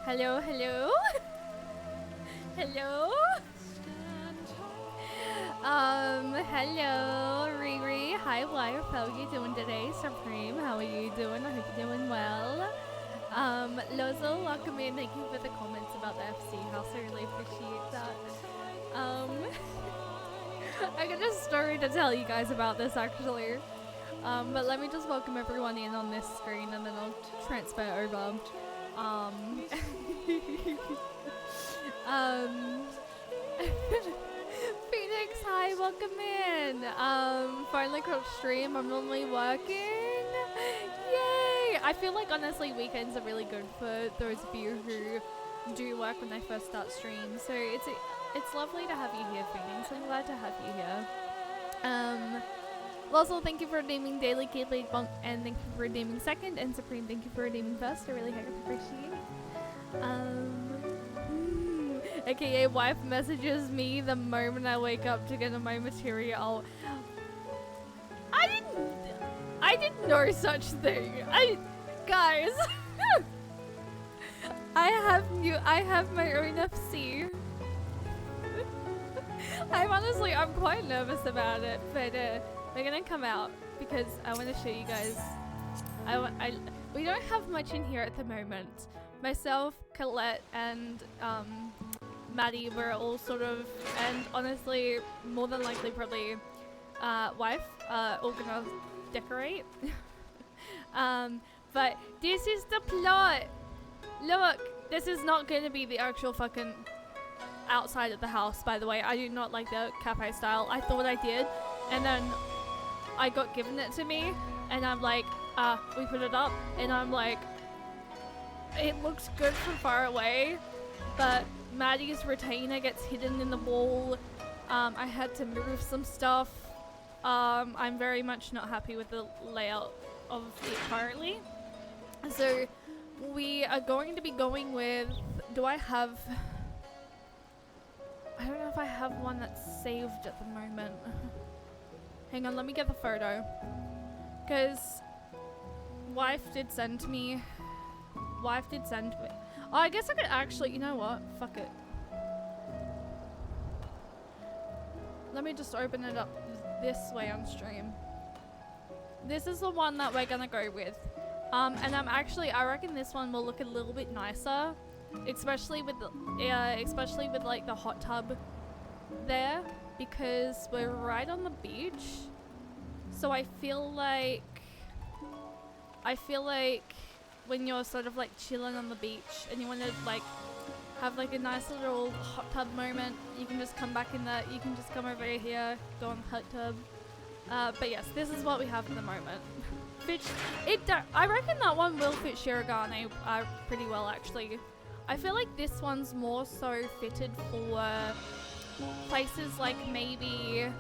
Hello, hello. Hello. Hello, Riri. Hi, wife. How are you doing today? Supreme, how are you doing? I hope you're doing well. Lozo, welcome in. Thank you for the comments about the FC house. I really appreciate that. I got a story to tell you guys about this actually. But let me just welcome everyone in on this screen and then I'll transfer over. Phoenix, hi, welcome in. Finally got stream. I'm normally working. Yay! I feel like honestly weekends are really good for those of you who do work when they first start stream. So it's lovely to have you here, Phoenix. I'm glad to have you here. Also, thank you for redeeming Daily Kid Lead Bonk, and thank you for redeeming second, and Supreme, thank you for redeeming first. I really appreciate it. AKA wife messages me the moment I wake up to get on my material. I didn't know such thing. Guys, I have my own FC. I'm quite nervous about it, but we're gonna come out because I want to show you guys. We don't have much in here at the moment. Myself, Colette, and Maddie were all sort of, and honestly, more than likely, probably wife, all gonna decorate. But this is the plot. Look, this is not gonna be the actual fucking outside of the house, by the way. I do not like the cafe style. I thought I did, and then I got given it to me, and I'm like, we put it up, and I'm like, it looks good from far away, but Maddie's retainer gets hidden in the wall. I had to move some stuff. I'm very much not happy with the layout of it currently. So we are going to be going with, I don't know if I have one that's saved at the moment. Hang on, let me get the photo. Because wife did send me. Oh, I guess I could actually, you know what? Fuck it. Let me just open it up this way on stream. This is the one that we're gonna go with. And I reckon this one will look a little bit nicer. Especially with like the hot tub there, because we're right on the beach. So I feel like when you're sort of like chilling on the beach and you want to like have like a nice little hot tub moment, you can just come back in there. You can just come over here, go on the hot tub. But yes, this is what we have at the moment. I reckon that one will fit Shirogane pretty well actually. I feel like this one's more so fitted for places like maybe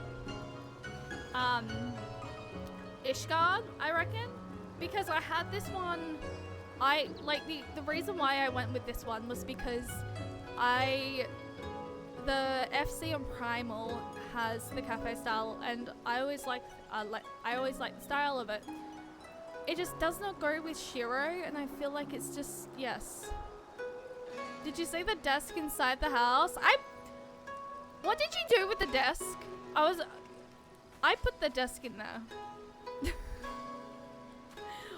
Ishgard, I reckon, because I had this one. The reason why I went with this one was because the FC on Primal has the cafe style, and I always like the style of it. It just does not go with Shiro, and I feel like it's just, yes. Did you see the desk inside the house? What did you do with the desk? I put the desk in there.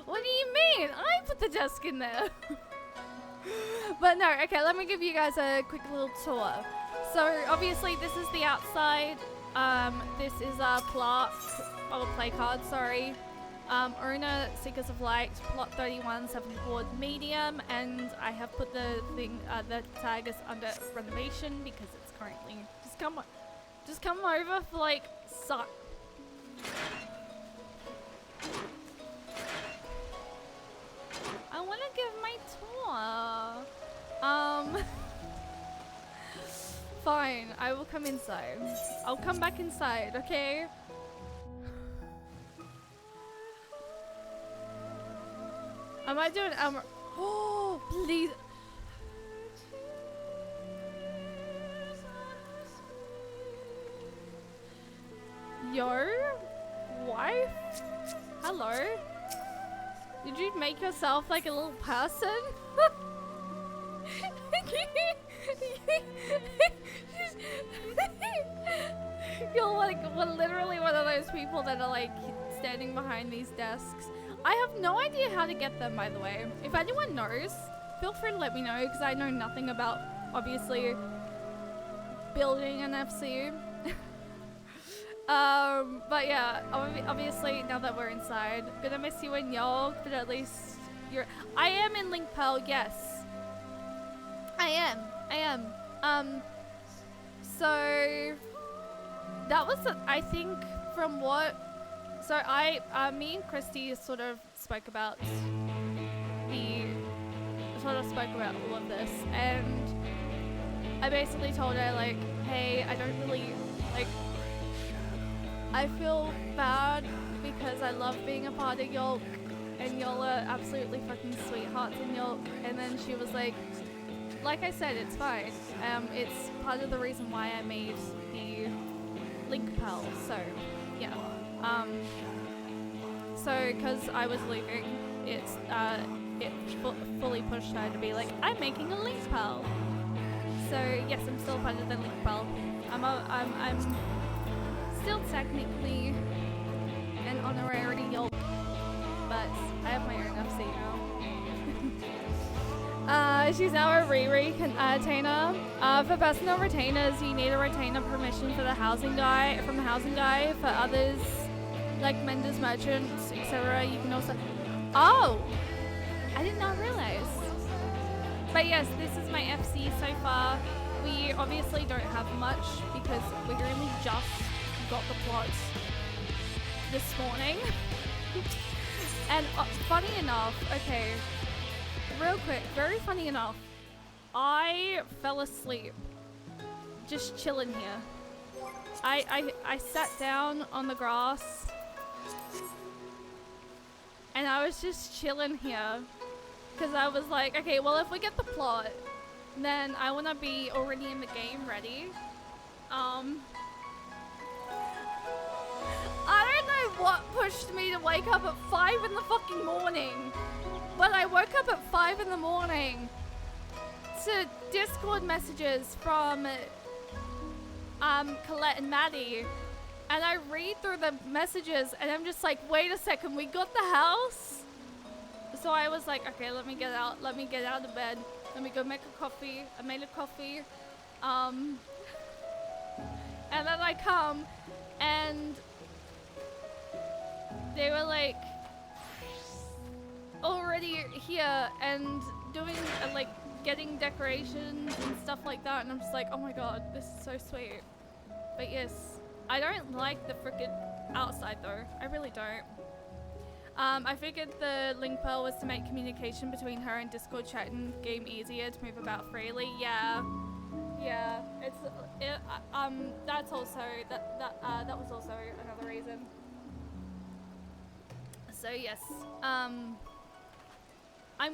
What do you mean? I put the desk in there. But no, okay, let me give you guys a quick little tour. So obviously this is the outside. This is our play card, sorry. Owner, Seekers of Light, plot 31, 7th ward, medium, and I have put the tag is under renovation because it's currently just come over for like I want to give my tour. Fine, I will come inside. I'll come back inside, okay? Am I doing oh, please. Yo, wife? Hello? Did you make yourself like a little person? You're like, we're literally one of those people that are like standing behind these desks. I have no idea how to get them, by the way. If anyone knows, feel free to let me know, because I know nothing about, obviously, building an FC. But yeah, obviously, now that we're inside, gonna miss you in York, but at least you're— I am in Link Pearl, yes. I am. So that was, I think, from what, so me and Christy sort of spoke about all of this, and I basically told her, like, hey, I don't really, like, I feel bad because I love being a part of York, and y'all are absolutely fucking sweethearts in York. And then she was like I said, it's fine. It's part of the reason why I made the Link Pearl. So, yeah. So, because I was leaving, it fully pushed her to be like, I'm making a Link Pearl. So, yes, I'm still part of the Link Pearl. I'm still technically an honorary York, but I have my own FC now. She's now a retainer. For personal retainers, you need a retainer permission for the housing guy. From the housing guy. For others, like vendors, merchants, etc., you can also. Oh, I did not realize. But yes, this is my FC so far. We obviously don't have much because we only just got the plot this morning. And funny enough, okay, real quick, very funny enough, I fell asleep just chilling here. I sat down on the grass and I was just chilling here because I was like, okay, well, if we get the plot, then I want to be already in the game ready. I don't know what pushed me to wake up at 5 in the fucking morning, but I woke up at 5 in the morning to Discord messages from Colette and Maddie, and I read through the messages and I'm just like, wait a second, we got the house? So I was like, okay, let me get out of bed, let me go make a coffee. I made a coffee, and then I come and they were like already here and doing like getting decorations and stuff like that, and I'm just like, oh my god, this is so sweet. But yes, I don't like the frickin' outside though. I really don't. I figured the link pearl was to make communication between her and Discord chat and game easier to move about freely. Yeah, it's that's also that was also another reason. So yes, I'm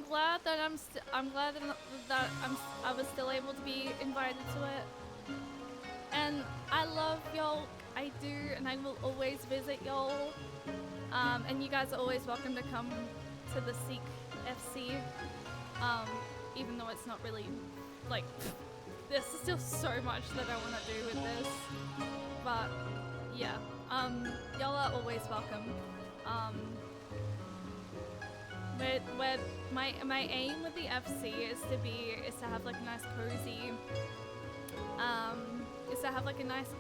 glad that I was still able to be invited to it, and I love y'all. I do, and I will always visit y'all. And you guys are always welcome to come to the Seek FC, even though it's not really, like, there's still so much that I want to do with this, but yeah, y'all are always welcome. But my aim with the FC is to have like a nice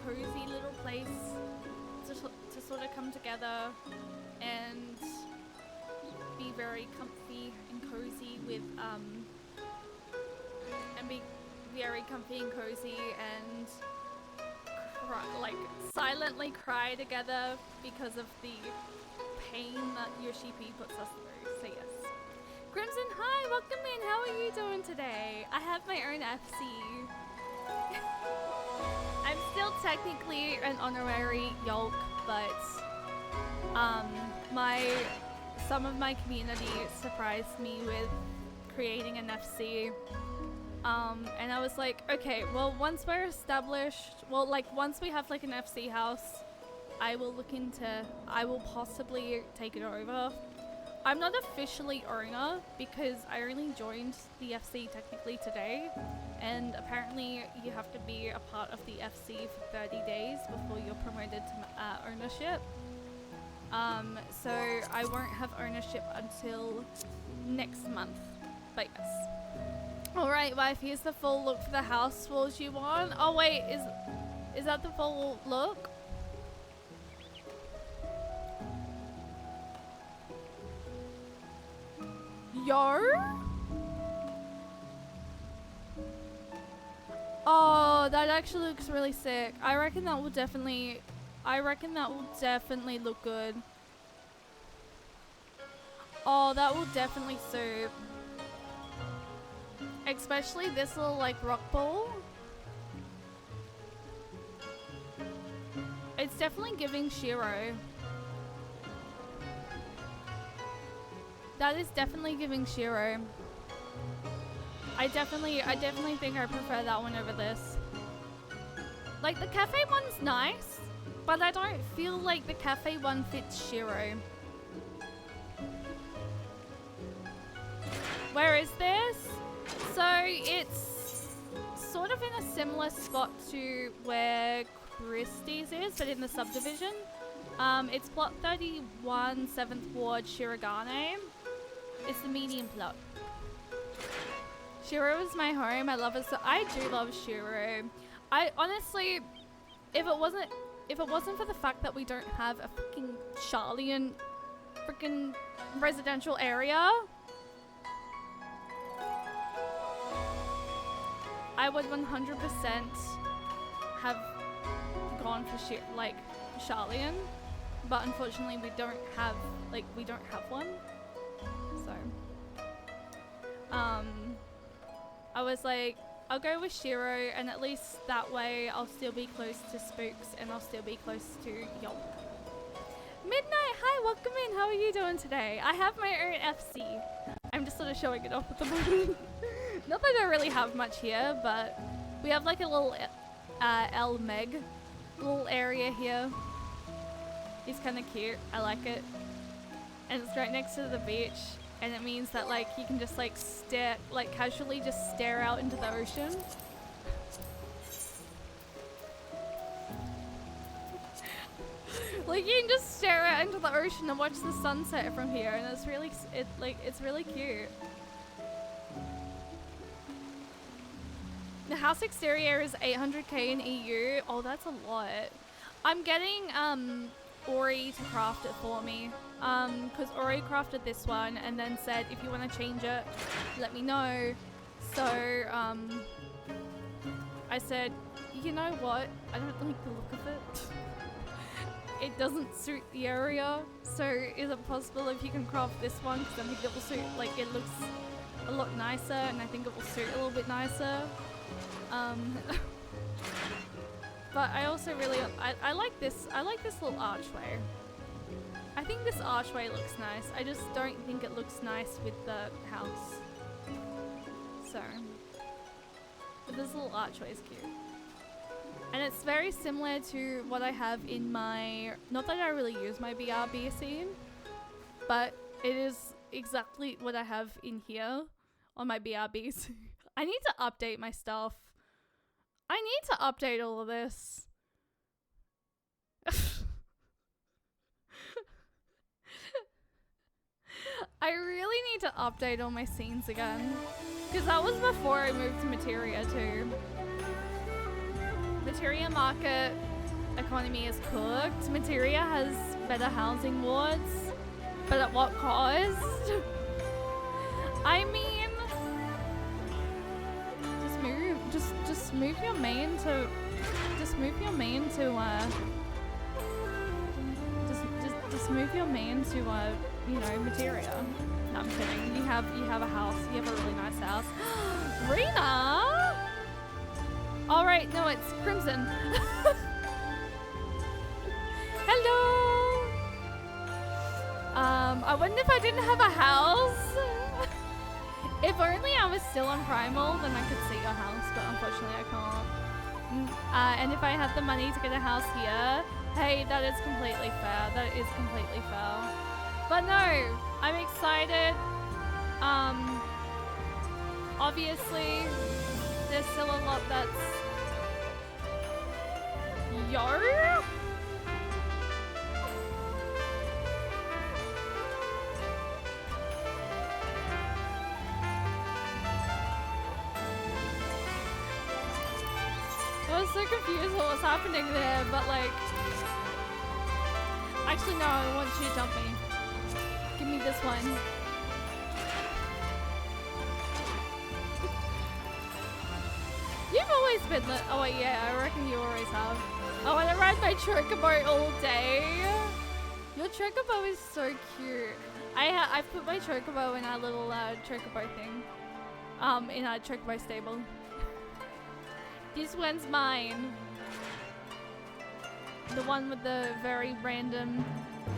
cozy little place to sort of come together and be very comfy and cozy with and be very comfy and cozy and like silently cry together because of the pain that Yoshipi puts us through. So yes. Crimson, hi, welcome in. How are you doing today? I have my own FC. I'm still technically an honorary Yolk, but some of my community surprised me with creating an FC. And I was like, okay, well, once we're established, well, like once we have like an FC house, I will possibly take it over. I'm not officially owner because I only joined the FC technically today, and apparently you have to be a part of the FC for 30 days before you're promoted to ownership. So I won't have ownership until next month, but yes. Alright, wife, here's the full look for the house walls you want. Oh wait, is that the full look? Yo? Oh, that actually looks really sick. I reckon that will definitely look good. Oh, that will definitely suit. Especially this little like rock ball. It's definitely giving Shiro. That is definitely giving Shiro. I definitely think I prefer that one over this. Like the cafe one's nice, but I don't feel like the cafe one fits Shiro. Where is this? So it's sort of in a similar spot to where Christie's is, but in the subdivision. It's plot 31, 7th Ward, Shirogane. It's the medium plot. Shiro is my home. I love it. So I do love Shiro. I honestly, if it wasn't for the fact that we don't have a freaking Charlian freaking residential area, I would 100% have gone for Charlian, but unfortunately we don't have one. So, I was like, I'll go with Shiro, and at least that way I'll still be close to Spooks and I'll still be close to Yolk. Midnight, hi, welcome in. How are you doing today? I have my own FC. I'm just sort of showing it off at the moment. Not that I don't really have much here, but we have like a little El Meg little area here. It's kind of cute. I like it. And it's right next to the beach. And it means that like you can just like casually just stare out into the ocean. Like you can just stare out into the ocean and watch the sunset from here, and it's really cute. The house exterior is 800k in EU. Oh, that's a lot. I'm getting Ori to craft it for me. Because Ori crafted this one and then said, if you want to change it, let me know. So, I said, you know what? I don't like the look of it. It doesn't suit the area. So, is it possible if you can craft this one? Because I think it will suit, like, it looks a lot nicer, and I think it will suit a little bit nicer. But I also really, I like this little archway. I think this archway looks nice. I just don't think it looks nice with the house. So, but this little archway is cute. And it's very similar to what I have in my, not that I really use my BRB scene, but it is exactly what I have in here on my BRBs. I need to update my stuff. I need to update all of this. I really need to update all my scenes again. Because that was before I moved to Materia too. Materia market economy is cooked. Materia has better housing wards. But at what cost? I mean, just move your main to just move your main to you know, Materia. No, I'm kidding. You have a house. You have a really nice house. Rena! Alright, no, it's Crimson. Hello! I wonder if I didn't have a house. If only I was still on Primal, then I could see your house, but unfortunately I can't. And if I had the money to get a house here, hey, that is completely fair. That is completely fair. But no, I'm excited. Obviously, there's still a lot that's... Yo? I was so confused what was happening there, but like... Actually, no, I want you to jump me. Give me this one. You've always been oh wait, yeah, I reckon you always have. Oh, and I ride my chocobo all day. Your chocobo is so cute. I put my chocobo in our little chocobo thing. In our chocobo stable. This one's mine. The one with the very random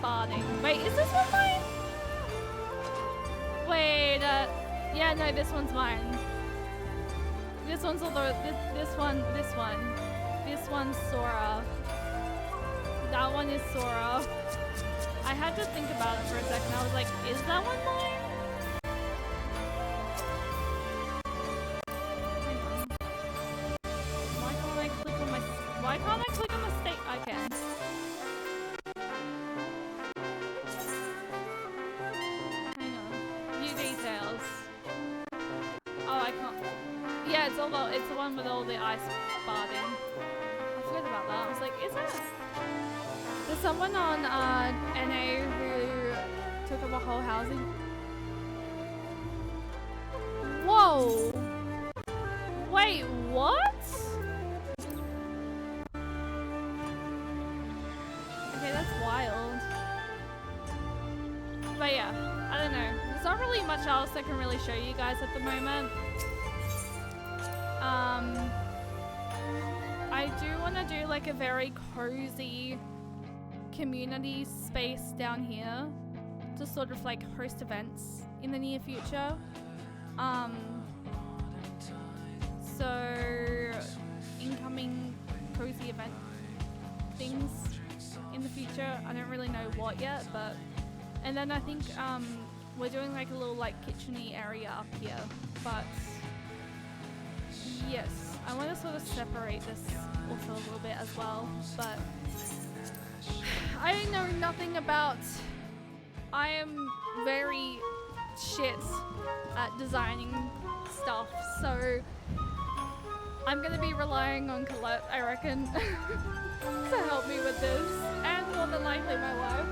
farting. Wait, is this one mine? Wait, yeah, no, this one's mine. This one's although this one's Sora. That one is Sora. I had to think about it for a second. I was like, is that one mine? Hang on. Why can't I click on the state? I can. Hang on. View details. Oh, I can't. Yeah, it's the one with all the ice farting. I forgot about that. I was like, is it? There's someone on NA who took up a whole housing. Whoa! Wait, what? Okay, that's wild. But yeah, I don't know. There's not really much else I can really show you guys at the moment. I do want to do like a very cozy community space down here to sort of like host events in the near future. So incoming cozy event things in the future. I don't really know what yet, but and then I think we're doing like a little like kitchen-y area up here, but yes, I want to sort of separate this also a little bit as well, but I know nothing about... I am very shit at designing stuff, so I'm going to be relying on Colette, I reckon, to help me with this, and more than likely my wife.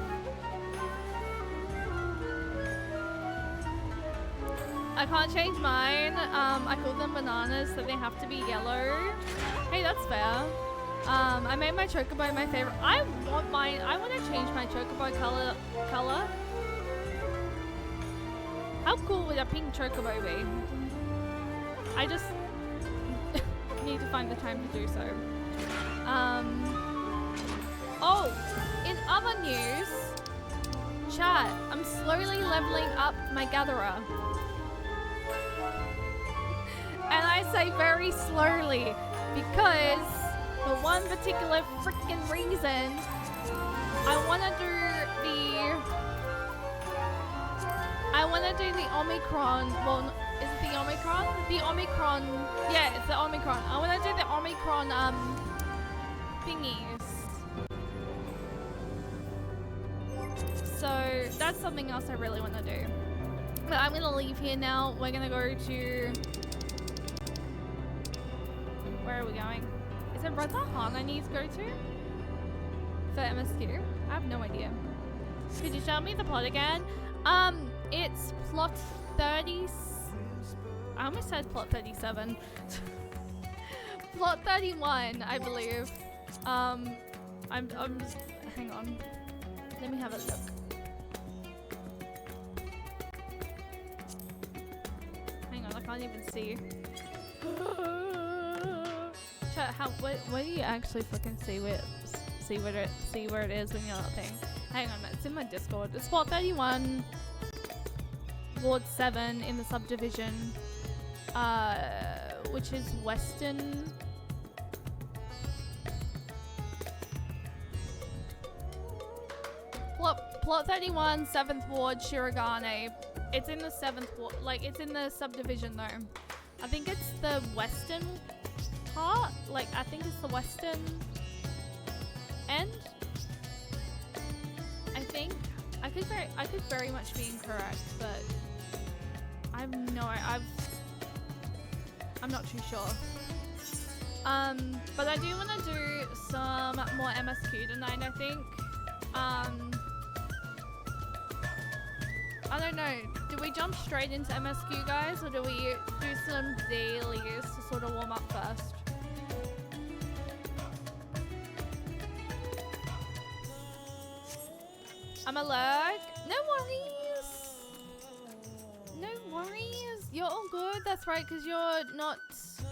I can't change mine. I call them bananas, so they have to be yellow. Hey, that's fair. I made my chocobo my favorite. I want to change my chocobo color. How cool would a pink chocobo be? I just need to find the time to do so. Oh, in other news, chat, I'm slowly leveling up my gatherer. And I say very slowly because for one particular freaking reason, I want to do the Omicron. Well, is it the Omicron? The Omicron. Yeah, it's the Omicron. I want to do the Omicron thingies. So that's something else I really want to do. But I'm gonna leave here now. We're gonna go to. Where are we going? Is it Rotherham I need to go to? For MSQ? I have no idea. Could you show me the plot again? It's plot 30... I almost said plot 37. Plot 31, I believe. I'm just... Hang on. Let me have a look. Hang on, I can't even see. Chat, where do you actually fucking see where it is when you're not paying? Hang on, it's in my Discord. It's plot 31, Ward 7 in the subdivision, which is Western. Plot 31, 7th Ward, Shirogane. It's in the 7th Ward, like it's in the subdivision though. I think it's the western part, like I think it's the western end. I think I could very much be incorrect, but I'm not too sure. But I do want to do some more MSQ tonight, I think. I don't know. Do we jump straight into MSQ, guys, or do we do some dailies to sort of warm up first? I'm alert. No worries. No worries. You're all good. That's right, because you're not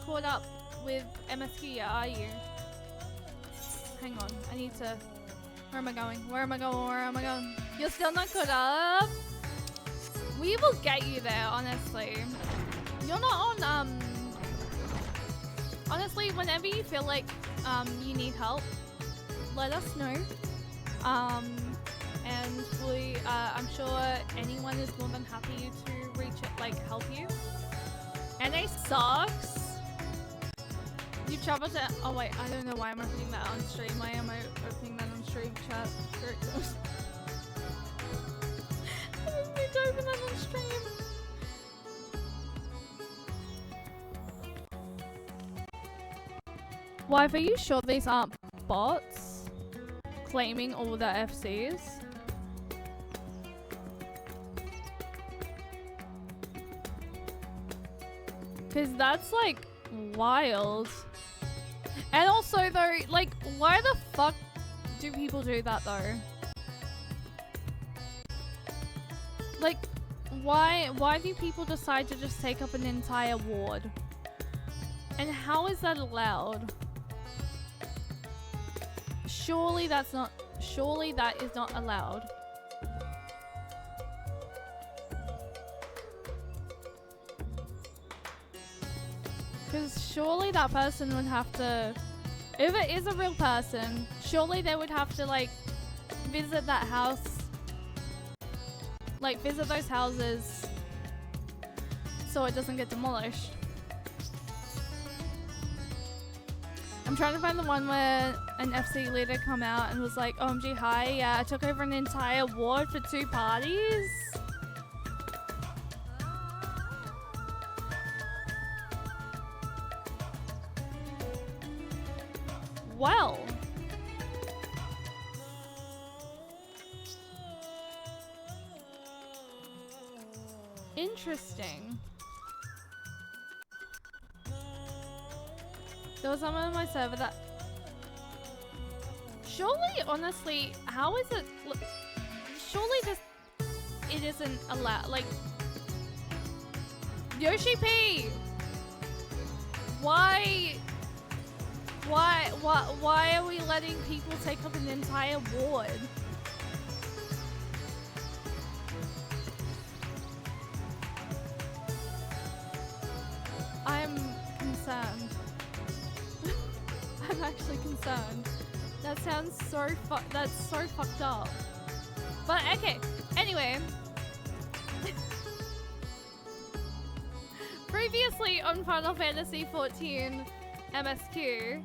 caught up with MSQ yet, are you? Hang on. I need to... Where am I going? Where am I going? Where am I going? You're still not caught up? We will get you there, honestly. You're not on, honestly, whenever you feel like, you need help, let us know. And we, I'm sure anyone is more than happy to reach it, like, help you. NA sucks. You traveled to, oh wait, I don't know why I'm opening that on stream. Why am I opening that on stream chat? I didn't need to open that on stream. Wife, are you sure these aren't bots claiming all the FCs? Cause that's like wild. And also though, like, why the fuck do people do that though? Like, why do people decide to just take up an entire ward? And how is that allowed? Surely that is not allowed. Because surely that person would have to, if it is a real person, surely they would have to like visit that house, like visit those houses so it doesn't get demolished. I'm trying to find the one where an FC leader come out and was like, OMG, hi, yeah, I took over an entire ward for 2 parties. Well. Interesting. There was someone on my server that... Surely, honestly, how is it... Surely this... It isn't allowed, like... Yoshi P! Why are we letting people take up an entire ward? I'm concerned. I'm actually concerned. That sounds so that's so fucked up. But okay, anyway. Previously on Final Fantasy XIV MSQ,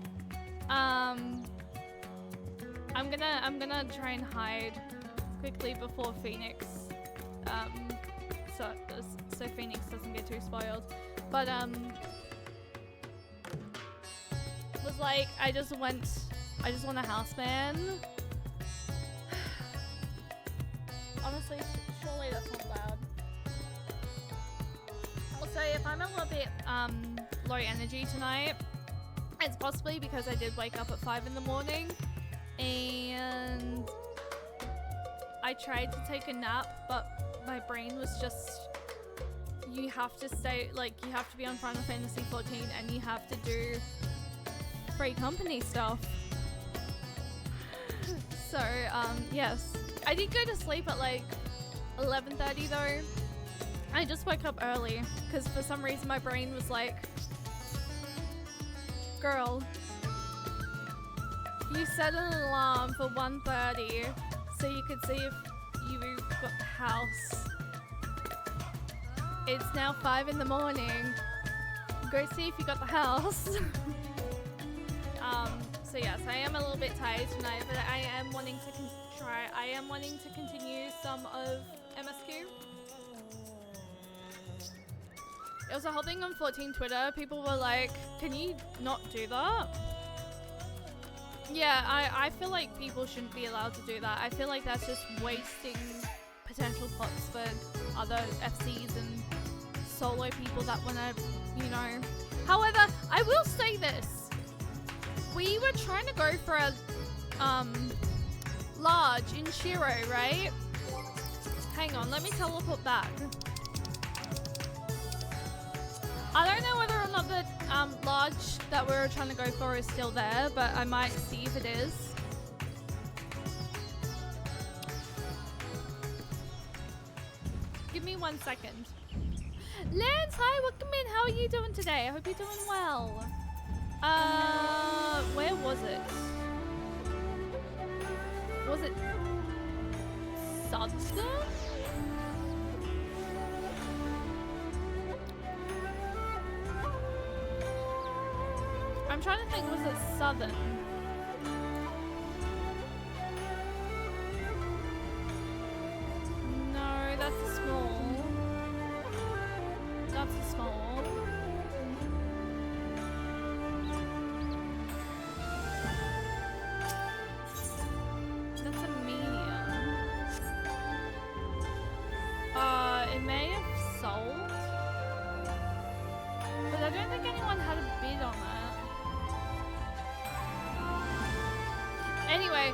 I'm gonna try and hide quickly before Phoenix, so Phoenix doesn't get too spoiled. But was like, I just want a house man. Honestly, surely that's not bad. Also, if I'm a little bit low energy tonight, it's possibly because I did wake up at 5 in the morning and I tried to take a nap, but my brain was just, you have to stay, like, you have to be on Final Fantasy XIV and you have to do free company stuff. So, yes. I did go to sleep at like 11:30 though. I just woke up early because for some reason my brain was like, girl, you set an alarm for 1:30 so you could see if got the house. It's now 5 in the morning. Go see if you got the house. So yes, I am a little bit tired tonight, but I am wanting to continue some of MSQ. It was a whole thing on 14 Twitter. People were like, can you not do that? Yeah, I feel like people shouldn't be allowed to do that. I feel like that's just wasting potential pots for other FCs and solo people that want to, you know. However, I will say this. We were trying to go for a large in Shiro, right? Hang on, let me teleport back. I don't know whether or not the large that we were trying to go for is still there, but I might see if it is. Give me 1 second. Lance, hi, welcome in. How are you doing today? I hope you're doing well. Where was it? Was it Southern? I'm trying to think, was it Southern? No, that's a small. That's a small. That's a medium. It may have sold. But I don't think anyone had a bid on that. Anyway,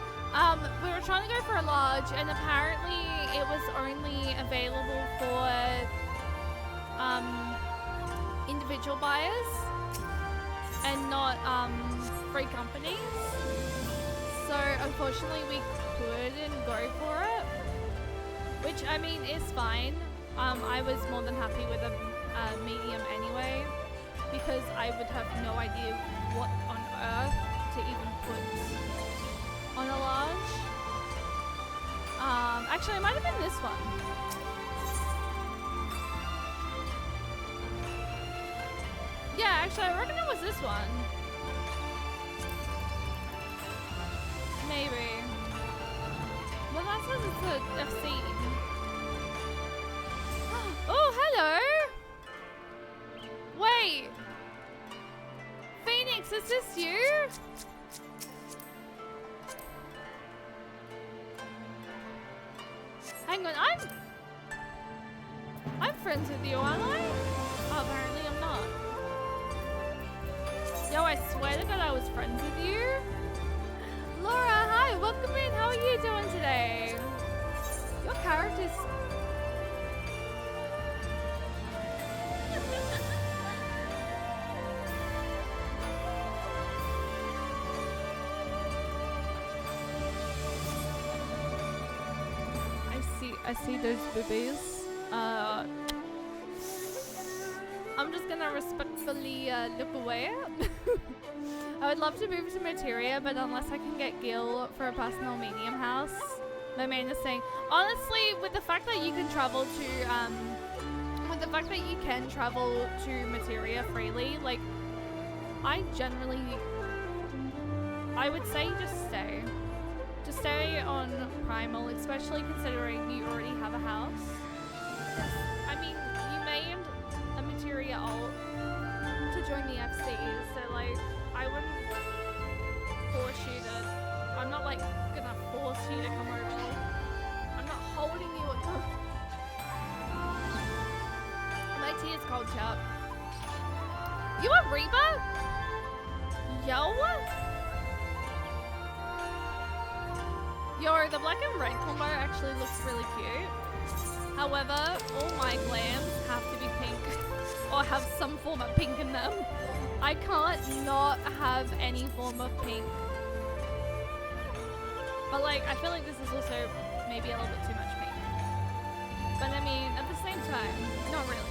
we were trying to go for a large, and apparently it was only available for individual buyers and not free companies. So unfortunately we couldn't go for it, which I mean is fine. I was more than happy with a medium anyway, because I would have no idea what on earth to even put on a large. Actually, it might have been this one. Yeah, actually, I reckon it was this one. Maybe. Well, that says it's a FC. Oh, hello! Wait! Phoenix, is this you? Hang on, I'm friends with you, aren't I? Oh, apparently I'm not. Yo, I swear to God I was friends with you. Laura, hi, welcome in. How are you doing today? Your character's... I see those boobies. I'm just gonna respectfully look away. I would love to move to Materia, but unless I can get Gil for a personal medium house. My man is saying, honestly, with the fact that you can travel to Materia freely, like, I would say just stay. Just stay on Primal, especially considering you already have a house. I mean, you made a Materia ult to join the FC, so like, I wouldn't force you to, I'm not like gonna force you to come over. I'm not holding you at the... My tea is cold, chat. You a Reba? Yo? Yo, the black and red combo actually looks really cute. However, all my glams have to be pink or have some form of pink in them. I can't not have any form of pink. But like, I feel like this is also maybe a little bit too much pink. But I mean, at the same time, not really.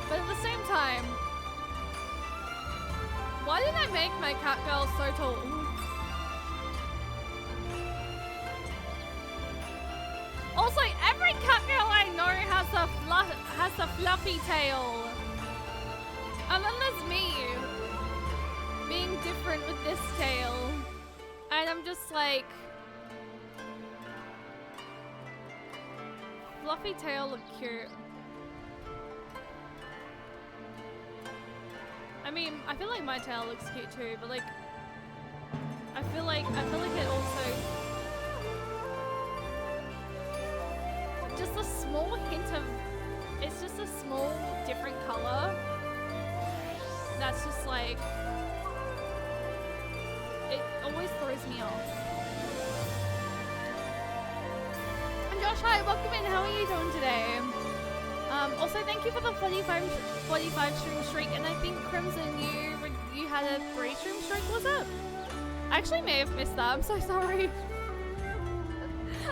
But at the same time, why did I make my cat girl so tall? Also, every has the fluffy tail. And then there's me being different with this tail. And I'm just like, fluffy tail look cute. I mean, I feel like my tail looks cute too, but like, I feel like it also, just a small hint of, it's just a small different color. That's just like, it always throws me off. And Josh, hi, welcome in. How are you doing today? Also, thank you for the 45 stream streak, and I think Crimson, you had a 3 stream streak, was it? I actually may have missed that. I'm so sorry.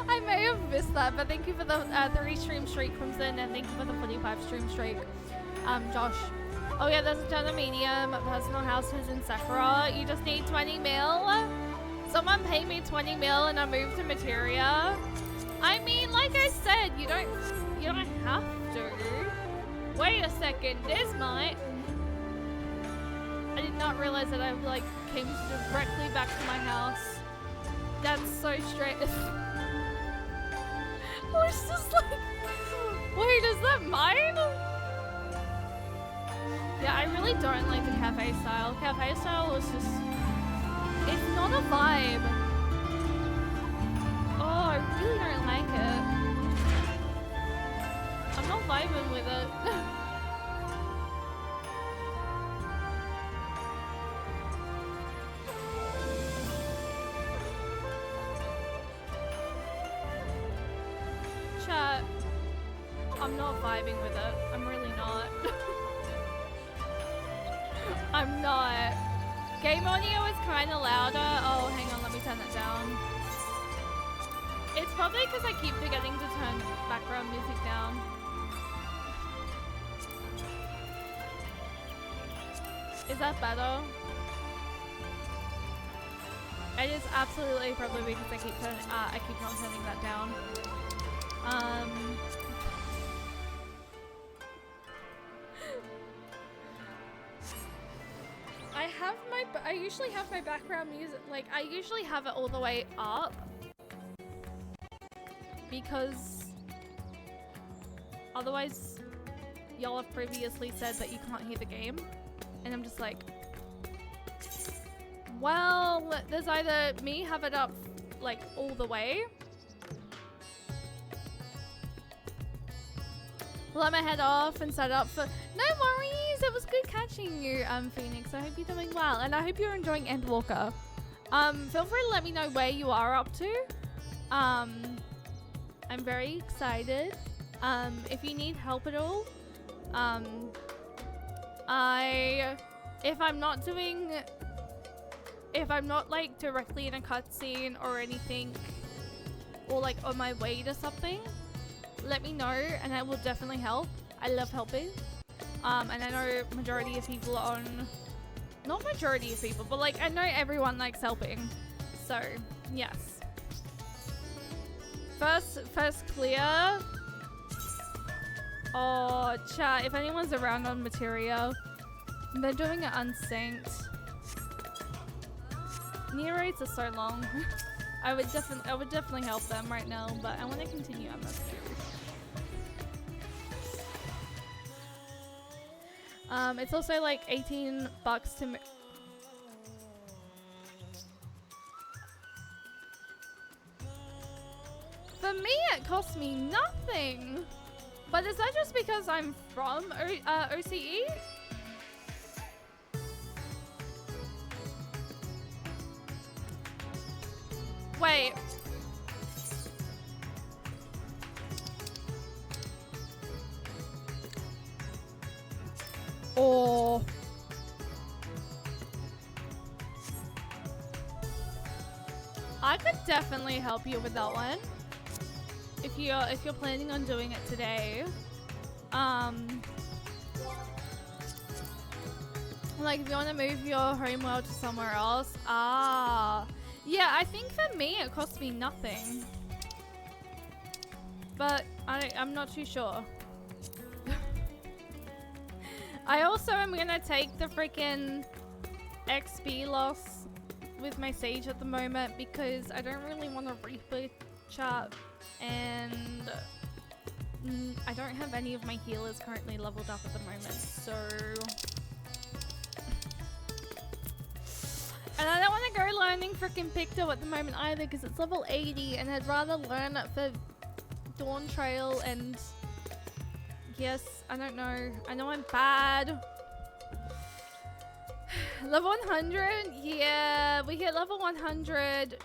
I may have missed that, but thank you for the 3 stream streak, Crimson, and thank you for the 45 stream streak, Josh. Oh yeah, there's a ton of medium personal houses in Sakura. You just need 20 mil. Someone pay me 20 mil and I move to Materia. I mean, like I said, you don't have to. Wait a second, this might. I did not realize that I like came directly back to my house. That's so strange. I was just like, wait, is that mine? Yeah, I really don't like the cafe style. Cafe style is just, it's not a vibe. Oh, I really don't like it. I'm not vibing with it. Chat, I'm not vibing with it. I'm really not. I'm not. Game audio is kind of louder. Oh, hang on, let me turn that down. It's probably because I keep forgetting to turn background music down. Is that better? It is absolutely probably because I keep not turning that down. I usually have my background music, like, I usually have it all the way up because otherwise y'all have previously said that you can't hear the game, and I'm just like, well, there's either me have it up like all the way, let my head off and set up for, no worries, it was good catching you, Phoenix. I hope you're doing well, and I hope you're enjoying Endwalker. Feel free to let me know where you are up to. I'm very excited. If you need help at all, if I'm not like directly in a cutscene or anything, or like on my way to something, let me know and I will definitely help. I love helping. And I know majority of people on, not majority of people, but like I know everyone likes helping. So yes. First clear. Oh, chat, if anyone's around on Materia, they're doing it unsynced. Near rates are so long. I would definitely help them right now, but I want to continue on this too. It's also like 18 bucks to for me, it costs me nothing. But is that just because I'm from OCE? Wait. Oh. I could definitely help you with that one. If you're planning on doing it today. Like if you want to move your homeworld to somewhere else. Yeah, I think for me it costs me nothing. But I'm not too sure. I also am gonna take the freaking XP loss with my Sage at the moment because I don't really want to Reaper chart, and I don't have any of my healers currently leveled up at the moment, so... And I don't want to go learning freaking Picto at the moment either because it's level 80 and I'd rather learn it for Dawn Trail and... Yes, I don't know. I know I'm bad. Level 100? Yeah, we hit level 100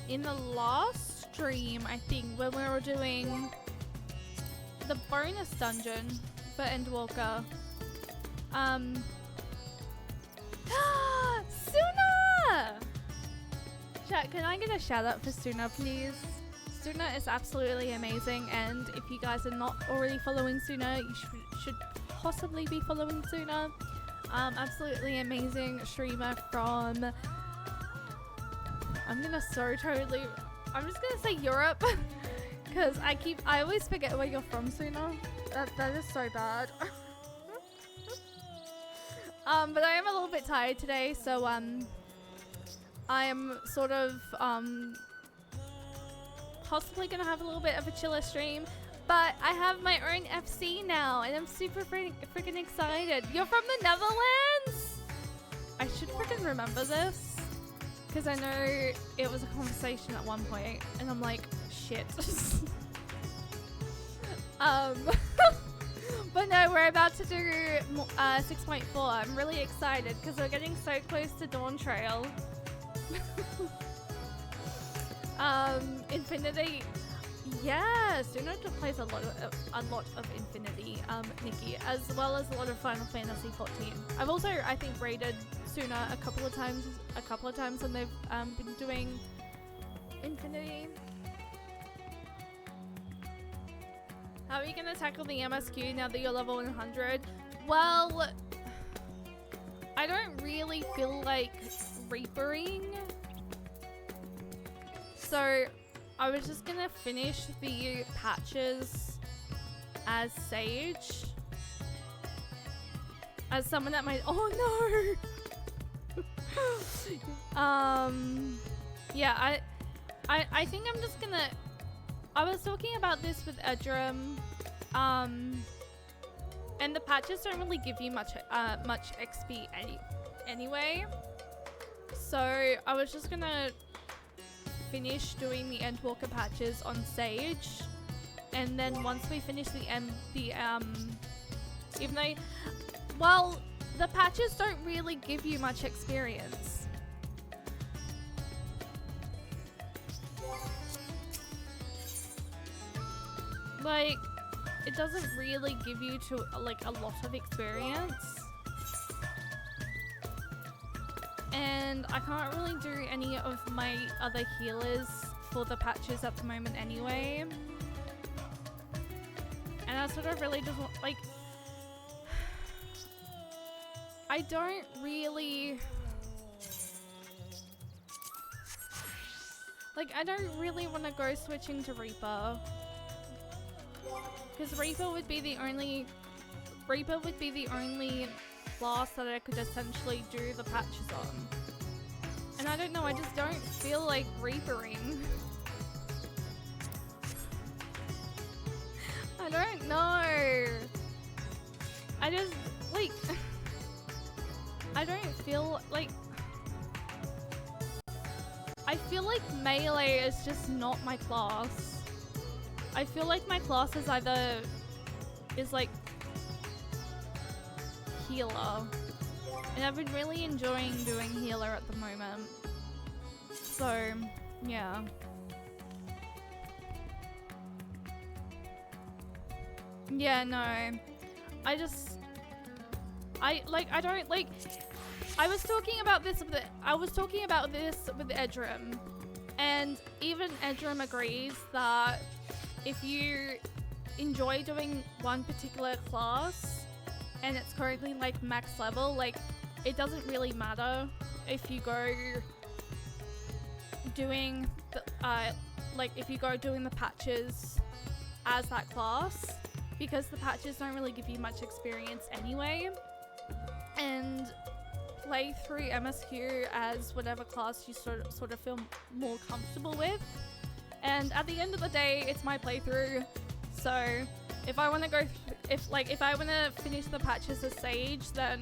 in the last stream, I think, when we were doing the bonus dungeon for Endwalker. Suna! Chat, can I get a shout out for Suna, please? Suna is absolutely amazing, and if you guys are not already following Suna, you should possibly be following Suna. Absolutely amazing streamer from... I'm just gonna say Europe, because I always forget where you're from, Suna. That is so bad. But I am a little bit tired today, so I am sort of possibly gonna have a little bit of a chiller stream, but I have my own FC now and I'm super freaking excited. You're from the Netherlands? I should freaking remember this because I know it was a conversation at one point and I'm like, shit. But no, we're about to do 6.4. I'm really excited because we're getting so close to Dawn Trail. Infinity, yeah, Suna plays a lot of Infinity, Nikki, as well as a lot of Final Fantasy 14. I've also, I think, raided Suna a couple of times when they've been doing Infinity. How are you gonna tackle the MSQ now that you're level 100? Well, I don't really feel like Reapering. So I was just gonna finish the patches as Sage. As someone that might— oh no! Yeah, I think I'm just gonna— I was talking about this with Edram, and the patches don't really give you much XP anyway. So I was just gonna finish doing the Endwalker patches on Sage, and then once we finish even though, well, the patches don't really give you much experience. Like, it doesn't really give you like a lot of experience. And I can't really do any of my other healers for the patches at the moment anyway. And I sort of really just want, like, I don't really want to go switching to Reaper. Because Reaper would be the only class that I could essentially do the patches on. And I don't know, I just don't feel like Reapering. I don't know. I just, like, I don't feel like... I feel like melee is just not my class. I feel like my class is like healer, and I've been really enjoying doing healer at the moment. So yeah. Yeah, no. I was talking about this with Edram, and even Edram agrees that if you enjoy doing one particular class and it's currently like max level, like it doesn't really matter if you go doing the, if you go doing the patches as that class, because the patches don't really give you much experience anyway, and play through MSQ as whatever class you sort of feel more comfortable with. And at the end of the day, it's my playthrough, so if I want to go, if I want to finish the patches as Sage, then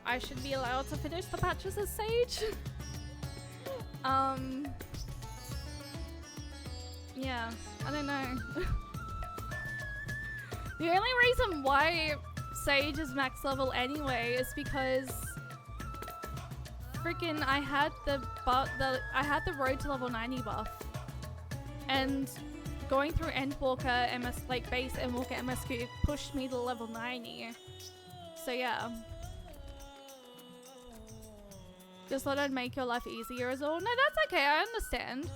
I should be allowed to finish the patches as Sage. Yeah, I don't know. The only reason why Sage is max level anyway is because freaking I had the road to level 90 buff, and going through Endwalker base Endwalker MSQ pushed me to level 90. So yeah. Just thought I'd make your life easier as well. No, that's okay, I understand.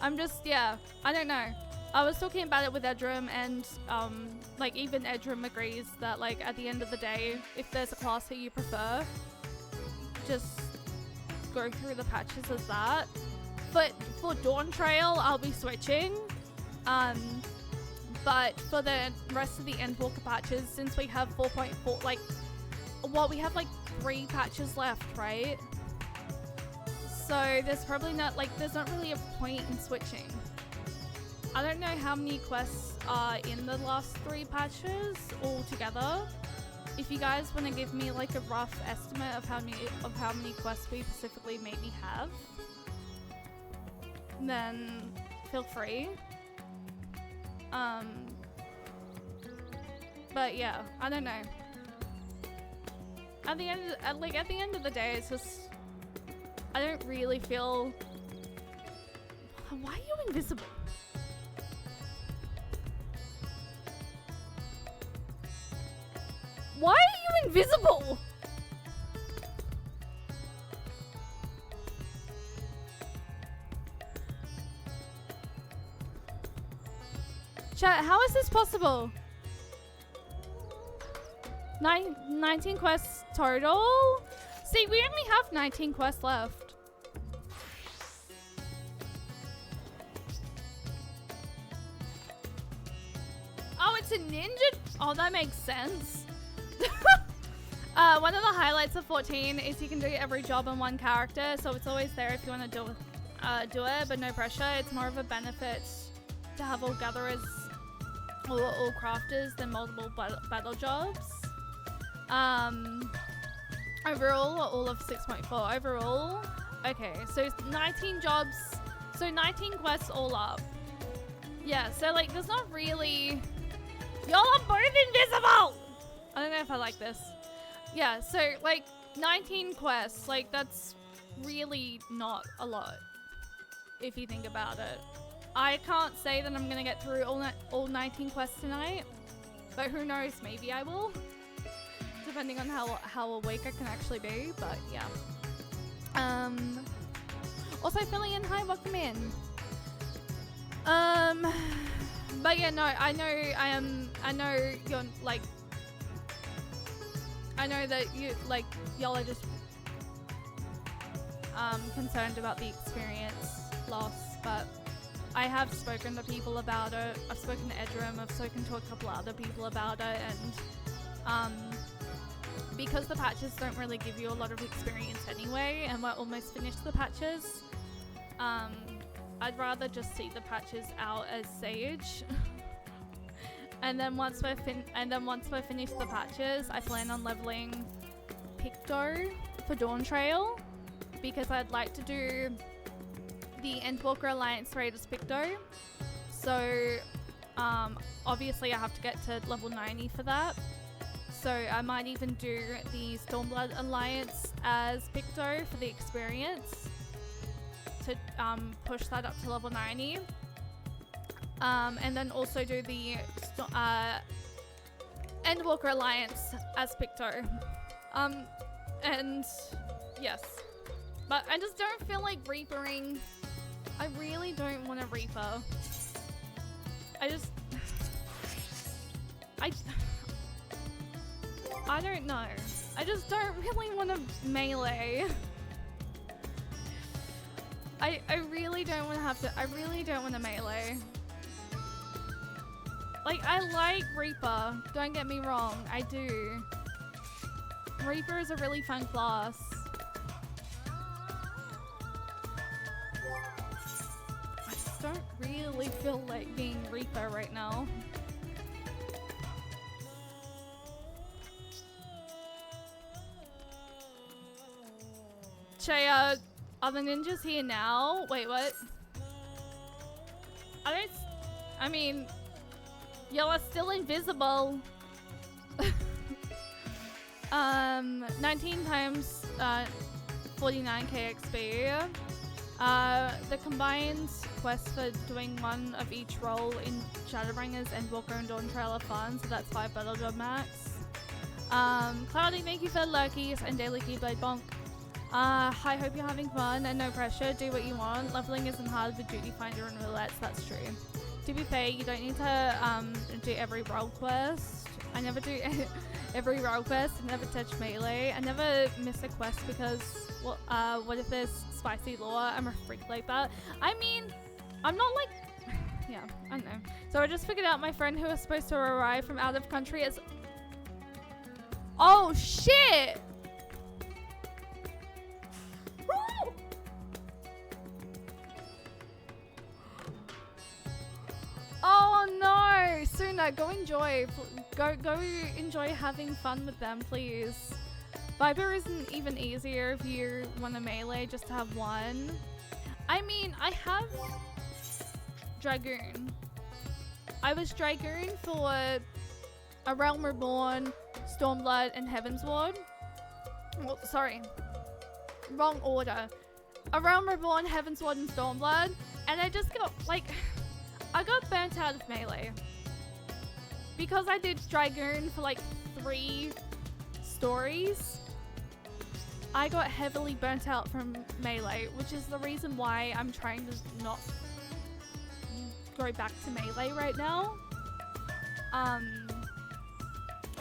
I'm just, yeah, I don't know. I was talking about it with Edrum, and even Edrum agrees that at the end of the day, if there's a class that you prefer, just go through the patches as that. But for Dawn Trail, I'll be switching. But for the rest of the Endwalker patches, since we have 4.4, we have 3 patches left, right? So there's probably not, there's not really a point in switching. I don't know how many quests are in the last 3 patches altogether. If you guys want to give me a rough estimate of how many quests we specifically maybe have, then feel free. But yeah, I don't know. At the end of the day, it's just, I don't really feel. Why are you invisible? Why are you invisible? Chat, how is this possible? 19 quests total? See, we only have 19 quests left. Oh, it's a ninja? Oh, that makes sense. One of the highlights of 14 is you can do every job on one character, so it's always there if you want to do it, but no pressure. It's more of a benefit to have all gatherers or all crafters than multiple battle jobs. Overall, all of 6.4 overall. Okay, so 19 jobs, so 19 quests all up. Yeah, so there's not really. Y'all are both invisible. I don't know if I like this. Yeah, so 19 quests, that's really not a lot if you think about it. I can't say that I'm gonna get through all 19 quests tonight, but who knows, maybe I will, depending on how awake I can actually be. But yeah. Also filling in, hi, welcome in. But yeah, no, I know you're I know that y'all are just concerned about the experience loss, but I have spoken to people about it. I've spoken to Edrum, I've spoken to a couple of other people about it, and because the patches don't really give you a lot of experience anyway, and we're almost finished the patches, I'd rather just see the patches out as Sage. And then once we're finished the patches, I plan on leveling Picto for Dawn Trail, because I'd like to do the Endwalker Alliance raid as Picto. So obviously I have to get to level 90 for that. So I might even do the Stormblood Alliance as Picto for the experience to push that up to level 90. And then also do the Endwalker Alliance as Picto. And yes. But I just don't feel like Reapering. I really don't want to Reaper. I don't know. I just don't really want to melee. I really don't want to have to. I really don't want to melee. Like, I like Reaper. Don't get me wrong. I do. Reaper is a really fun class. I just don't really feel like being Reaper right now. Chaya, are the ninjas here now? Wait, what? I mean, y'all are still invisible. 19 times 49k XP. The combined quest for doing one of each role in Shadowbringers, Endwalker, and Dawn Trail are fun, so that's 5 battle job max. Cloudy, thank you for lurkies and daily keyblade bonk. Hi, hope you're having fun and no pressure. Do what you want. Leveling isn't hard with Duty Finder and Roulettes, that's true. To be fair, you don't need to do every role quest. I never do every role quest. I never touch melee. I never miss a quest because, well, what if there's spicy lore? I'm a freak like that. I mean, I'm not like, yeah, I don't know. So I just figured out my friend who was supposed to arrive from out of country is, oh shit! Oh no, Suna, go enjoy. Go enjoy having fun with them, please. Viper isn't even easier if you want a melee just to have one. I mean, I have Dragoon. I was Dragoon for A Realm Reborn, Stormblood, and Heavensward. Well, sorry. Wrong order. A Realm Reborn, Heavensward, and Stormblood. And I just got, like... I got burnt out of melee. Because I did Dragoon for like 3 stories, I got heavily burnt out from melee, which is the reason why I'm trying to not go back to melee right now.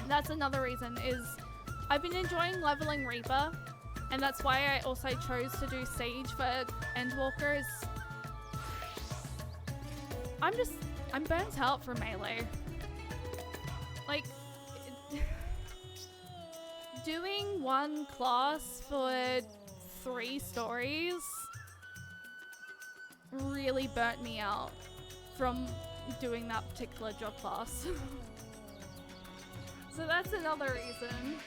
That's another reason is I've been enjoying leveling Reaper, and that's why I also chose to do Siege for Endwalker. I'm burnt out from melee. Like, doing one class for 3 stories really burnt me out from doing that particular job class. So that's another reason.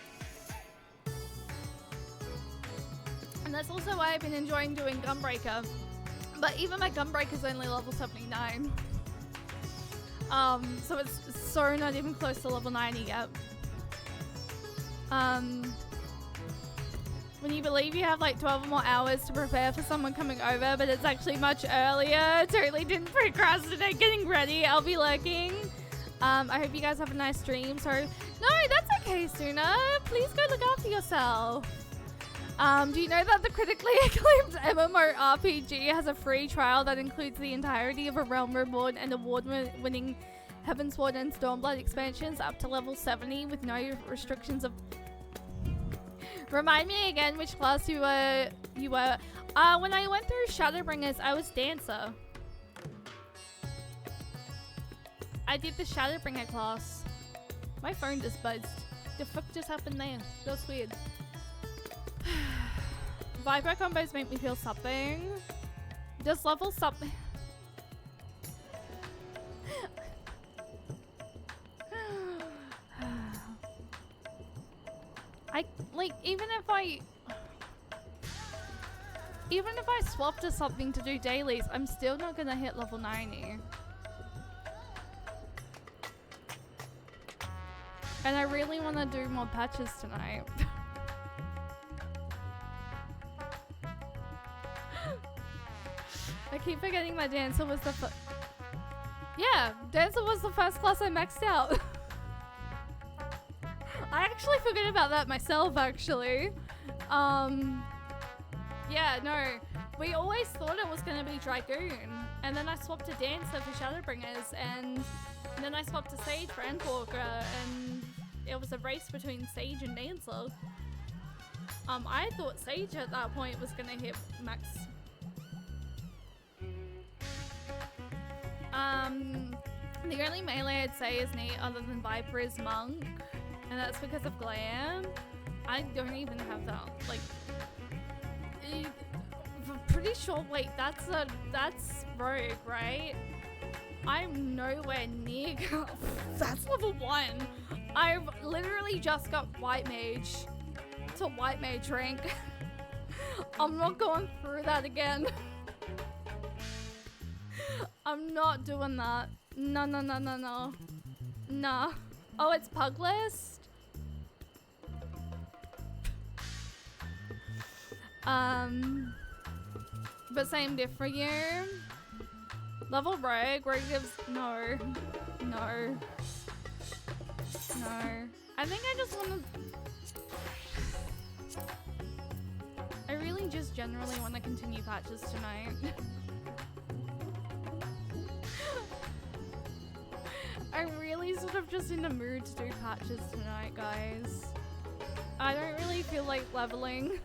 And that's also why I've been enjoying doing Gunbreaker. But even my Gunbreaker's only level 79. So it's so not even close to level 90 yet. When you believe you have like 12 or more hours to prepare for someone coming over, but it's actually much earlier. Totally didn't procrastinate getting ready. I'll be lurking. I hope you guys have a nice stream. So, no, that's okay, Suna. Please go look after yourself. Do you know that the critically acclaimed MMORPG has a free trial that includes the entirety of A Realm Reborn and award-winning Heavensward and Stormblood expansions up to level 70 with no restrictions of... Remind me again which class you were. When I went through Shadowbringers, I was Dancer. I did the Shadowbringer class. My phone just buzzed. The fuck just happened there? That's weird. Viper combos make me feel something. Does level something... even if I swap to something to do dailies, I'm still not gonna hit level 90. And I really want to do more patches tonight. I keep forgetting my Dancer was the Yeah, Dancer was the first class I maxed out. I actually forgot about that myself, actually. Yeah, no. We always thought it was going to be Dragoon. And then I swapped to Dancer for Shadowbringers. And then I swapped to Sage for Endwalker. And it was a race between Sage and Dancer. I thought Sage at that point was going to hit max. The only melee I'd say is neat other than Viper is Monk, and that's because of Glam. I don't even have that, like, I'm pretty sure, wait, that's Rogue, right? I'm nowhere near, that's level 1. I've literally just got White Mage to White Mage rank. I'm not going through that again. I'm not doing that. No, no, no, no, no. Nah. Oh, it's Pug List? But same diff for you. Level Rogue, Rogue gives, no. No. No. I think I just want to, I really just generally want to continue patches tonight. I'm really sort of just in the mood to do patches tonight, guys. I don't really feel like leveling.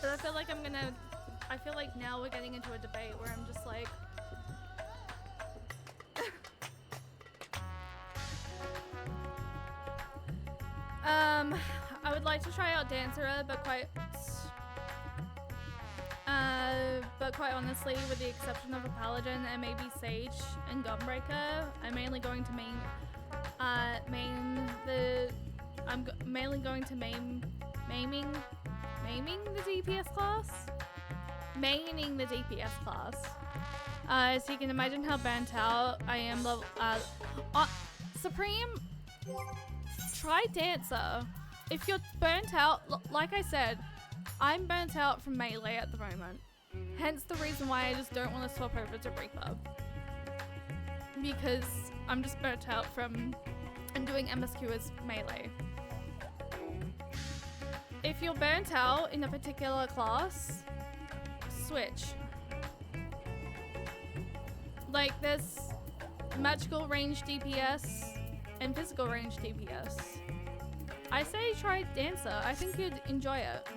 But I feel like I feel like now we're getting into a debate where I'm just like, I would like to try out Dancer, but quite honestly, with the exception of a Paladin and maybe Sage and Gunbreaker, I'm mainly going to mainly going to maiming the DPS class? Maining the DPS class. So you can imagine how burnt out I am level, Supreme, try Dancer. If you're burnt out, like I said, I'm burnt out from melee at the moment. Hence the reason why I just don't want to swap over to Reaper. Because I'm just burnt out from doing MSQ as melee. If you're burnt out in a particular class, switch. Like there's magical range DPS and physical range DPS. I say try Dancer. I think you'd enjoy it.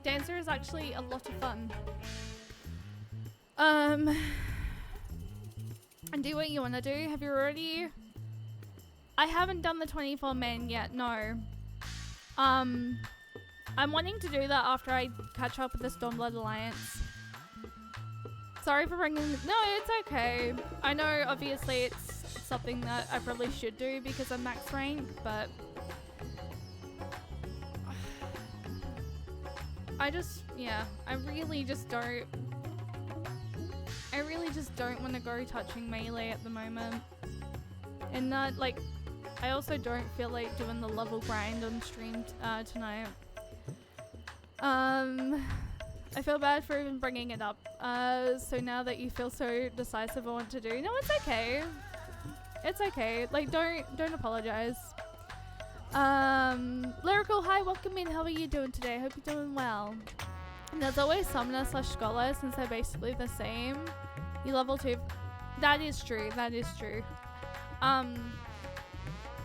Dancer is actually a lot of fun. And do what you want to do. Have you already? I haven't done the 24 man yet, no. I'm wanting to do that after I catch up with the Stormblood Alliance. Sorry for bringing... No, it's okay. I know, obviously, it's something that I probably should do because I'm max rank, but... I just... Yeah, I really just don't want to go touching melee at the moment. And that, like... I also don't feel like doing the level grind on stream tonight. I feel bad for even bringing it up. So now that you feel so decisive on what to do, no, it's okay. It's okay. Like, don't apologize. Lyrical, hi, welcome in. How are you doing today? Hope you're doing well. And there's always Summoner / Scholar since they're basically the same. You level 2. That is true. That is true.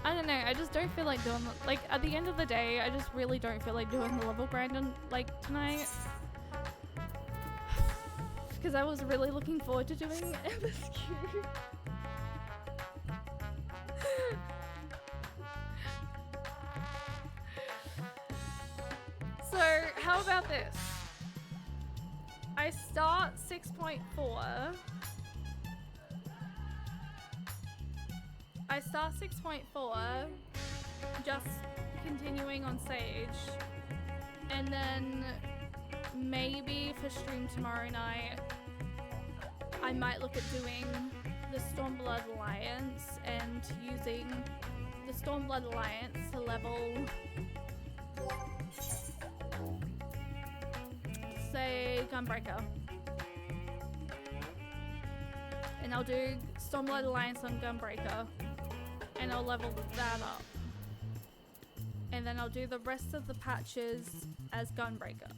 I don't know, I just don't feel like doing the, like, at the end of the day, I just really don't feel like doing the level grind on, like, tonight. Because I was really looking forward to doing MSQ. So, how about this? I start 6.4. I start 6.4, just continuing on Sage, and then maybe for stream tomorrow night, I might look at doing the Stormblood Alliance and using the Stormblood Alliance to level, say, Gunbreaker. And I'll do Stormblood Alliance on Gunbreaker. And I'll level that up. And then I'll do the rest of the patches as Gunbreaker.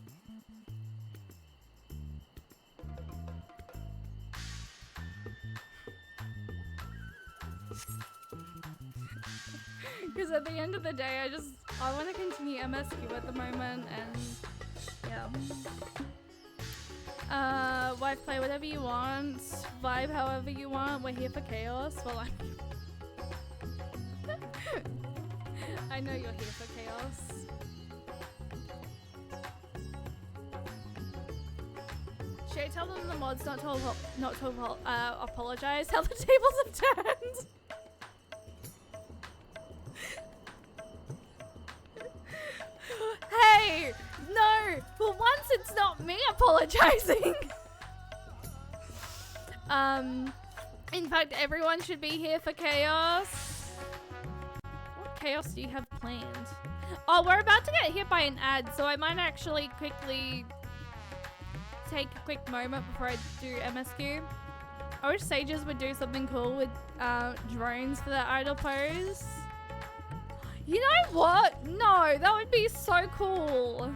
Because at the end of the day, I want to continue MSQ at the moment, and yeah. Wife, play whatever you want, vibe however you want. We're here for chaos. Well, I know you're here for chaos. Should I tell them the mods not to apologize? How the tables have turned. Hey, no. For once, it's not me apologizing. In fact, everyone should be here for chaos. What chaos do you have planned? Oh, we're about to get hit by an ad, so I might actually quickly take a quick moment before I do MSQ. I wish Sages would do something cool with drones for their idle pose. You know what? No, that would be so cool.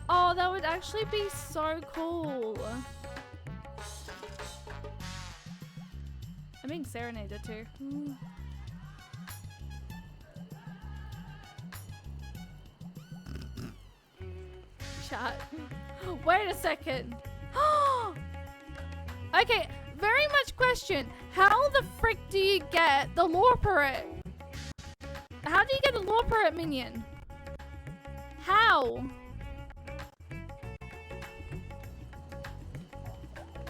Oh, that would actually be so cool. I'm being serenaded too. Chat. Wait a second. Okay, very much question. How the frick do you get the lore parrot? How do you get a lore parrot minion? How?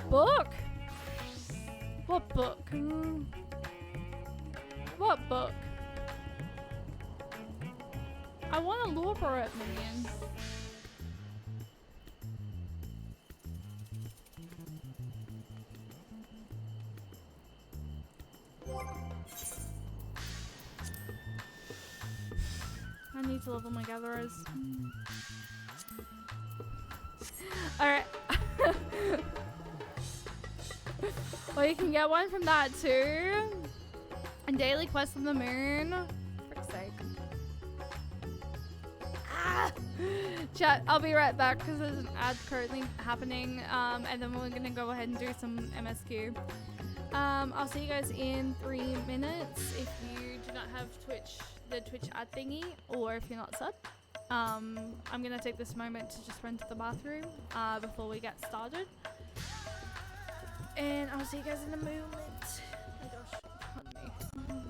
Book? What book? What book? I want a lore parrot minion. I need to level my gatherers. Alright. Well, you can get one from that too. And daily quest on the moon. For frick's sake. Ah! Chat, I'll be right back because there's an ad currently happening. And then we're gonna go ahead and do some MSQ. I'll see you guys in 3 minutes if you do not have the Twitch ad thingy, or if you're not subbed. I'm gonna take this moment to just run to the bathroom before we get started. And I'll see you guys in a moment. Oh my gosh, pardon me.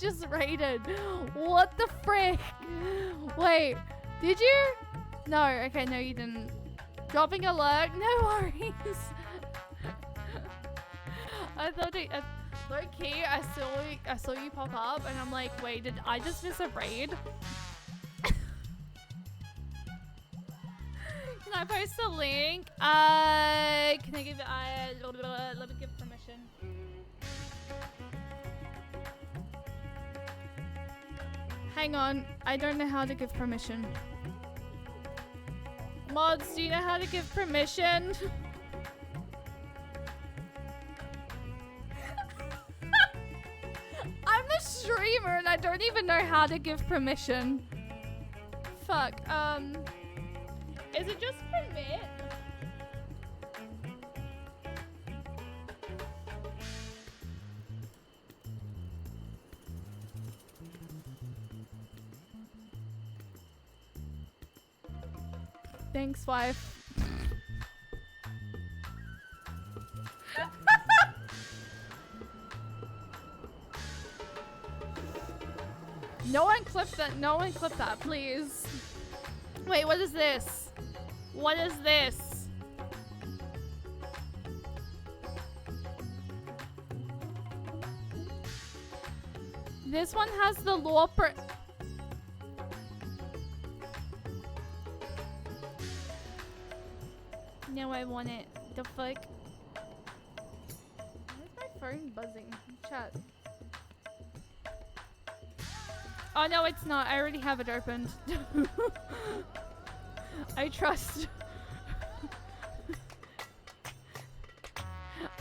just raided. What the frick? Wait, did you? No, okay, no you didn't. Dropping alert, no worries. I thought it, low key, I saw you pop up and I'm like, wait, did I just miss a raid? Can I post a link? Can I give let me give permission. Hang on, I don't know how to give permission. Mods, do you know how to give permission? I'm the streamer and I don't even know how to give permission. Fuck, is it just permit? Thanks, wife. No one clip that. No one clip that, please. Wait, what is this? What is this? This one has the law per. No, I want it. The fuck? Why is my phone buzzing? Chat. Oh no, it's not. I already have it opened. I trust.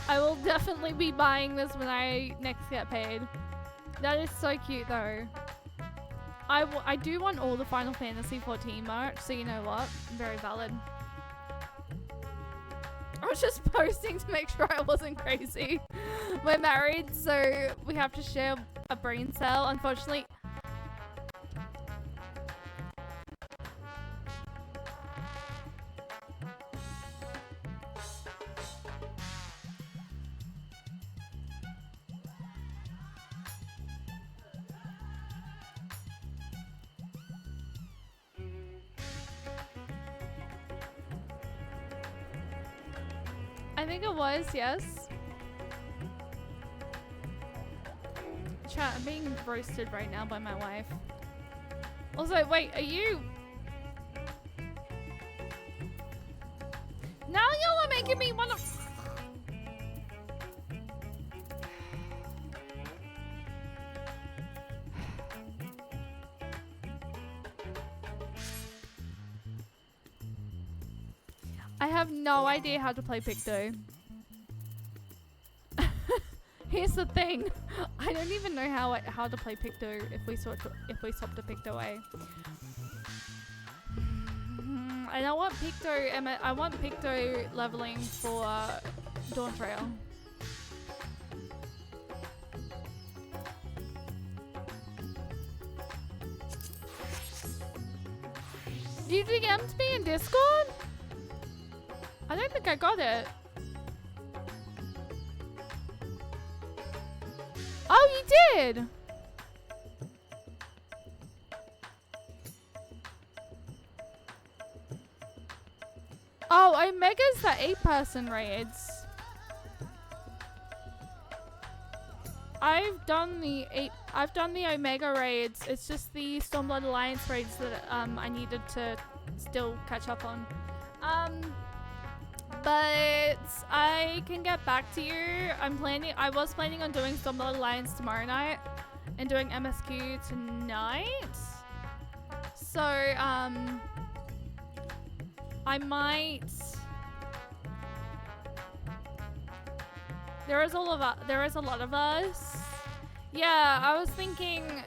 I will definitely be buying this when I next get paid. That is so cute though. I do want all the Final Fantasy 14 merch, so you know what? Very valid. I was just posting to make sure I wasn't crazy. We're married, so we have to share a brain cell. Unfortunately, I think it was, yes. Chat, I'm being roasted right now by my wife. Also, wait, are you... Now y'all are making me wanna... I have no idea how to play Picto. Here's the thing, I don't even know how to play Picto if we swap to Picto A. I don't want Picto. I want Picto leveling for Dawn Trail. You DM'd me in Discord? I don't think I got it. Oh, you did! Oh, Omega's the 8-person raids. I've done the Omega raids. It's just the Stormblood Alliance raids that I needed to still catch up on. But I can get back to you. I was planning on doing Stormblood Alliance tomorrow night and doing MSQ tonight. So, I might... There is a lot of us. Yeah, I was thinking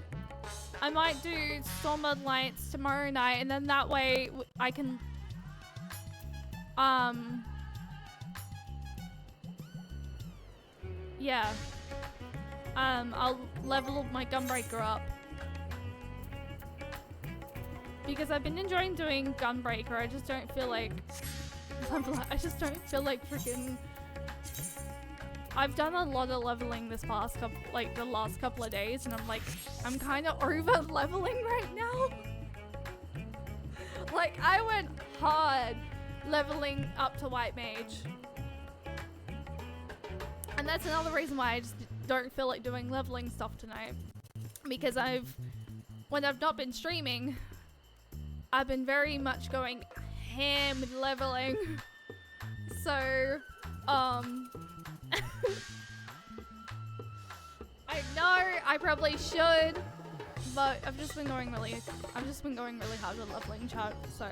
I might do Stormblood Alliance tomorrow night, and then that way I can... Yeah. I'll level my Gunbreaker up. Because I've been enjoying doing Gunbreaker, I just don't feel like... I just don't feel like freaking... I've done a lot of leveling this past couple, like the last couple of days, and I'm like, I'm kind of over leveling right now. Like, I went hard leveling up to White Mage. And that's another reason why I just don't feel like doing leveling stuff tonight. Because when I've not been streaming, I've been very much going ham with leveling. So, I know I probably should, but I've just been going really hard with leveling chat. So,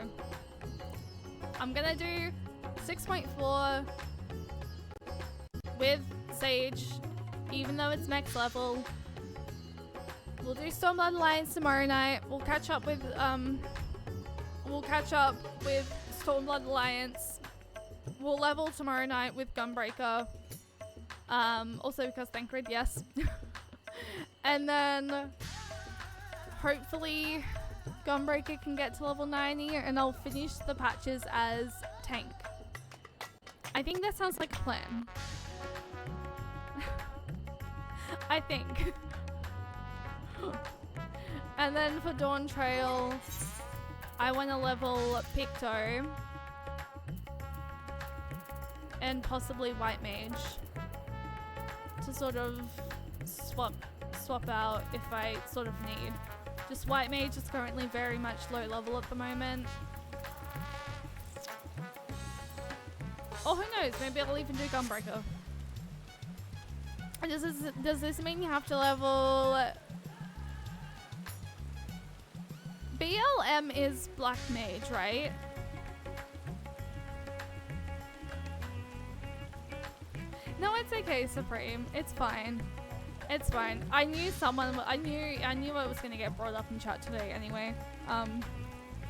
I'm gonna do 6.4 with Sage, even though it's max level. We'll do Stormblood Alliance tomorrow night. We'll catch up with Stormblood Alliance. We'll level tomorrow night with Gunbreaker. Also because Thancred, yes. And then hopefully Gunbreaker can get to level 90 and I'll finish the patches as tank. I think that sounds like a plan. I think. And then for Dawn Trail, I want to level Picto and possibly White Mage to sort of swap out if I sort of need. Just White Mage is currently very much low level at the moment. Oh, who knows? Maybe I'll even do Gunbreaker. Does this mean you have to level... BLM is Black Mage, right? No, it's okay, Supreme. It's fine. It's fine. I knew it was gonna get brought up in chat today anyway. So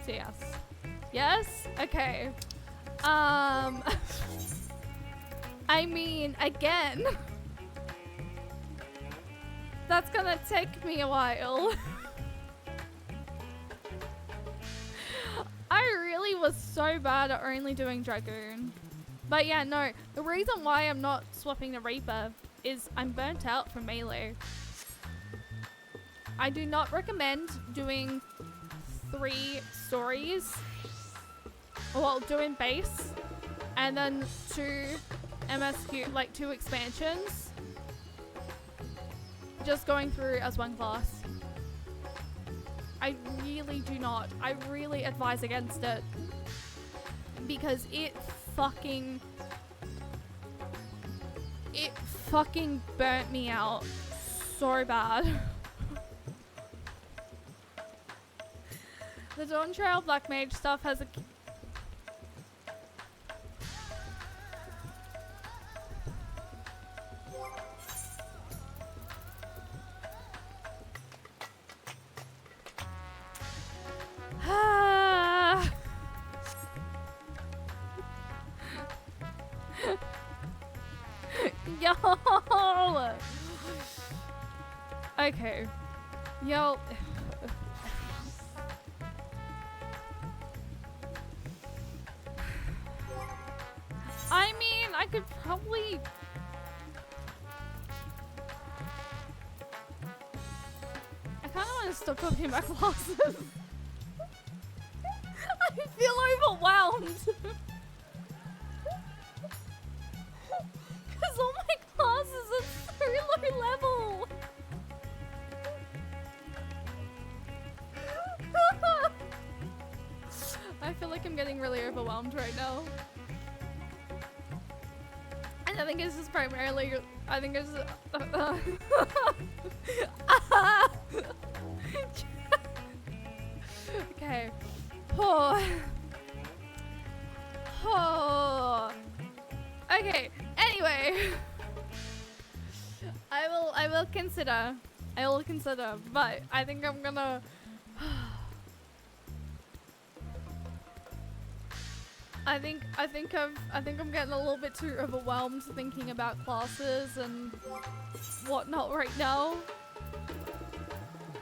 yes. Yes? Okay. I mean, again. That's gonna take me a while. I really was so bad at only doing Dragoon. But yeah, no. The reason why I'm not swapping the Reaper is I'm burnt out from melee. I do not recommend doing 3 stories. Well, doing base and then 2 MSQ, like 2 expansions. Just going through as one class. I really do not. I really advise against it. Because it fucking burnt me out so bad. The Dawn Trail Black Mage stuff has a... Yo! Okay. Yo. I mean, I could probably... I kind of want to stop talking about classes. I feel overwhelmed. Because all my classes are so low level. I feel like I'm getting really overwhelmed right now. And I think it's just primarily, I think it's okay. Oh. Oh. Okay. Anyway, I will consider, but I think I'm gonna. I think I'm getting a little bit too overwhelmed thinking about classes and whatnot right now.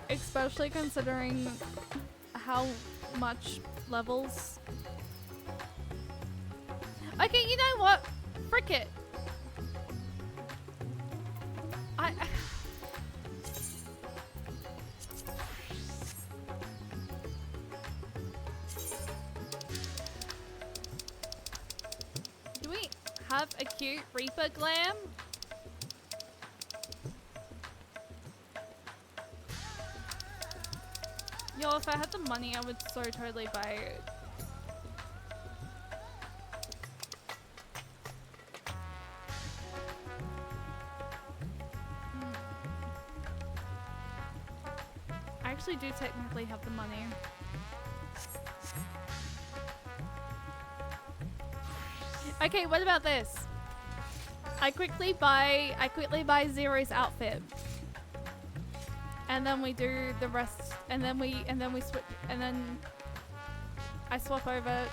Especially considering how much levels. Okay, you know what? Frick it. have a cute Reaper glam? Yo, if I had the money, I would so totally buy it. I actually do technically have the money. Okay, what about this? I quickly buy Zero's outfit. And then we do the rest, and then we switch, and then I swap over.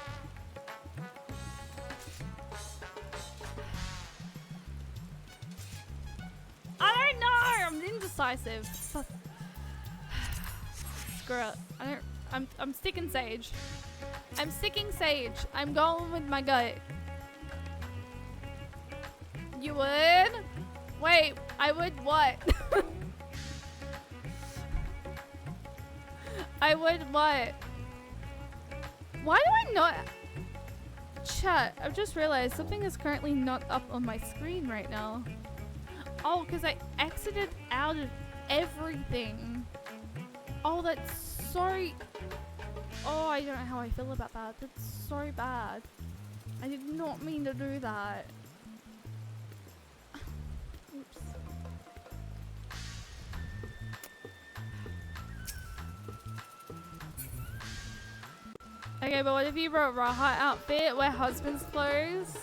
I don't know. I'm indecisive. Screw it. I'm sticking Sage. I'm sticking Sage. I'm going with my gut. You would? Wait, I would what? I would what? Why do I not? Chat, I've just realized something is currently not up on my screen right now. Oh, because I exited out of everything. Oh, that's so... Oh, I don't know how I feel about that. That's so bad. I did not mean to do that. Oops. Okay, but what if you brought Raha outfit, wear husband's clothes?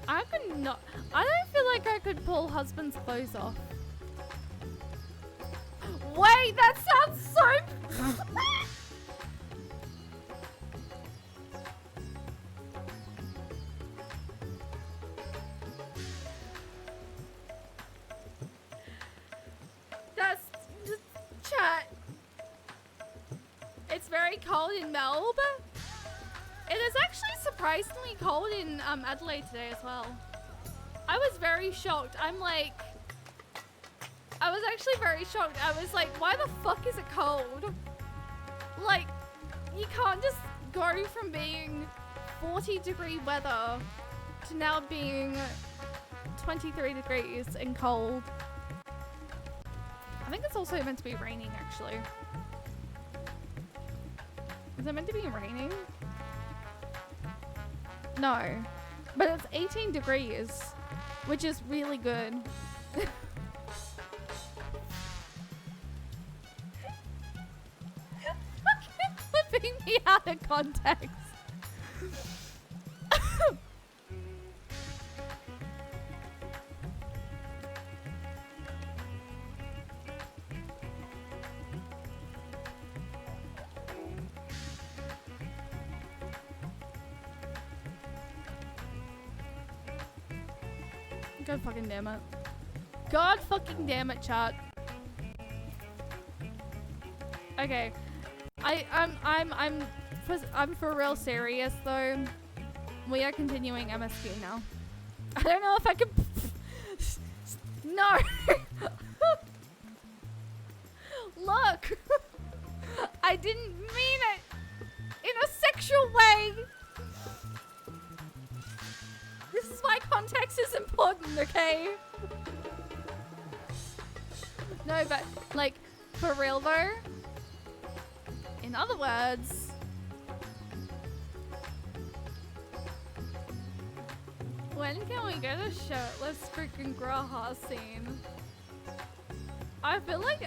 I could not. I don't feel like I could pull husband's clothes off. Wait, that sounds so. That's chat. It's very cold in Melbourne. It is actually surprisingly cold in Adelaide today as well. I was very shocked. I was actually very shocked. I was like, why the fuck is it cold? Like, you can't just go from being 40-degree weather to now being 23 degrees and cold. I think it's also meant to be raining, actually. Is it meant to be raining? No. But it's 18 degrees, which is really good. Flipping me out of context. God fucking damn it. God fucking damn it, chat. Okay. I'm for real serious though. We are continuing MSQ now. I don't know if I can. No. Look. I didn't mean it in a sexual way. This is why context is important, okay? No, but like for real though. In other words, when can we get a shirtless freaking Graha scene? I feel like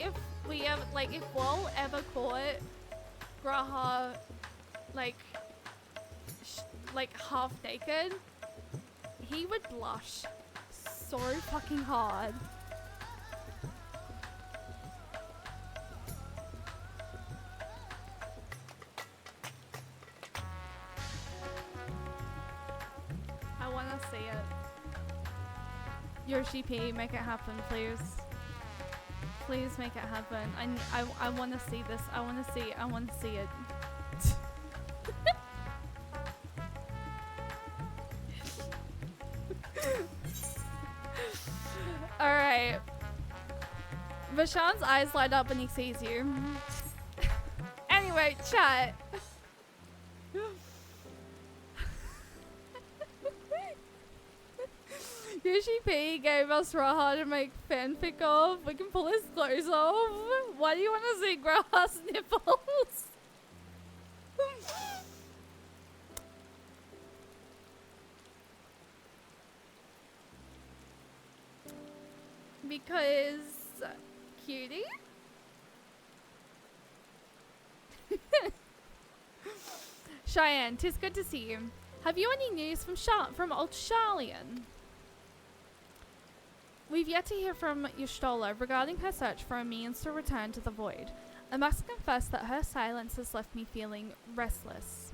if we ever, like, if Wall ever caught Graha, like half naked, he would blush so fucking hard. I wanna see it. Yoshi P, make it happen, please. Please make it happen. I wanna see this. I wanna see it. Alright. Vashan's eyes light up when he sees you. Anyway, chat. Sushi P gave us Raha to make fanfic of. We can pull his clothes off. Why do you want to see grass nipples? Because cutie. Cheyenne, 'tis good to see you. Have you any news from old Charlian? We've yet to hear from Yustola regarding her search for a means to return to the void. I must confess that her silence has left me feeling restless.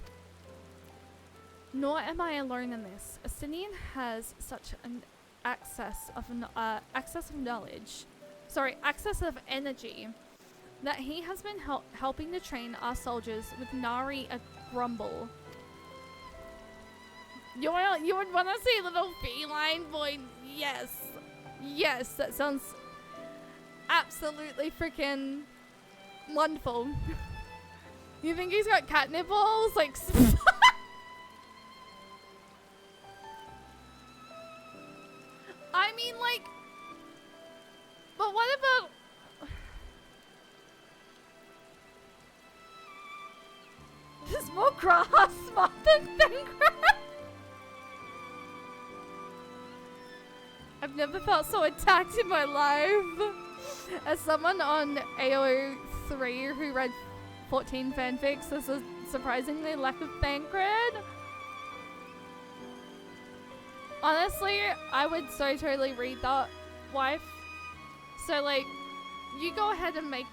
Nor am I alone in this. Astinian has such an access of energy, that he has been helping to train our soldiers with Nari a grumble. You would want to see little feline boy? Yes. Yes, that sounds absolutely freaking wonderful. You think he's got cat nipples? Like, I mean, like, but what about... There's more grass moth than Thancred. I've never felt so attacked in my life. As someone on AO3 who read 14 fanfics, there's a surprisingly lack of Thancred. Honestly, I would so totally read that, wife. So, like, you go ahead and make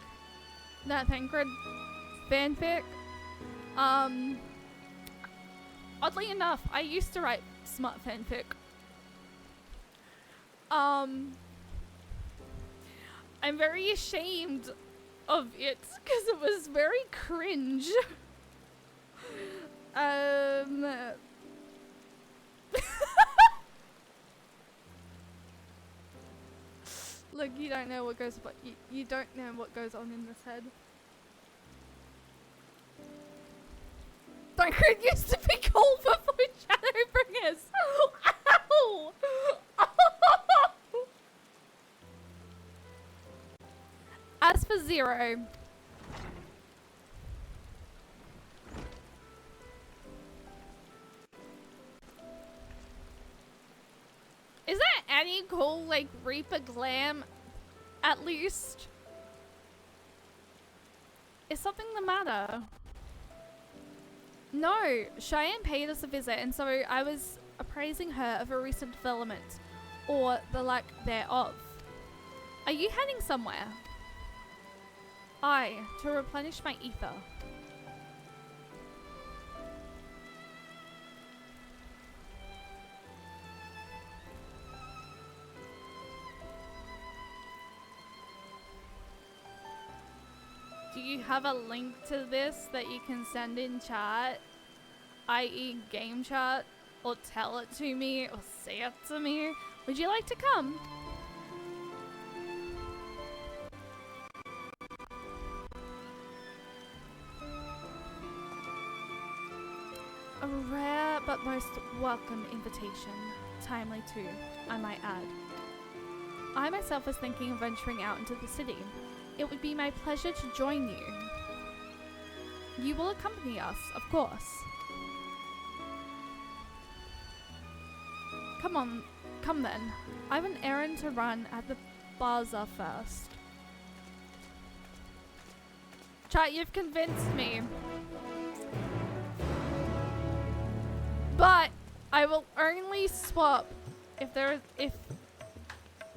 that Thancred fanfic. Oddly enough, I used to write smut fanfic. I'm very ashamed of it because it was very cringe. Look, you don't know what goes, you don't know what goes on in this head. Thancred used to be called before Shadowbringers. Ow! As for Zero, is there any cool, like, Reaper glam, at least? Is something the matter? No, Cheyenne paid us a visit, and so I was appraising her of a recent development, or the lack thereof. Are you heading somewhere? Aye, to replenish my ether. Do you have a link to this that you can send in chat, i.e. game chat, or tell it to me, or say it to me? Would you like to come? A rare but most welcome invitation. Timely too, I might add. I myself was thinking of venturing out into the city. It would be my pleasure to join you. You will accompany us, of course. Come then. I have an errand to run at the bazaar first. Chat, you've convinced me. But I will only swap if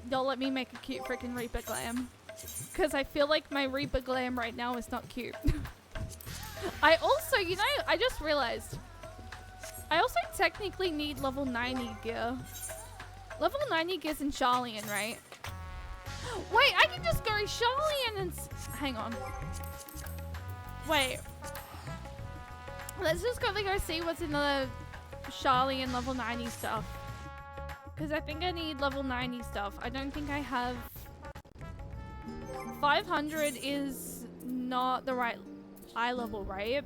y'all let me make a cute freaking Reaper glam. Because I feel like my Reaper glam right now is not cute. I also, you know, I just realized. I also technically need level 90 gear. Level 90 gear's in Charlian, right? Wait, I can just go Charlian and... hang on. Wait. Let's just quickly go see what's in the Charlian level 90 stuff. Because I think I need level 90 stuff. I don't think I have... 500 is not the right eye level, right?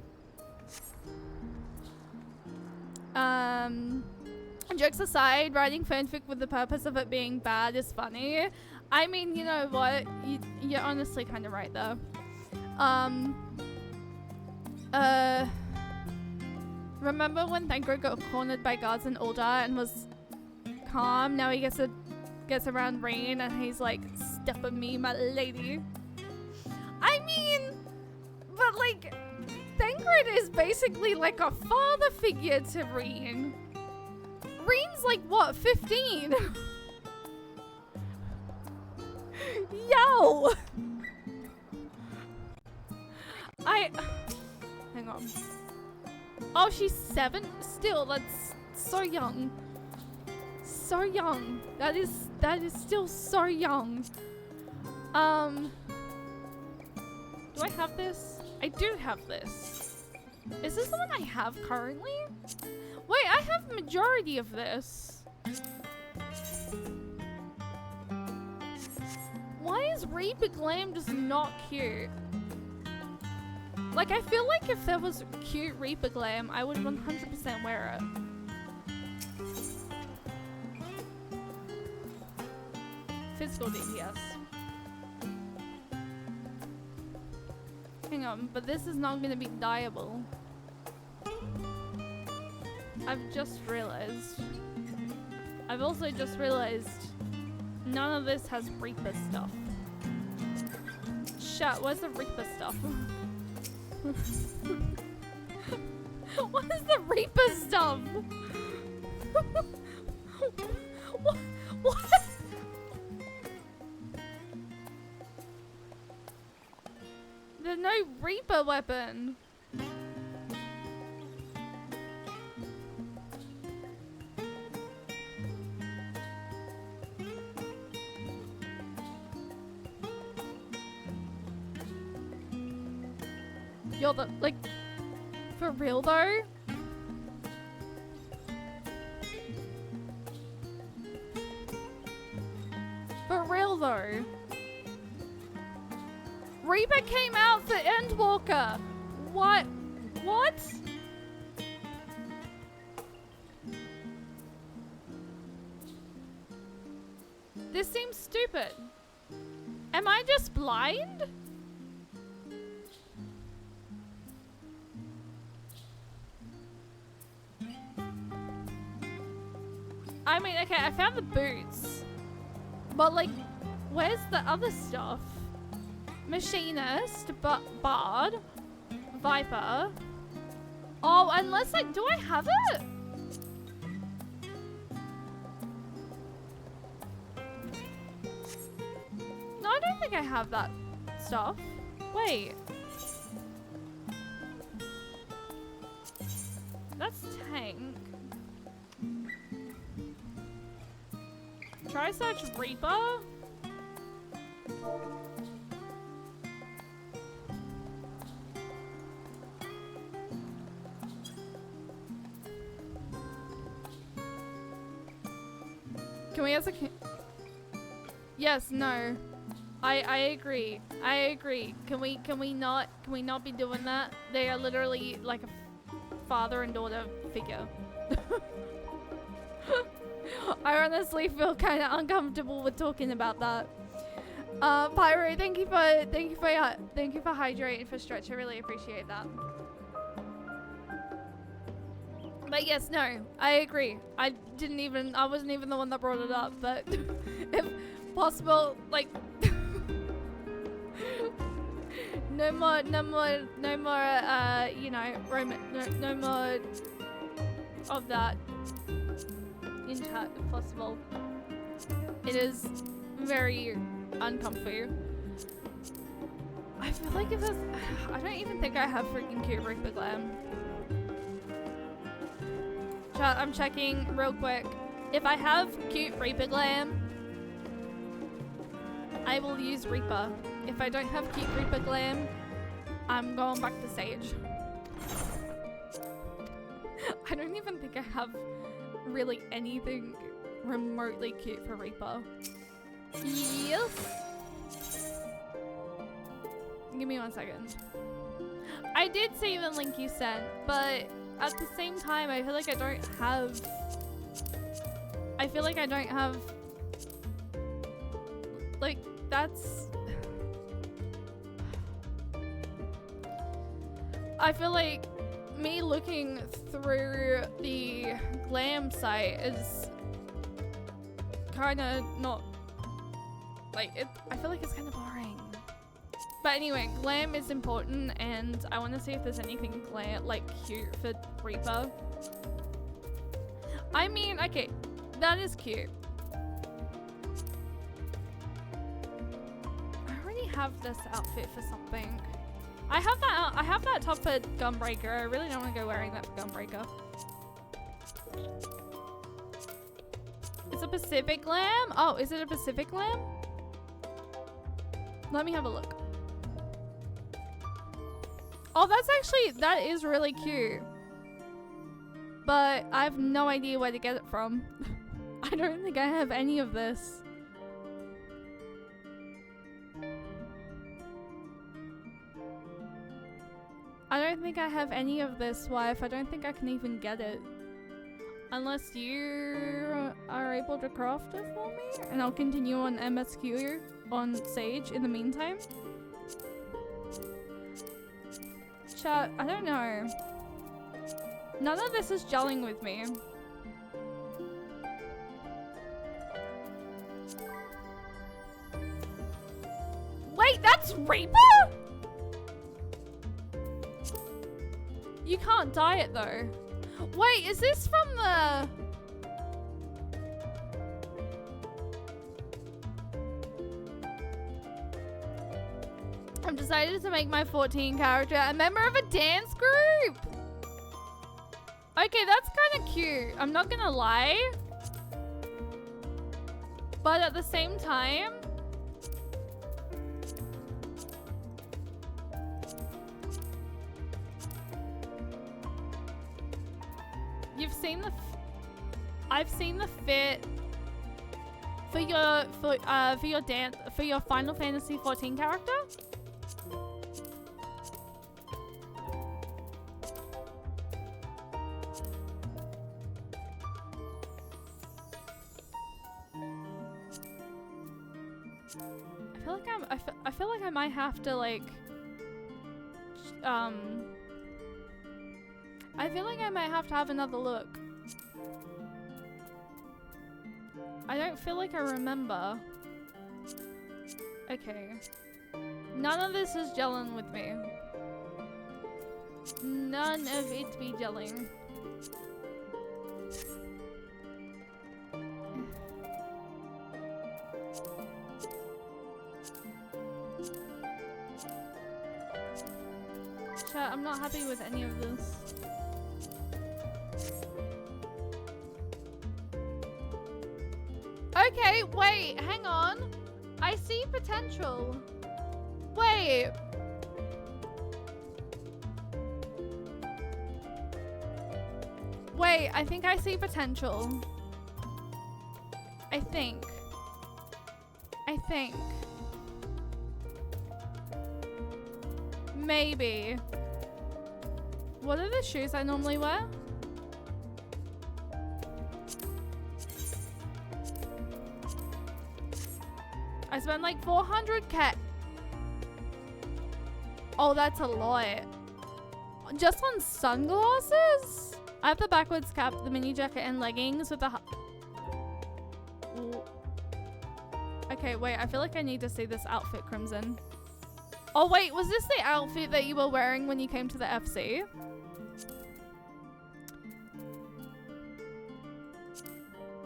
Jokes aside, writing fanfic with the purpose of it being bad is funny. I mean, you know what? You're honestly kind of right though. Remember when Thanko got cornered by guards in AuRa and was calm? Now he gets around Rain and he's like, step on me, my lady. I mean, but like, Thancred is basically like a father figure to Rain. Rain's like, what, 15? Yo! Hang on. Oh, she's 7? Still, that's so young. So young. That is still so young. Do I have this? I do have this. Is this the one I have currently? Wait, I have the majority of this. Why is Reaper Glam just not cute? Like, I feel like if there was cute Reaper Glam, I would 100% wear it. Physical DPS. Hang on, but this is not gonna be dyeable. I've just realized. I've also just realized none of this has Reaper stuff. Shut, where's the Reaper stuff? What is the Reaper stuff? What? There's no Reaper weapon. Yo, like, for real though? For real though? Reaper came out for Endwalker! What? What? This seems stupid. Am I just blind? I mean, okay, I found the boots. But, like, where's the other stuff? Machinist, Bard, Viper. Oh, unless, like, do I have it? No, I don't think I have that stuff. Wait. That's tank. Try search Reaper. Can we as a yes, no. I agree. I agree. Can we not be doing that? They are literally like a father and daughter figure. I honestly feel kind of uncomfortable with talking about that. Pyro, thank you for hydrating for stretch. I really appreciate that. But yes, no, I agree. I wasn't even the one that brought it up, but if possible, like no more, you know, no more of that in chat if possible. It is very uncomfy. I feel like if there's, I don't even think I have freaking cute Reaper Glam. Chat, I'm checking real quick. If I have cute Reaper Glam, I will use Reaper. If I don't have cute Reaper Glam, I'm going back to Sage. I don't even think I have really anything remotely cute for Reaper. Yes. Give me 1 second. I did see the link you sent, but at the same time, I feel like I don't have I feel like I don't have... Like, that's... I feel like me looking through the glam site is kind of not... Like, I feel like it's kind of boring. But anyway, glam is important, and I want to see if there's anything glam, like, cute for Reaper. I mean, okay, that is cute. I already have this outfit for something. I have that top for Gunbreaker. I really don't want to go wearing that for Gunbreaker. It's a Pacific glam? Oh, is it a Pacific glam? Let me have a look. Oh, that is really cute. But I have no idea where to get it from. I don't think I have any of this. I don't think I have any of this, wife. I don't think I can even get it. Unless you are able to craft it for me. And I'll continue on MSQ on Sage in the meantime. Chat, I don't know. None of this is gelling with me. Wait, that's Reaper? You can't dye it though. Wait, is this from the... I've decided to make my 14 character a member of a dance group. Okay, that's kind of cute. I'm not gonna lie. But at the same time... You've seen the... I've seen the fit for your Final Fantasy 14 character. I feel like I might have to like I feel like I might have to have another look. I don't feel like I remember. Okay. None of this is gelling with me. None of it be gelling. Chat, I'm not happy with any of this. Okay, wait, hang on. I see potential. Wait. Wait, I think I see potential. I think. Maybe. What are the shoes I normally wear? I spent like 400k. Oh, that's a lot. Just on sunglasses? I have the backwards cap, the mini jacket, and leggings with the... Okay, wait. I feel like I need to see this outfit, Crimson. Oh, wait. Was this the outfit that you were wearing when you came to the FC?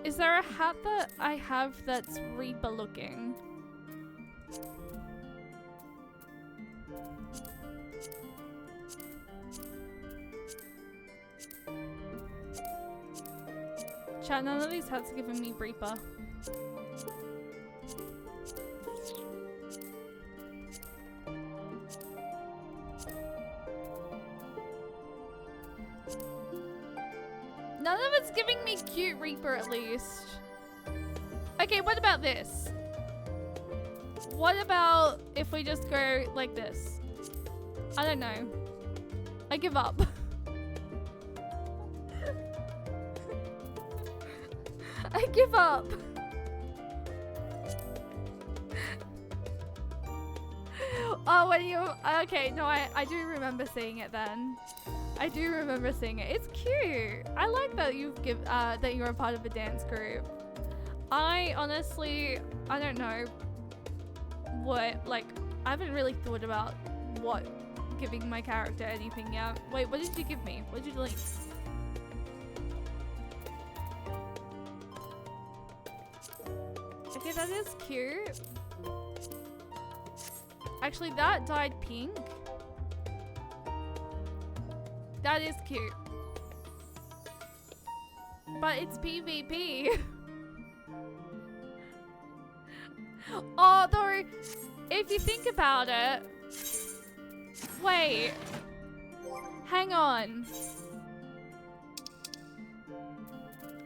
Is there a hat that I have that's Reaper looking? Chat, none of these hats are giving me Reaper. None of it's giving me cute Reaper at least. Okay, what about this? What about if we just go like this? I don't know. I give up. I give up. Oh, when you... Okay, no, I do remember seeing it then. I do remember seeing it. It's cute. I like that that you're a part of a dance group. I honestly, I don't know what, like, I haven't really thought about what giving my character anything yet. Wait, what did you give me? What did you like? Okay, that is cute. Actually, that dyed pink. That is cute. But it's PvP. Although, if you think about it... Wait. Hang on.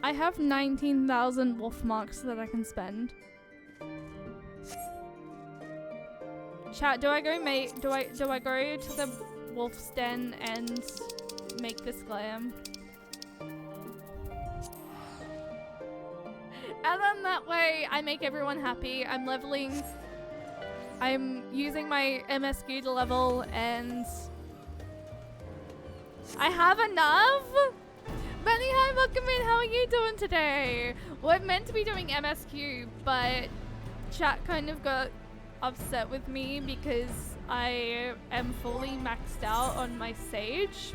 I have 19,000 wolf marks that I can spend. Chat, do I go to the wolf's den and make this glam? And then that way I make everyone happy. I'm leveling. I'm using my MSQ to level and I have enough. Benny, hi, welcome in. How are you doing today? We're meant to be doing MSQ, but chat kind of got upset with me because I am fully maxed out on my Sage.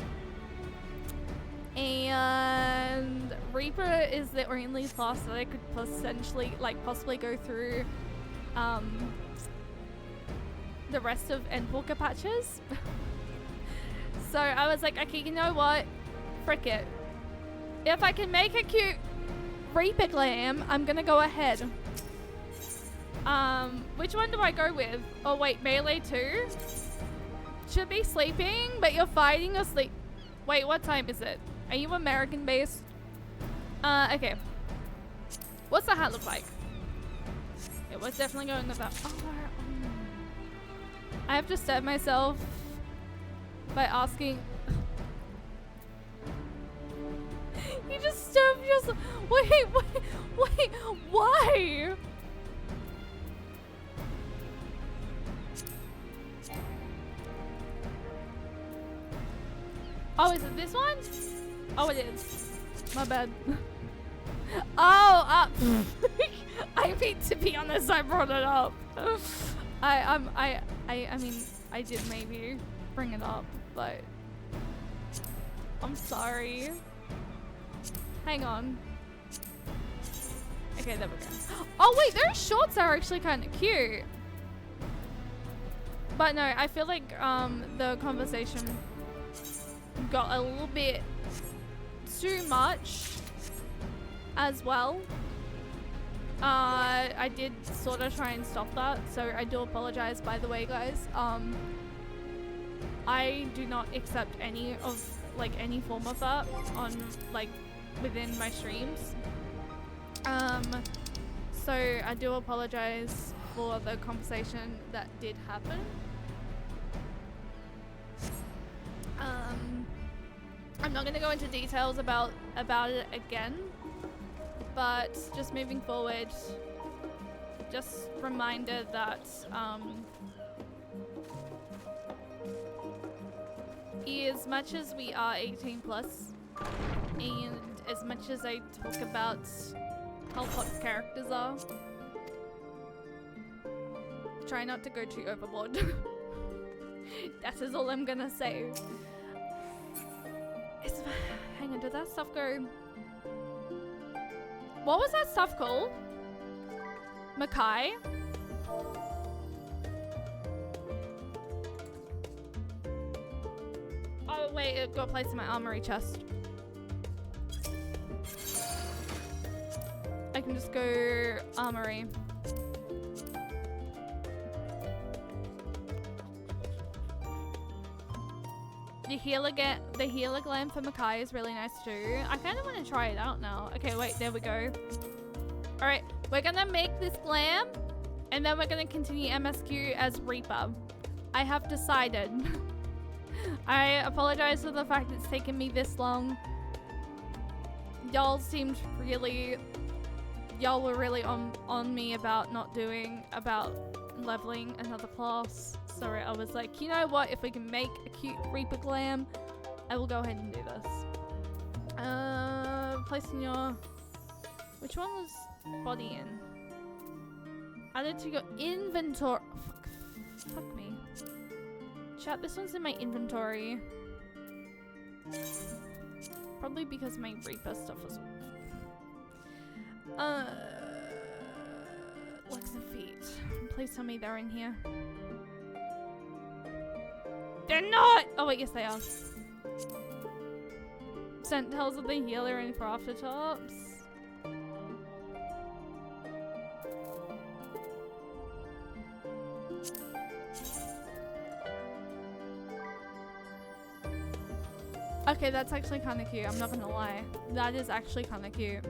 And Reaper is the only class that I could possibly go through the rest of Endwalker patches. So I was like, okay, you know what? Frick it. If I can make a cute Reaper glam, I'm gonna go ahead. Which one do I go with? Oh wait, melee 2? Should be sleeping, but you're fighting or sleep. Wait, what time is it? Are you American based? Okay. What's the hat look like? It was definitely going with that. Oh, I have to stab myself by asking. You just stabbed yourself. Wait, why? Oh, is it this one? Oh, it is. My bad. Oh, I mean, to be honest, I brought it up. I mean, I did maybe bring it up, but I'm sorry. Hang on. Okay, there we go. Oh wait, those shorts are actually kind of cute. But no, I feel like the conversation got a little bit too much as well. I did sort of try and stop that, so I do apologize, by the way, guys. I do not accept any form of that on within my streams. So I do apologize for the conversation that did happen. I'm not gonna go into details about it again, but just moving forward, just reminder that as much as we are 18 plus, and as much as I talk about how hot characters are, try not to go too overboard. That is all I'm gonna say. Hang on, did that stuff go? What was that stuff called? Makai? Oh wait, it got placed in my armory chest. I can just go armory. The healer glam for Makai is really nice too. I kind of want to try it out now. Okay, wait, there we go. All right, we're gonna make this glam, and then we're gonna continue MSQ as Reaper. I have decided. I apologize for the fact it's taken me this long. Y'all seemed really y'all were really on me about leveling another class. Sorry, I was like, you know what? If we can make a cute Reaper glam, I will go ahead and do this. Placing your... Which one was body in? Added to your inventory. Fuck me. Chat, this one's in my inventory. Probably because my Reaper stuff was... legs and feet. Please tell me they're in here. They're not! Oh wait, yes they are. Sentinels of the Healer and Crafter Tops. Okay, that's actually kind of cute. I'm not gonna lie. That is actually kind of cute.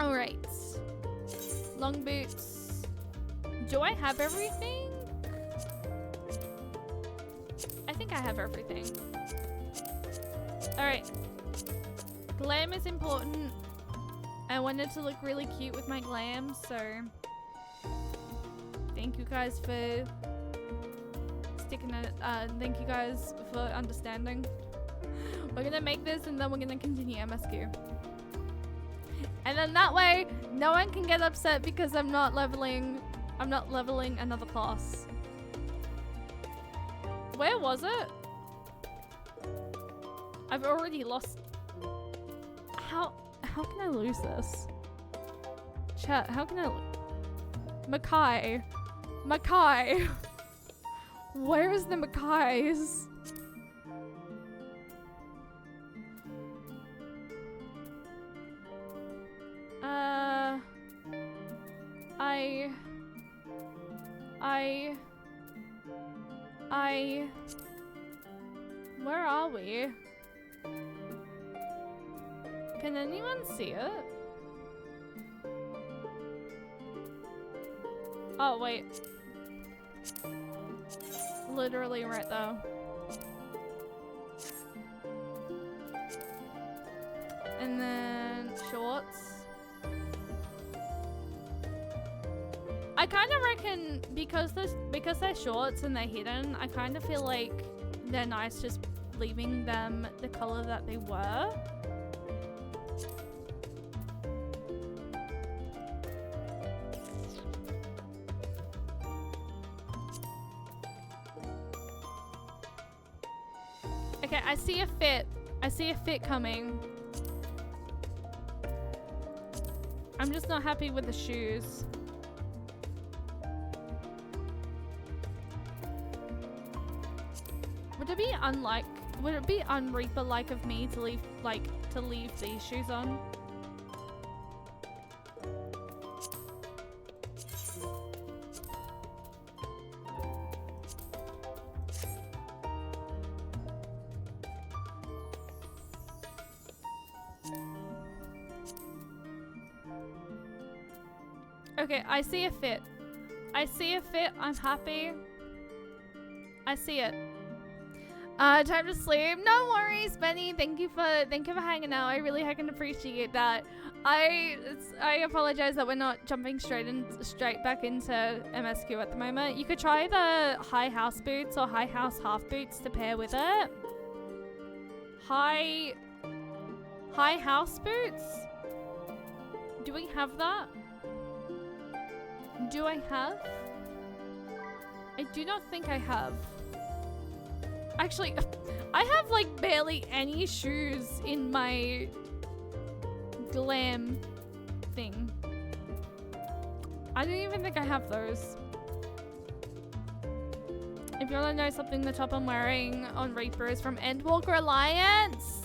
Alright. Long boots. Do I have everything? I think I have everything. Alright. Glam is important. I wanted to look really cute with my glam, so... Thank you guys for sticking it. Thank you guys for understanding. We're gonna make this and then we're gonna continue MSQ. And then that way, no one can get upset because I'm not leveling another class. Where was it? I've already lost. How can I lose this? Chat, how can I Mackay. Mackay. Where is the Mackays? Where are we? Can anyone see it? Oh, wait. Literally right there. And then shorts. I kind of reckon because they're shorts and they're hidden, I kind of feel like they're nice just leaving them the color that they were. Okay, I see a fit. I see a fit coming. I'm just not happy with the shoes. Would it be un-Reaper-like of me to leave these shoes on? Okay, I see a fit. I see a fit. I'm happy. I see it. Time to sleep. No worries, Benny. Thank you for hanging out. I really fucking appreciate that. I apologize that we're not jumping straight back into MSQ at the moment. You could try the high house boots or high house half boots to pair with it. High house boots? Do we have that? Do I have? I do not think I have. Actually, I have like barely any shoes in my glam thing. I don't even think I have those. If you want to know something, the top I'm wearing on Reaper is from Endwalker Alliance.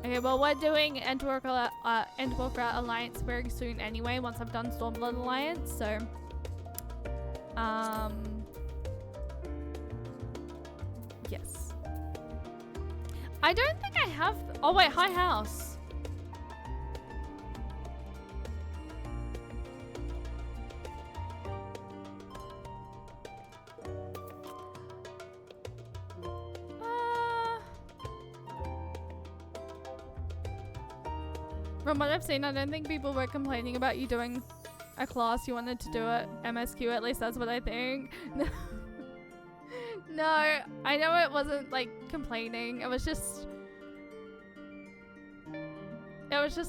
Okay, well we're doing Endwalker Alliance very soon anyway, once I've done Stormblood Alliance, so yes. I don't think I have. Oh wait, High House. From what I've seen, I don't think people were complaining about you doing a class you wanted to do at MSQ. At least that's what I think. No, I know it wasn't like complaining. It was just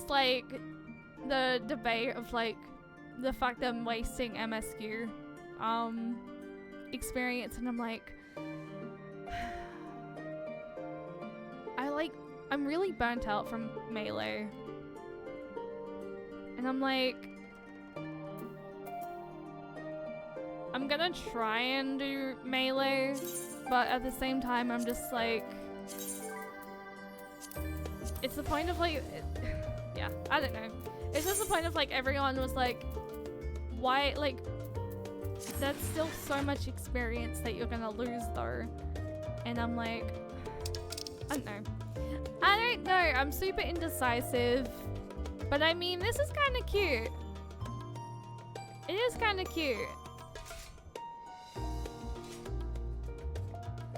like the debate of like the fact that I'm wasting MSQ experience, and I'm like, I'm really burnt out from Melee, and I'm like, I'm gonna try and do Melee, but at the same time I'm just like, it's the point of like, yeah, I don't know. It's just the point of like everyone was like, why, like, that's still so much experience that you're gonna lose though. And I'm like, I don't know. I'm super indecisive. But I mean, this is kind of cute. It is kind of cute.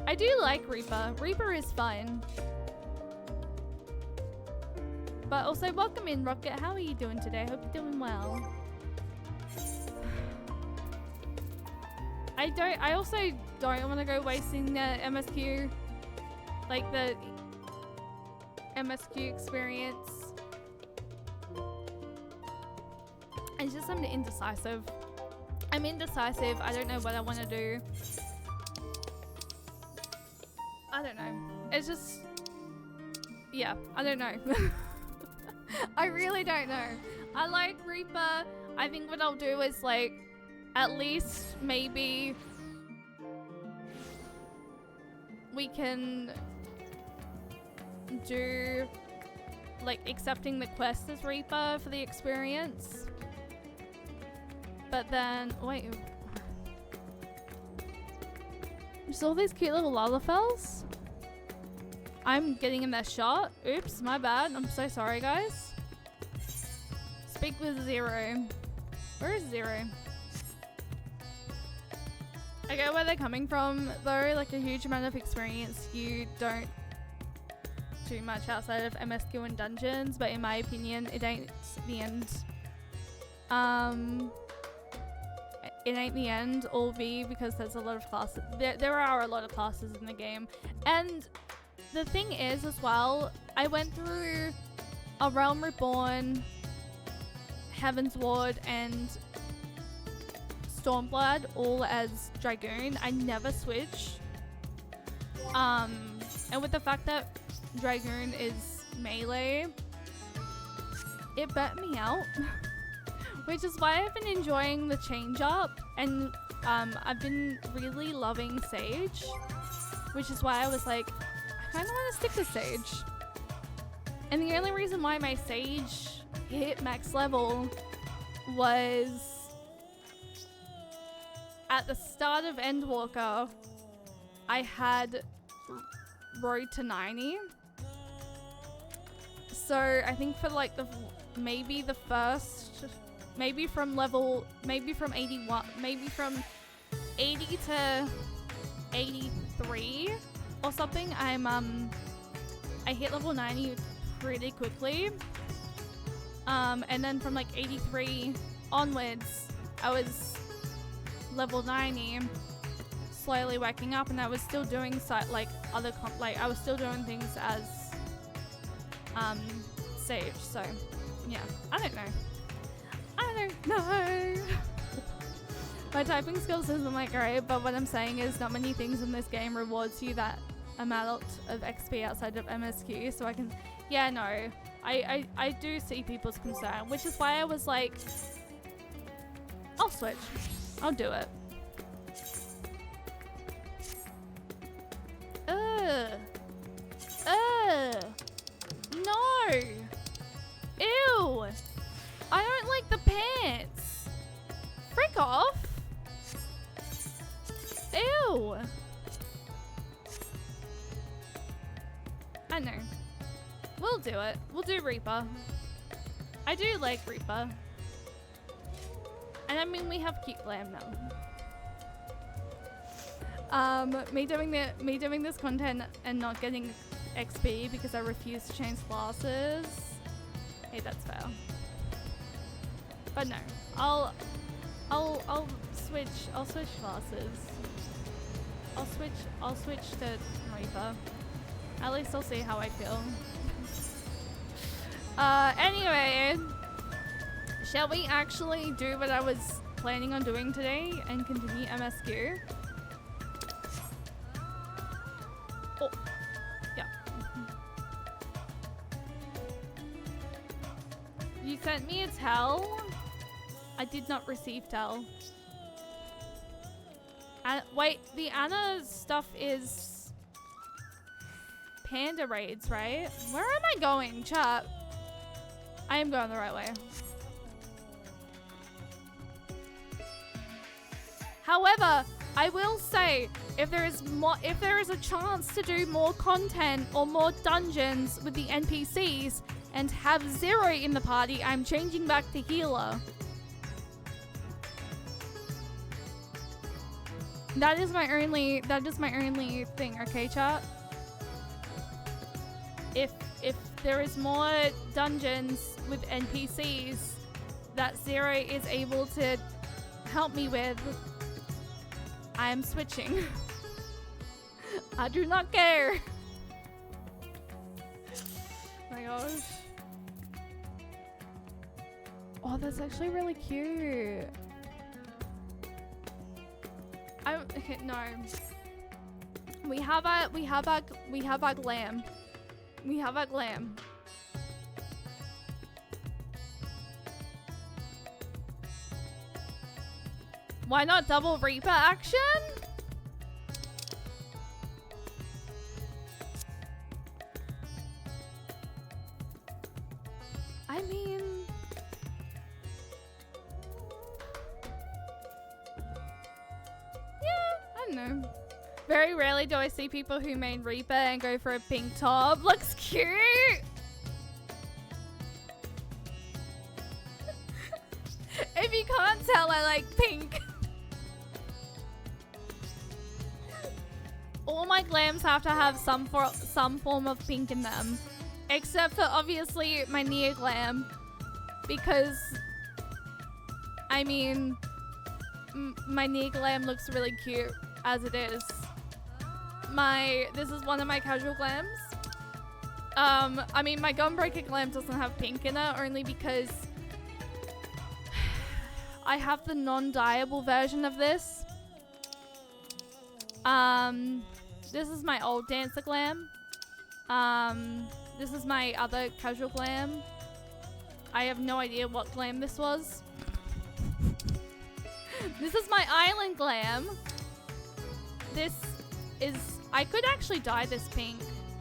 I do like Reaper. Reaper is fun. But also, welcome in, Rocket. How are you doing today? Hope you're doing well. I also don't want to go wasting the MSQ, like the MSQ experience. It's just I'm indecisive. I'm indecisive. I don't know what I want to do. I don't know. It's just, yeah, I don't know. I really don't know. I like Reaper. I think what I'll do is like, at least maybe we can do like accepting the quest as Reaper for the experience. But then, wait. Just all these cute little Lalafels. I'm getting in that shot. Oops, my bad. I'm so sorry, guys. Speak with Zero. Where is Zero? I get where they're coming from, though. Like a huge amount of experience, you don't do much outside of MSQ and dungeons. But in my opinion, it ain't the end. It ain't the end, albeit because there's a lot of classes. There are a lot of classes in the game, and the thing is as well, I went through A Realm Reborn, Heaven's Ward, and Stormblood all as Dragoon. I never switch. And with the fact that Dragoon is melee, it burnt me out. Which is why I've been enjoying the change up, and I've been really loving Sage, which is why I was like, I kind of want to stick to Sage. And the only reason why my Sage hit max level was at the start of Endwalker, I had road to 90. So I think for like maybe the first, maybe from 81, maybe from 80 to 83 or something, I hit level 90 pretty quickly. And then from like 83 onwards, I was level 90, slowly waking up, and I was still doing I was still doing things as Sage. So yeah, I don't know. My typing skills isn't like great, but what I'm saying is not many things in this game rewards you that amount of XP outside of MSQ, so I can, yeah, no, I do see people's concern, which is why I was like, I'll switch. I'll do it. No. Ew. I don't like the pants. Frick off. Ew. I know. We'll do it. We'll do Reaper. I do like Reaper. And I mean, we have cute glam now. Me doing this content and not getting XP because I refuse to change classes. Hey, that's fair. But no, I'll switch classes. I'll switch to Reaper. At least I'll see how I feel. Anyway, shall we actually do what I was planning on doing today and continue MSQ? Oh, yeah. You sent me a tell? I did not receive tell. Wait, the Anna stuff is panda raids, right? Where am I going, chat? I am going the right way. However, I will say, if there is a chance to do more content or more dungeons with the NPCs and have Zero in the party, I'm changing back to healer. That is my only thing, okay, chat? If there is more dungeons with NPCs that Zero is able to help me with, I am switching. I do not care. Oh my gosh. Oh, that's actually really cute. Okay, no. We have our glam. We have our glam. Why not double Reaper action? I mean, I don't know. Very rarely do I see people who main Reaper and go for a pink top. Looks cute! If you can't tell, I like pink. All my glams have to have some form of pink in them. Except for, obviously, my Nia glam. Because, I mean, my Nia glam looks really cute as it is. This is one of my casual glams. I mean, my Gunbreaker glam doesn't have pink in it, only because I have the non-dyeable version of this. This is my old dancer glam. This is my other casual glam. I have no idea what glam this was. This is my island glam. This is... I could actually dye this pink.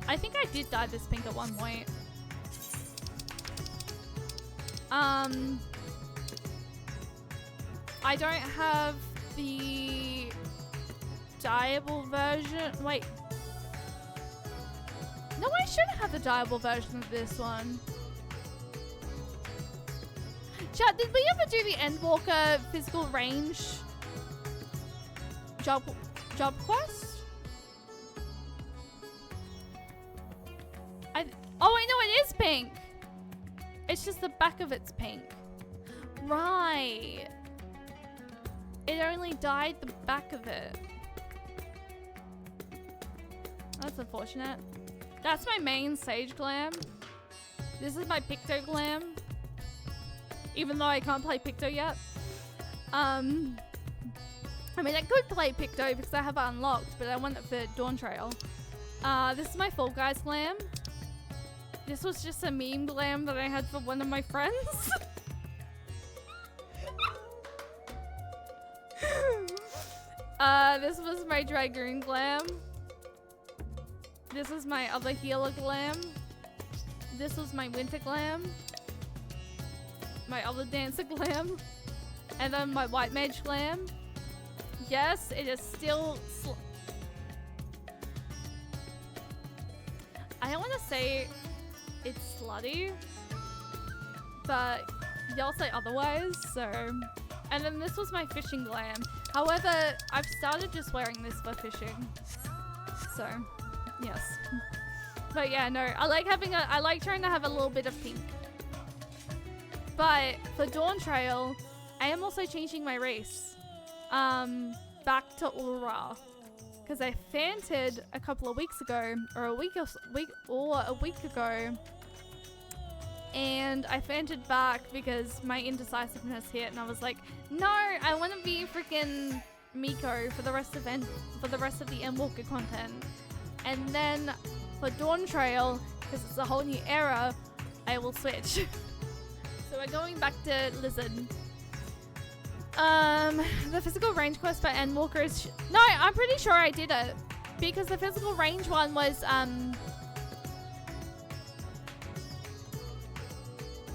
I think I did dye this pink at one point. I don't have the dyeable version. Wait. No, I should have the dyeable version of this one. Chat, did we ever do the Endwalker physical range job quest? Oh wait, no, it is pink. It's just the back of it's pink. Right. It only dyed the back of it. That's unfortunate. That's my main Sage glam. This is my Picto glam. Even though I can't play Picto yet. I mean, I could play Picto because I have it unlocked, but I want it for Dawn Trail. This is my Fall Guys glam. This was just a meme glam that I had for one of my friends. This was my Dragoon glam. This is my other healer glam. This was my winter glam. My other dancer glam. And then my white mage glam. Yes, it is still... I don't want to say it's slutty, but y'all say otherwise, so... And then this was my fishing glam. However, I've started just wearing this for fishing. So, yes. But yeah, no, I like trying to have a little bit of pink. But for Dawn Trail, I am also changing my race back to AuRa. Because I fainted a couple of weeks ago, or a week ago, and I fainted back because my indecisiveness hit, and I was like, no, I want to be freaking Miko for the rest of the Endwalker content. And then for Dawn Trail, because it's a whole new era, I will switch. So we're going back to Lizard. The physical range quest by Endwalker is... No, I'm pretty sure I did it. Because the physical range one was,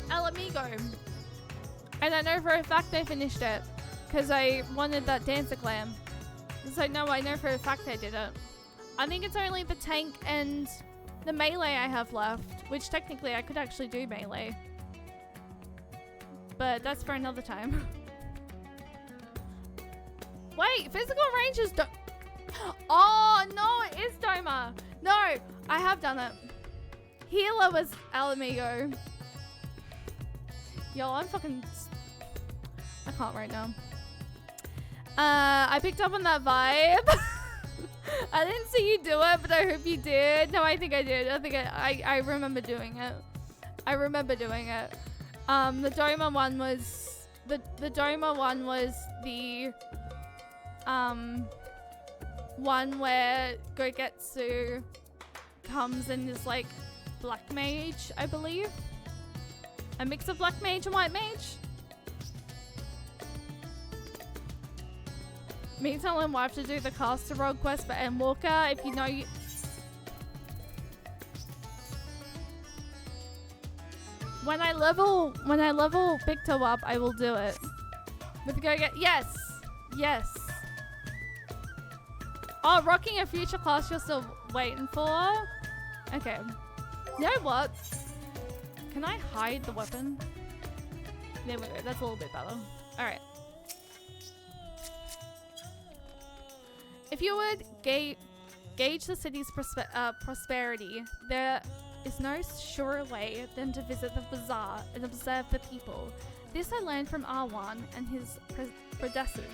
Alamigo. And I know for a fact I finished it. Because I wanted that Dancer Clam. So no, I know for a fact I did it. I think it's only the tank and the melee I have left. Which technically I could actually do melee. But that's for another time. Wait, physical range is oh, no, it is Doma. No, I have done it. Healer was Alamigo. Yo, I can't right now. I picked up on that vibe. I didn't see you do it, but I hope you did. No, I think I did. I think I remember doing it. I remember doing it. The Doma one was the Doma one was the one where Gogetsu comes and is like black mage, I believe. A mix of black mage and white mage. Me telling wife to do the caster rod quest for Endwalker. If you know you... When I level Victor up, I will do it. With yes! Yes! Oh, rocking a future class you're still waiting for? Okay. You know what? Can I hide the weapon? There we go. That's a little bit better. Alright. If you would gauge the city's prosperity, there is no surer way than to visit the bazaar and observe the people. This I learned from R1 and his predecessors.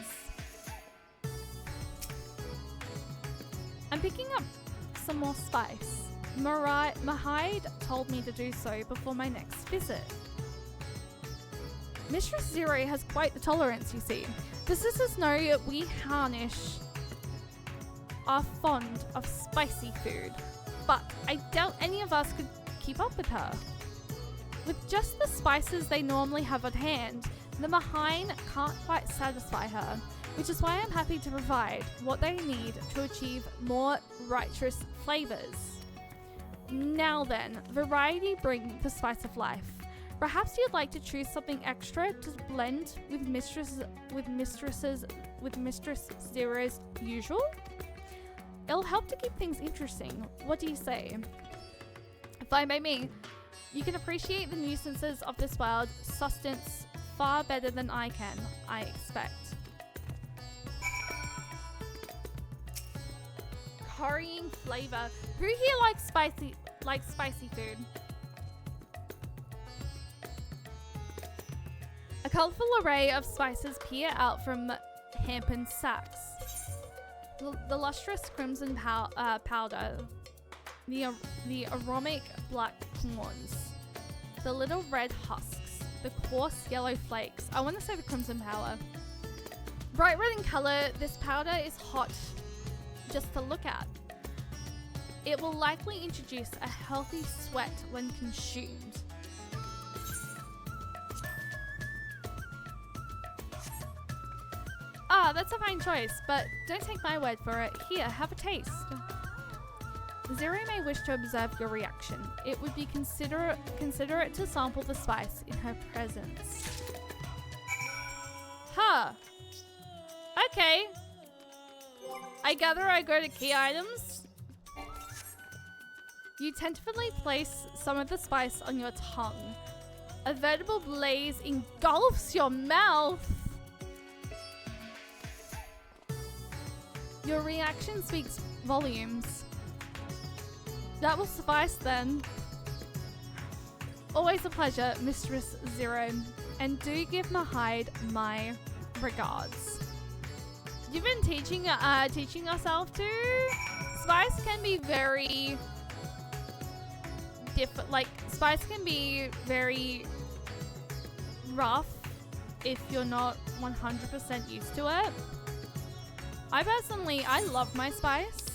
I'm picking up some more spice. Mahide told me to do so before my next visit. Mistress Zero has quite the tolerance, you see. The sisters know we Harnish are fond of spicy food, but I doubt any of us could keep up with her. With just the spices they normally have at hand, the Mahine can't quite satisfy her, which is why I'm happy to provide what they need to achieve more righteous flavors. Now then, variety brings the spice of life. Perhaps you'd like to choose something extra to blend with Mistress Zero's usual? It'll help to keep things interesting. What do you say? Fine by me. You can appreciate the nuisances of this wild sustenance far better than I can, I expect. Currying flavor. Who here likes spicy food? A colorful array of spices peer out from hampered sacks. The lustrous crimson powder, the aromatic black corns, the little red husks, the coarse yellow flakes. I want to say the crimson powder. Bright red in color, this powder is hot just to look at. It will likely introduce a healthy sweat when consumed. Ah, that's a fine choice, but don't take my word for it. Here, have a taste. Zero may wish to observe your reaction. It would be considerate to sample the spice in her presence. Huh. Okay. I gather I go to key items. You tentatively place some of the spice on your tongue. A veritable blaze engulfs your mouth. Your reaction speaks volumes. That will suffice then. Always a pleasure, Mistress Zero. And do give Mahide my regards. You've been teaching yourself to. Spice can be very spice can be very rough if you're not 100% used to it. I love my spice.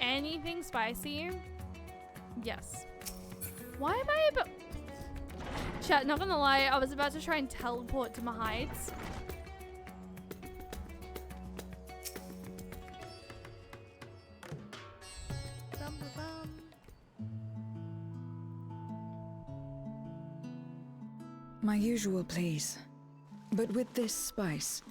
Anything spicy? Yes. Why am I about... Chat, not gonna lie, I was about to try and teleport to my hides. My usual, please. But with this spice.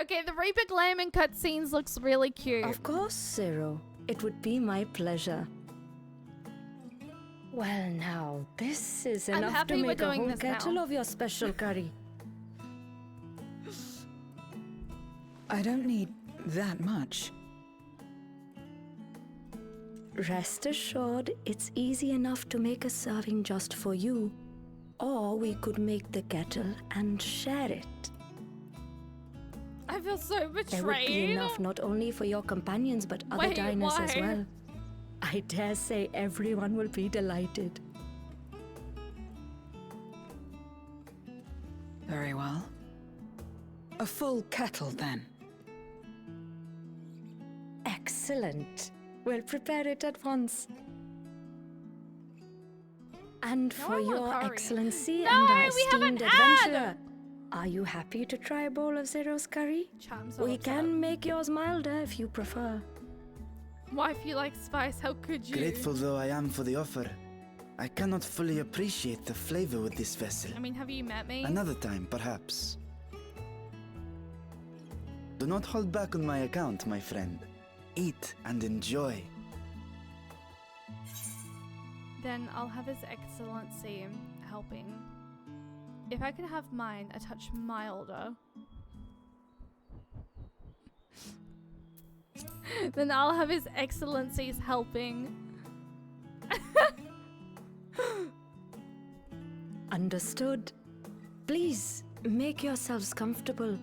Okay, the Reaper Glam in cutscenes looks really cute. Of course, Zero. It would be my pleasure. Well now, this is enough to make a whole kettle of your special curry. I don't need that much. Rest assured, it's easy enough to make a serving just for you. Or we could make the kettle and share it. I feel so betrayed. There would be enough not only for your companions but other diners as well. I dare say everyone will be delighted. Very well. A full kettle then. Excellent. We'll prepare it at once. And for your excellency and our esteemed adventurer, are you happy to try a bowl of Zero's curry? We can make yours milder if you prefer. Why, if you like spice, how could you? Grateful though I am for the offer, I cannot fully appreciate the flavor with this vessel. I mean, have you met me? Another time, perhaps. Do not hold back on my account, my friend. Eat and enjoy. Then I'll have His Excellency helping. If I could have mine a touch milder, then I'll have His Excellency's helping. Understood. Please, make yourselves comfortable.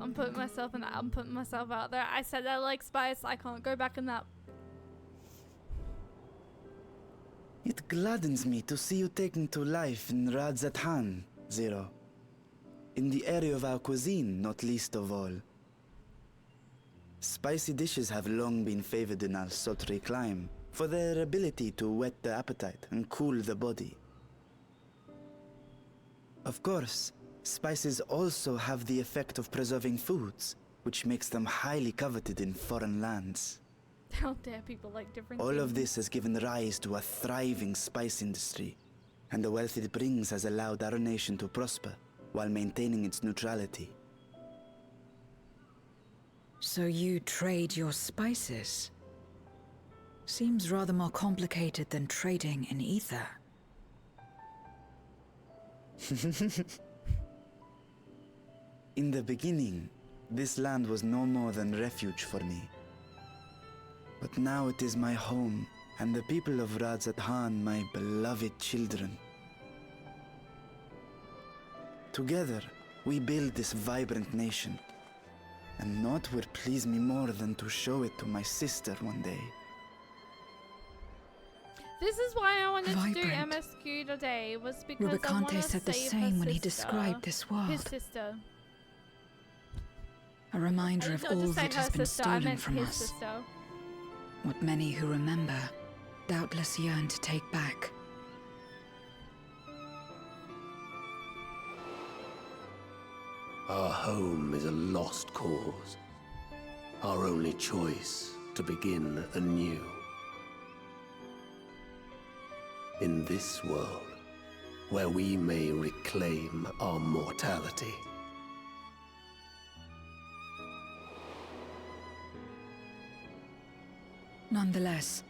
I'm putting myself out there. I said I like spice. I can't go back on that. It gladdens me to see you taking to life in Radzatan, Zero. In the area of our cuisine, not least of all. Spicy dishes have long been favored in our sultry clime for their ability to whet the appetite and cool the body. Of course, spices also have the effect of preserving foods, which makes them highly coveted in foreign lands. How dare people like different All things. of this has given rise to a thriving spice industry, and the wealth it brings has allowed our nation to prosper while maintaining its neutrality. So you trade your spices? Seems rather more complicated than trading in ether. In the beginning, this land was no more than refuge for me. But now it is my home, and the people of Radzatan my beloved children. Together, we build this vibrant nation. And naught would please me more than to show it to my sister one day. This is why I wanted to do Vibrant. MSQ today, was because I want Rubicante to said the save same her when he sister. described this His world. sister. A reminder of Not all just say that her has been sister, I stolen meant from his us. sister. What many who remember doubtless yearn to take back. Our home is a lost cause. Our only choice to begin anew. In this world, where we may reclaim our mortality. Nonetheless,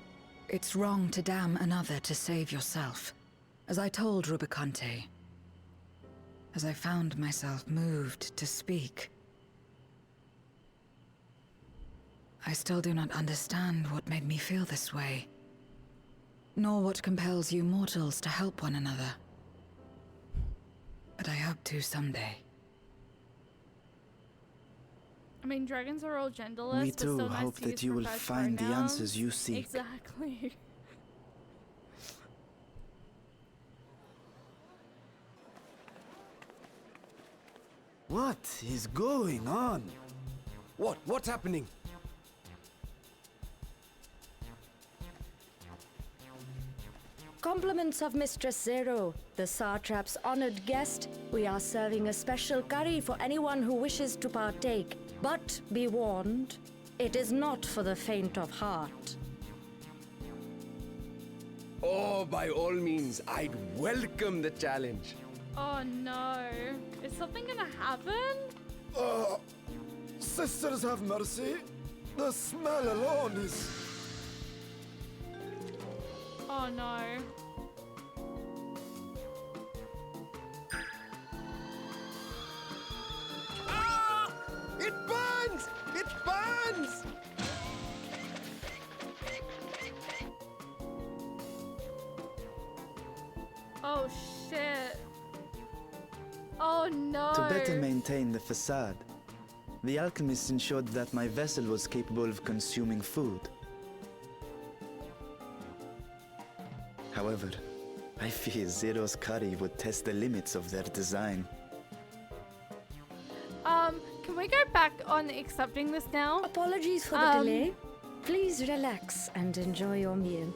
it's wrong to damn another to save yourself. As I told Rubicante, as I found myself moved to speak. I still do not understand what made me feel this way, nor what compels you mortals to help one another. But I hope to someday. I mean, dragons are all genderless, We but too still nice hope to that use you will preferred find the pronouns. answers you seek. Exactly. What is going on? What's happening? Compliments of Mistress Zero, the Satrap's honored guest. We are serving a special curry for anyone who wishes to partake. But be warned, it is not for the faint of heart. Oh, by all means, I'd welcome the challenge. Oh no. Is something gonna happen? Sisters have mercy. The smell alone is... Oh no. Ah! It burns! It burns! Oh shit. Oh no. To better maintain the facade, the alchemists ensured that my vessel was capable of consuming food. However, I fear Zero's curry would test the limits of their design. Can we go back on accepting this now? Apologies for the delay. Please relax and enjoy your meal.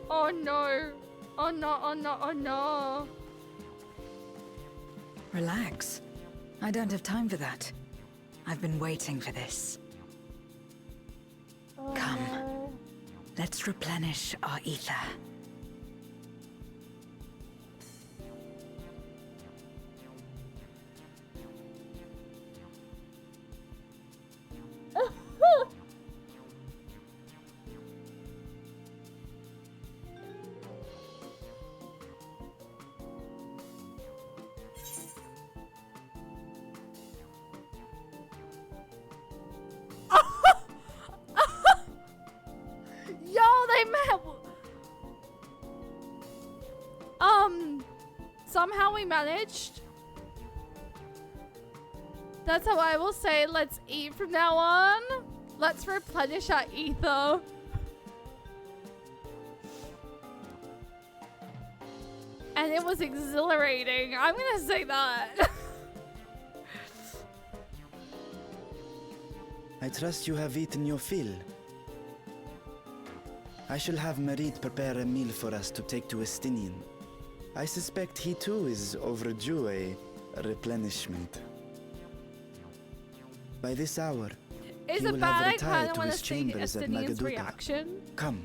Oh no. Oh no, oh no, oh no. Relax. I don't have time for that. I've been waiting for this. Oh, Come. no. Let's replenish our ether. Yo, they met. Somehow we managed. That's how I will say let's eat from now on. Let's replenish our ether. And it was exhilarating. I'm gonna say that. I trust you have eaten your fill. I shall have Merit prepare a meal for us to take to Estinian. I suspect he too is overdue a replenishment. By this hour, Is he it will bad? have I retired kind of to want to his see chambers at Estinian's Magaduta. reaction. Come,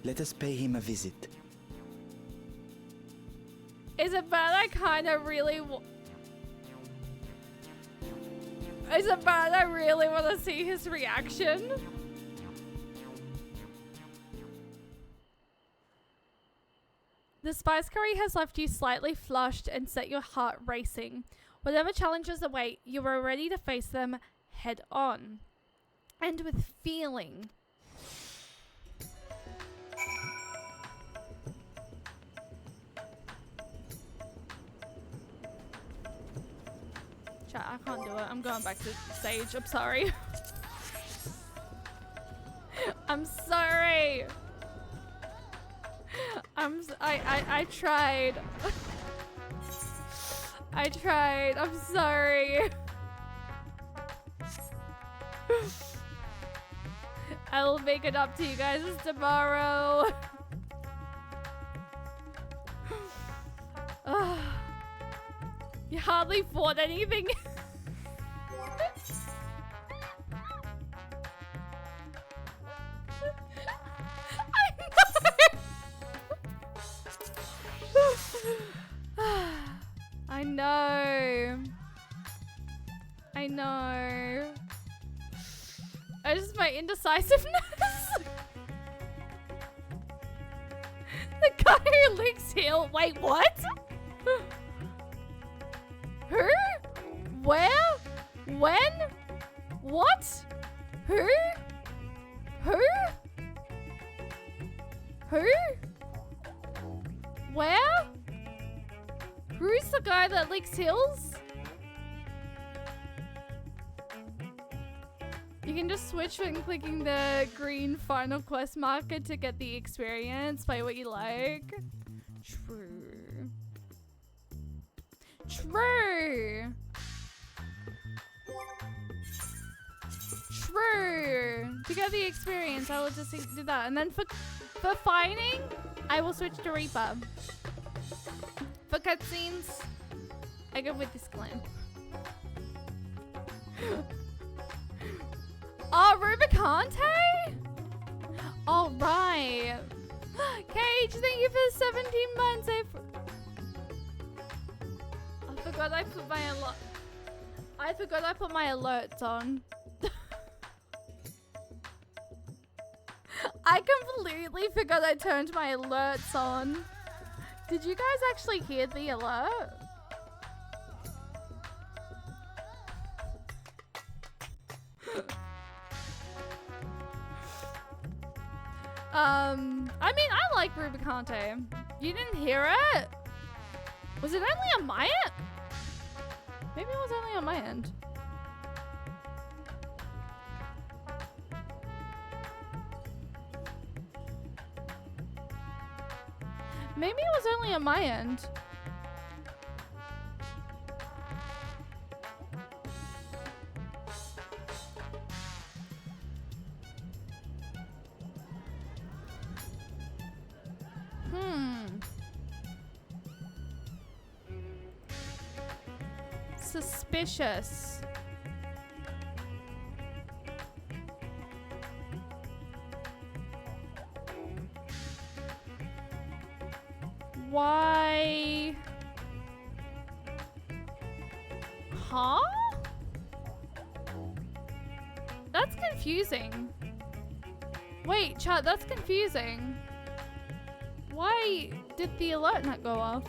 let us pay him a visit. Is it bad? I kind of really. Is it bad? I really want to see his reaction. The spice curry has left you slightly flushed and set your heart racing. Whatever challenges await, you are ready to face them head on. And with feeling. Chat, I can't do it. I'm going back to stage. I'm sorry. I'm sorry. I tried. I tried. I'm sorry. I will make it up to you guys tomorrow. You hardly fought anything. I know. I know. I just my indecisiveness. The guy who licks heel. Wait, what? Who? Where? When? What? Who? Who? Where? Who's the guy that licks hills? You can just switch when clicking the green final quest marker to get the experience. Play what you like. True. True. True. To get the experience, I will just do that. And then for fighting, I will switch to Reaper. For cutscenes, I go with this clan. Oh, Rubicante? All right. Cage, thank you for the 17 months. I forgot I put my alerts on. I completely forgot I turned my alerts on. Did you guys actually hear the alert? I mean, I like Rubicante. You didn't hear it? Was it only on my end? Maybe it was only on my end. Maybe it was only on my end. Suspicious. Why? Huh? That's confusing. Wait, chat, that's confusing. Why did the alert not go off?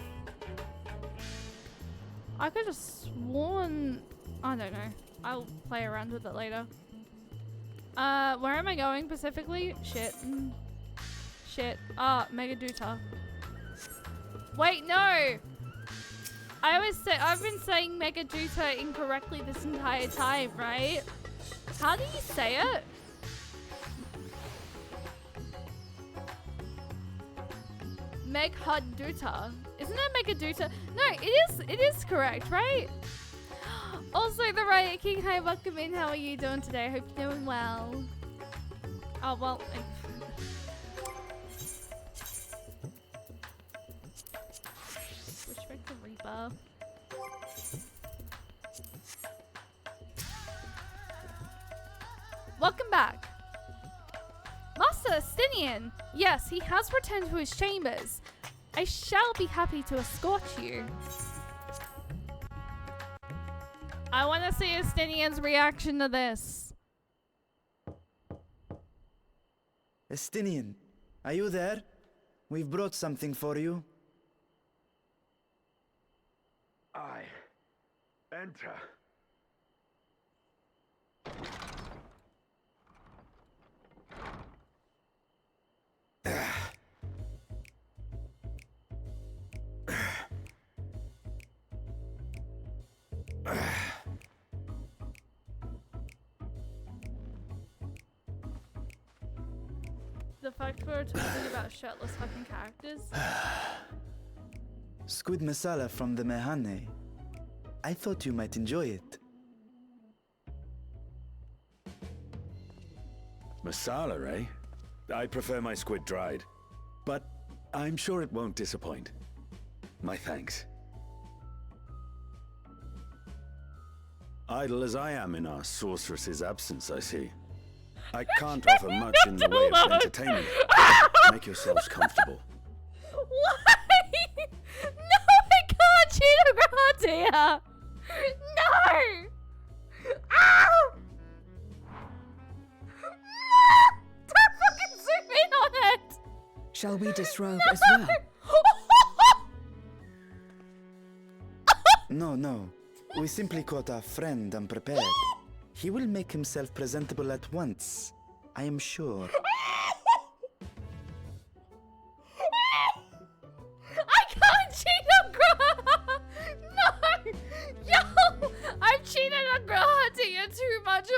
I could have sworn... I don't know. I'll play around with it later. Where am I going specifically? Shit. Shit. Ah, Megaduta. Wait, no! I always say... I've been saying Megaduta incorrectly this entire time, right? How do you say it? Meghaduta. Isn't it Megaduta? No, it is correct, right? Also, the Riot King, hi, welcome in. How are you doing today? Hope you're doing well. Oh, well. Switch back to Reaper. Welcome back. Master Stinian. Yes, he has returned to his chambers. I shall be happy to escort you. I want to see Estinian's reaction to this. Estinian, are you there? We've brought something for you. I enter. The fact we're talking about shirtless fucking characters. Squid masala from the Mehane. I thought you might enjoy it. Masala, eh? I prefer my squid dried. But I'm sure it won't disappoint. My thanks. Idle as I am in our sorceress's absence, I see. I can't offer much in the way of entertainment. Make yourselves comfortable. Why? No, I can't cheat around here. No! Ow! Don't fucking zoom in on it! Shall we disrobe No! as well? No. We simply caught our friend unprepared. He will make himself presentable at once, I am sure.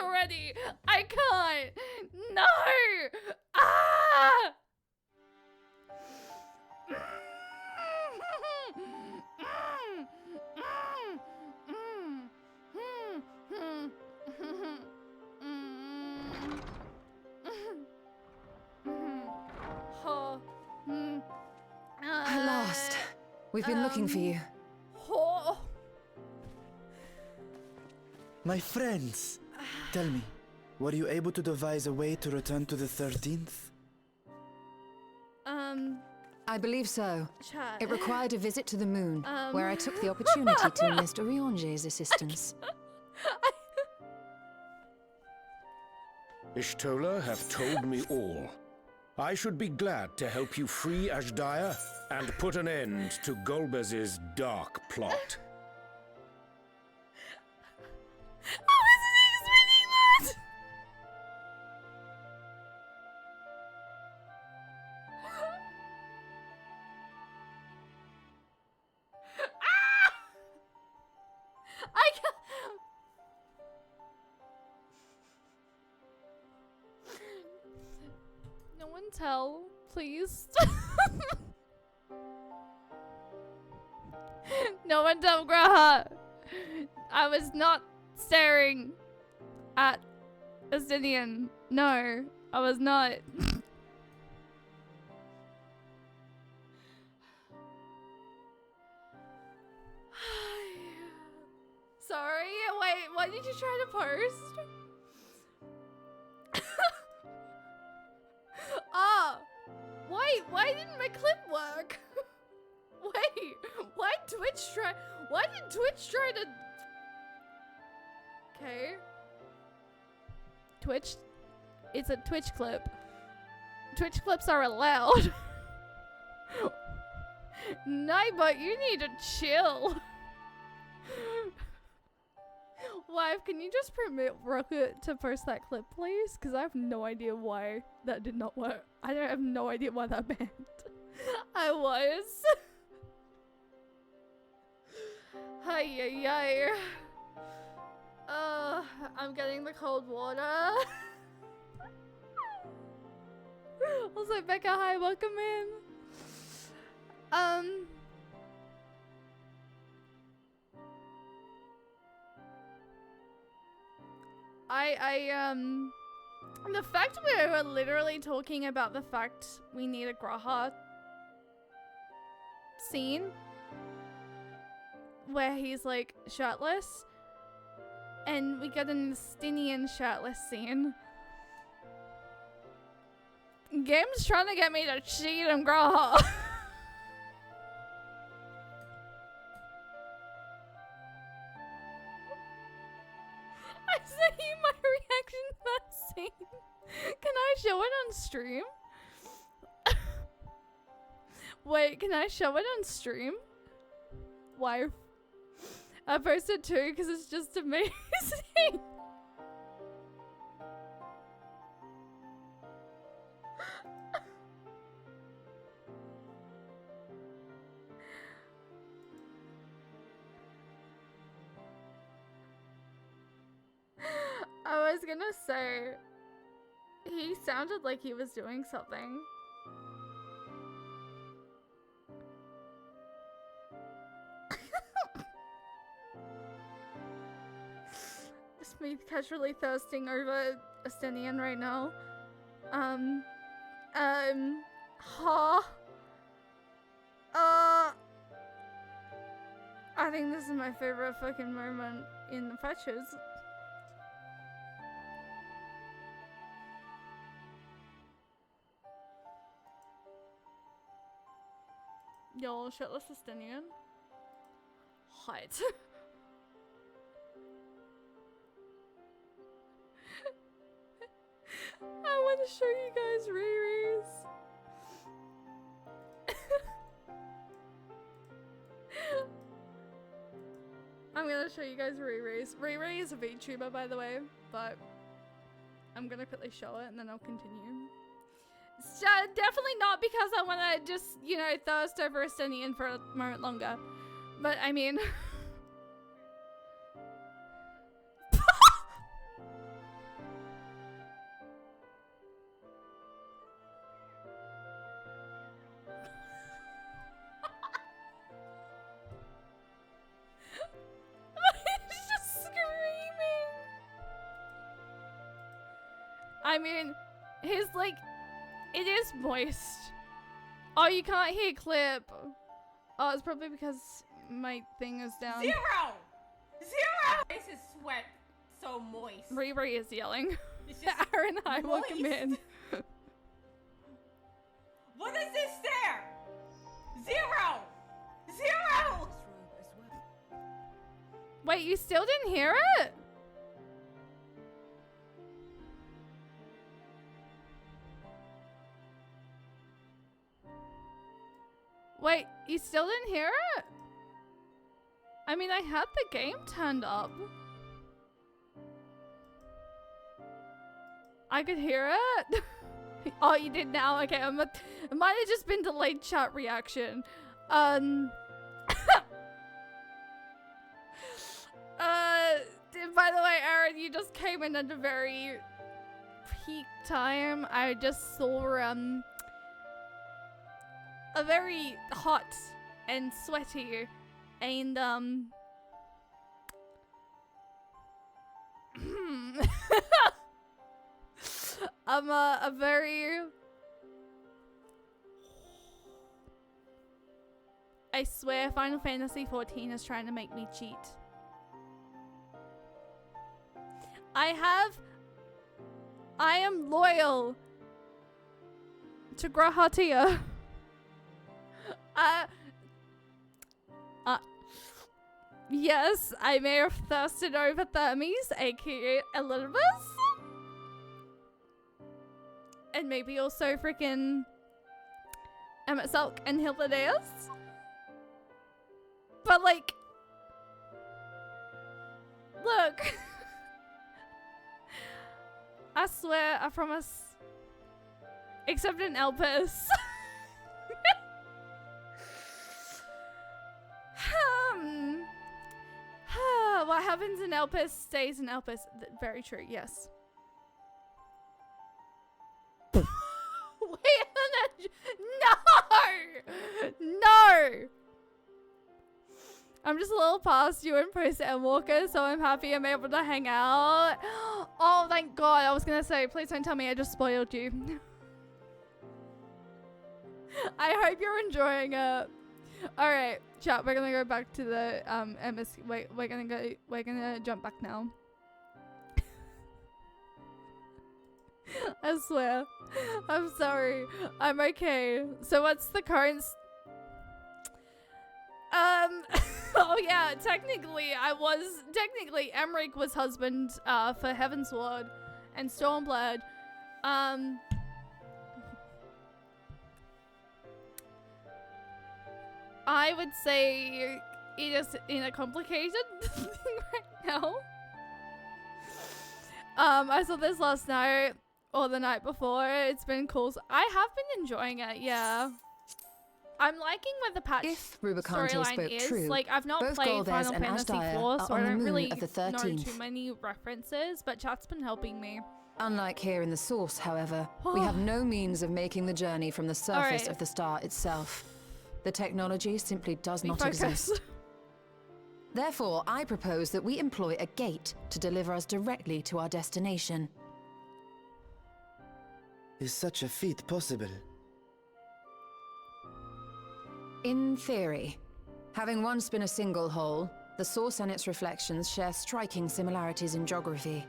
already. I can't. No. Ah. At last. We've been looking for you. My friends, tell me, were you able to devise a way to return to the 13th? I believe so. Chat. It required a visit to the moon, where I took the opportunity to enlist Orionge's assistance. Ishtola have told me all. I should be glad to help you free Ashdaya and put an end to Golbez's dark plot. I wasn't expecting that! Ah! I can't. No one tell, please. No one tell Graha. I was not staring at Estinian. No, I was not. Sorry, wait, what did you try to post? Ah, wait, why didn't my clip work? Wait, why did Twitch try to... Okay. Twitch? It's a Twitch clip. Twitch clips are allowed. No, but you need to chill. Wife, can you just permit Rocket to post that clip, please? Because I have no idea why that did not work. I have no idea why that banned. I was. Hi. I'm getting the cold water. Also, Becca, hi, welcome in. The fact we were literally talking about the fact we need a Graha scene where he's like shirtless and we get an Estinian shirtless scene. Game's trying to get me to cheat on Graha. I sent you my reaction to that scene. Can I show it on stream? Wait, can I show it on stream? Why? I posted two because it's just amazing. I was gonna say, he sounded like he was doing something. Just me casually thirsting over Estinian right now. I think this is my favorite fucking moment in the patches. Yo, shitless Estinian. Hot. I want to show you guys Riri's. I'm gonna show you guys Riri's. Riri is a VTuber, by the way, but I'm gonna quickly show it and then I'll continue. So, definitely not because I want to just, you know, thirst over Estinian for a moment longer. But, I mean... mean, he's like, it is moist. Oh, you can't hear clip. Oh, it's probably because my thing is down. Zero! This is sweat so moist. Riri is yelling. It's just Aaron, hi, welcome moist. in. What is this there? Zero! Zero! Wait, you still didn't hear it? Wait, you still didn't hear it? I mean, I had the game turned up. I could hear it. Oh, you did now? Okay, it might have just been delayed chat reaction. By the way, Aaron, you just came in at a very peak time. I just saw a very hot and sweaty and a very, I swear Final Fantasy 14 is trying to make me cheat. I am loyal to Grahatia. Yes, I may have thirsted over Thermes, aka Elizabeth. And maybe also freaking Emmett Sulk and Hildedeus. But like, look. I swear, I promise. Except in Elpis. What happens in Elpis stays in Elpis. Very true, yes. Wait a minute. No! No! I'm just a little past you in post Endwalker, so I'm happy I'm able to hang out. Oh, thank God. I was gonna say, please don't tell me I just spoiled you. I hope you're enjoying it. Alright, chat, we're gonna go back to the MS. Wait, we're gonna jump back now. I swear. I'm sorry. I'm okay. So what's the current oh yeah, technically Emmerich was husband for Heavensward and Stormblood. I would say it is in a complicated thing right now. I saw this last night or the night before. It's been cool. So I have been enjoying it, yeah. I'm liking what the patch storyline is. True, like, I've not both played Golbez Final and Fantasy Ashdire 4, so are I on the don't moon really of the know 13th. too many references, but chat's been helping me. Unlike here in the source, however, we have no means of making the journey from the surface of the star itself. The technology simply does not exist. Therefore, I propose that we employ a gate to deliver us directly to our destination. Is such a feat possible? In theory. Having once been a single hole, the source and its reflections share striking similarities in geography.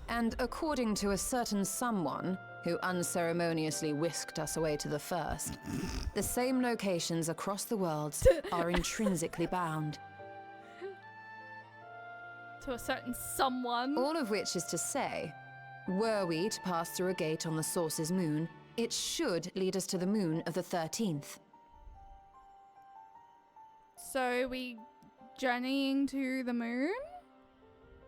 And according to a certain someone who unceremoniously whisked us away to the first, the same locations across the worlds are intrinsically bound. To a certain someone. All of which is to say, were we to pass through a gate on the source's moon, it should lead us to the moon of the 13th. So we journeying to the moon?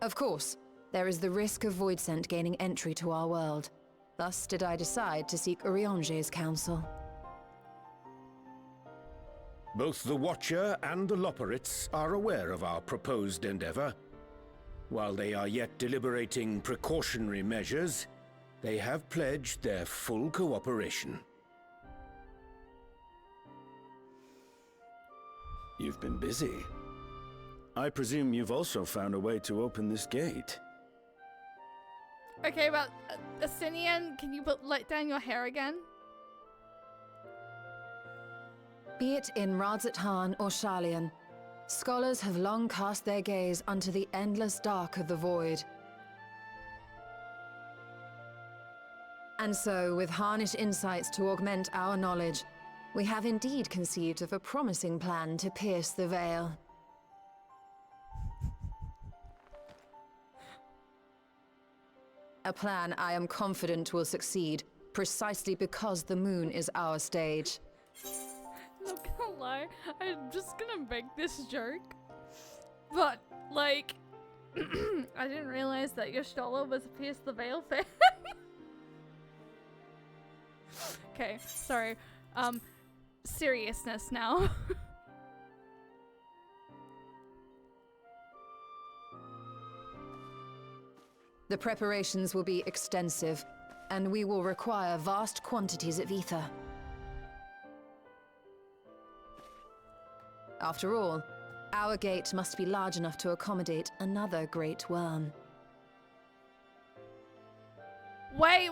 Of course, there is the risk of Voidsent gaining entry to our world. Thus did I decide to seek Urianger's counsel. Both the Watcher and the Loporrits are aware of our proposed endeavor. While they are yet deliberating precautionary measures, they have pledged their full cooperation. You've been busy. I presume you've also found a way to open this gate. Okay, but Asinian, can you let down your hair again? Be it in Radzat-Han or Sharlayan, scholars have long cast their gaze unto the endless dark of the void. And so, with Harnish insights to augment our knowledge, we have indeed conceived of a promising plan to pierce the veil. A plan I am confident will succeed, precisely because the moon is our stage. Not gonna lie, I'm just gonna make this joke. But, like, I didn't realize that Y'shtola was a Pierce the Veil fan. Okay, sorry. Seriousness now. The preparations will be extensive, and we will require vast quantities of ether. After all, our gate must be large enough to accommodate another great worm. Wait!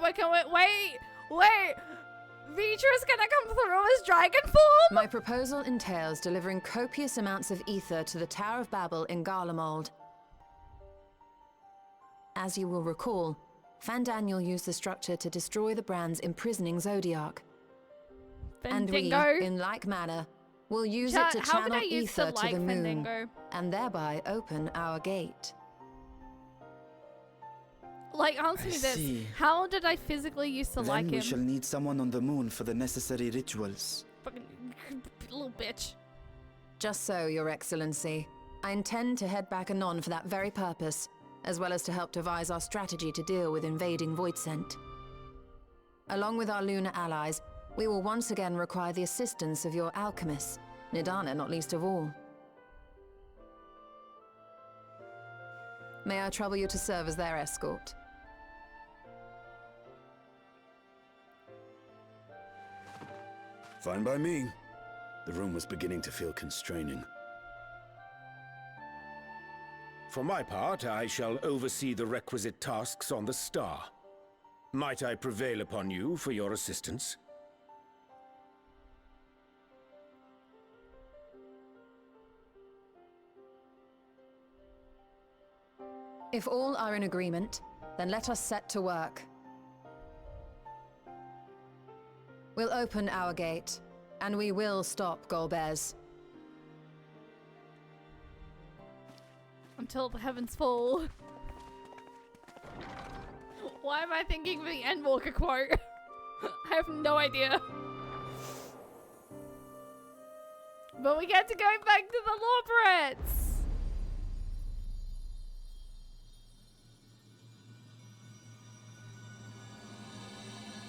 Vitra's gonna come through as dragon form? My proposal entails delivering copious amounts of ether to the Tower of Babel in Garlemald. As you will recall, Fandaniel used the structure to destroy the Brand's imprisoning Zodiac. And we, in like manner, will use it to channel ether to the moon, and thereby open our gate. Like, answer me this. How did I physically used to like him? Then we shall need someone on the moon for the necessary rituals. Fucking little bitch. Just so, Your Excellency. I intend to head back anon for that very purpose, as well as to help devise our strategy to deal with invading Voidsent. Along with our lunar allies, we will once again require the assistance of your alchemists, Nidana not least of all. May I trouble you to serve as their escort? Fine by me. The room was beginning to feel constraining. For my part, I shall oversee the requisite tasks on the Star. Might I prevail upon you for your assistance? If all are in agreement, then let us set to work. We'll open our gate, and we will stop Golbez. Until the heavens fall. Why am I thinking of the Endwalker quote? I have no idea. But we get to go back to the Lawbrets!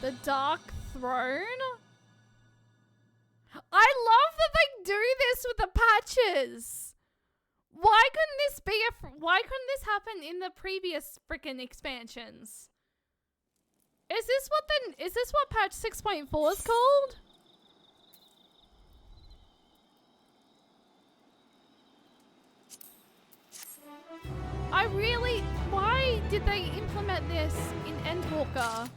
The Dark Throne? I love that they do this with the patches! Why couldn't this happen in the previous freaking expansions? Is this what patch 6.4 is called? Why did they implement this in Endwalker?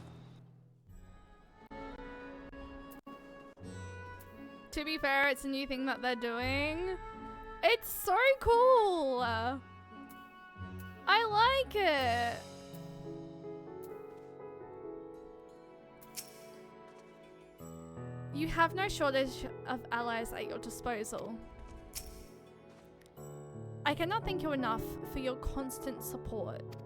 To be fair, it's a new thing that they're doing. It's so cool! I like it! You have no shortage of allies at your disposal. I cannot thank you enough for your constant support.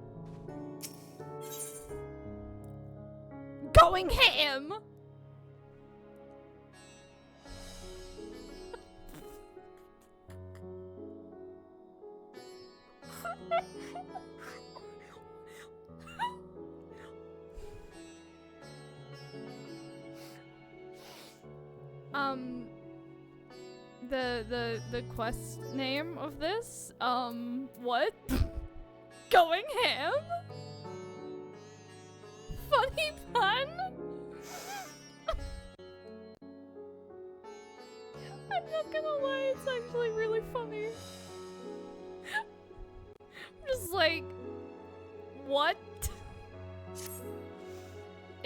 Going ham! The quest name of this, what? Going ham? Funny pun? I'm not gonna lie, it's actually really funny. I'm just like, what?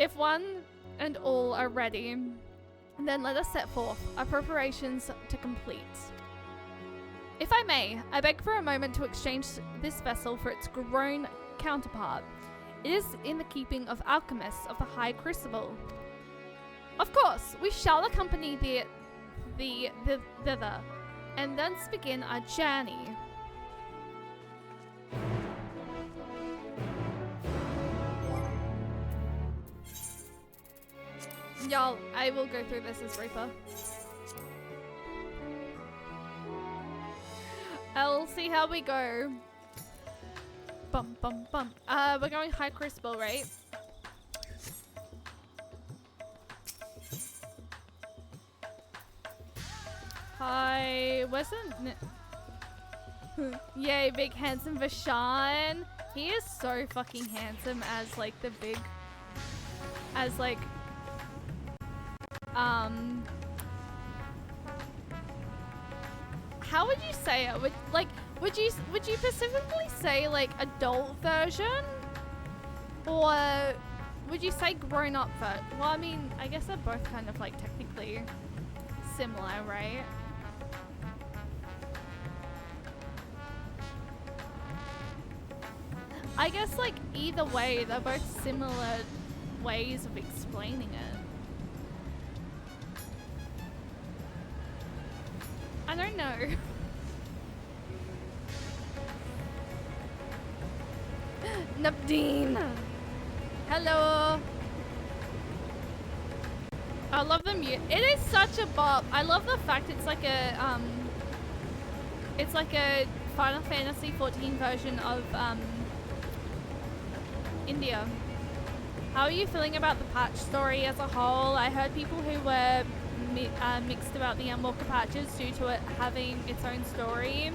If one and all are ready, then let us set forth our preparations to complete. If I may, I beg for a moment to exchange this vessel for its grown counterpart. It is in the keeping of alchemists of the High Crucible. Of course, we shall accompany thither, and thence begin our journey. Y'all, I will go through this as Reaper. I'll see how we go. Bum bum bum. We're going High Crucible, right? Hi, wasn't yay, big handsome Vashon. He is so fucking handsome as like the big, as like how would you say it? Would you specifically say like adult version, or would you say grown up version? Well, I mean, I guess they're both kind of like technically similar, right? I guess like either way, they're both similar ways of explaining it. I don't know. Nabdeen! Hello! I love the mute. It is such a bop. I love the fact it's like a Final Fantasy 14 version of India. How are you feeling about the patch story as a whole? I heard people who were mixed about the Endwalker patches due to it having its own story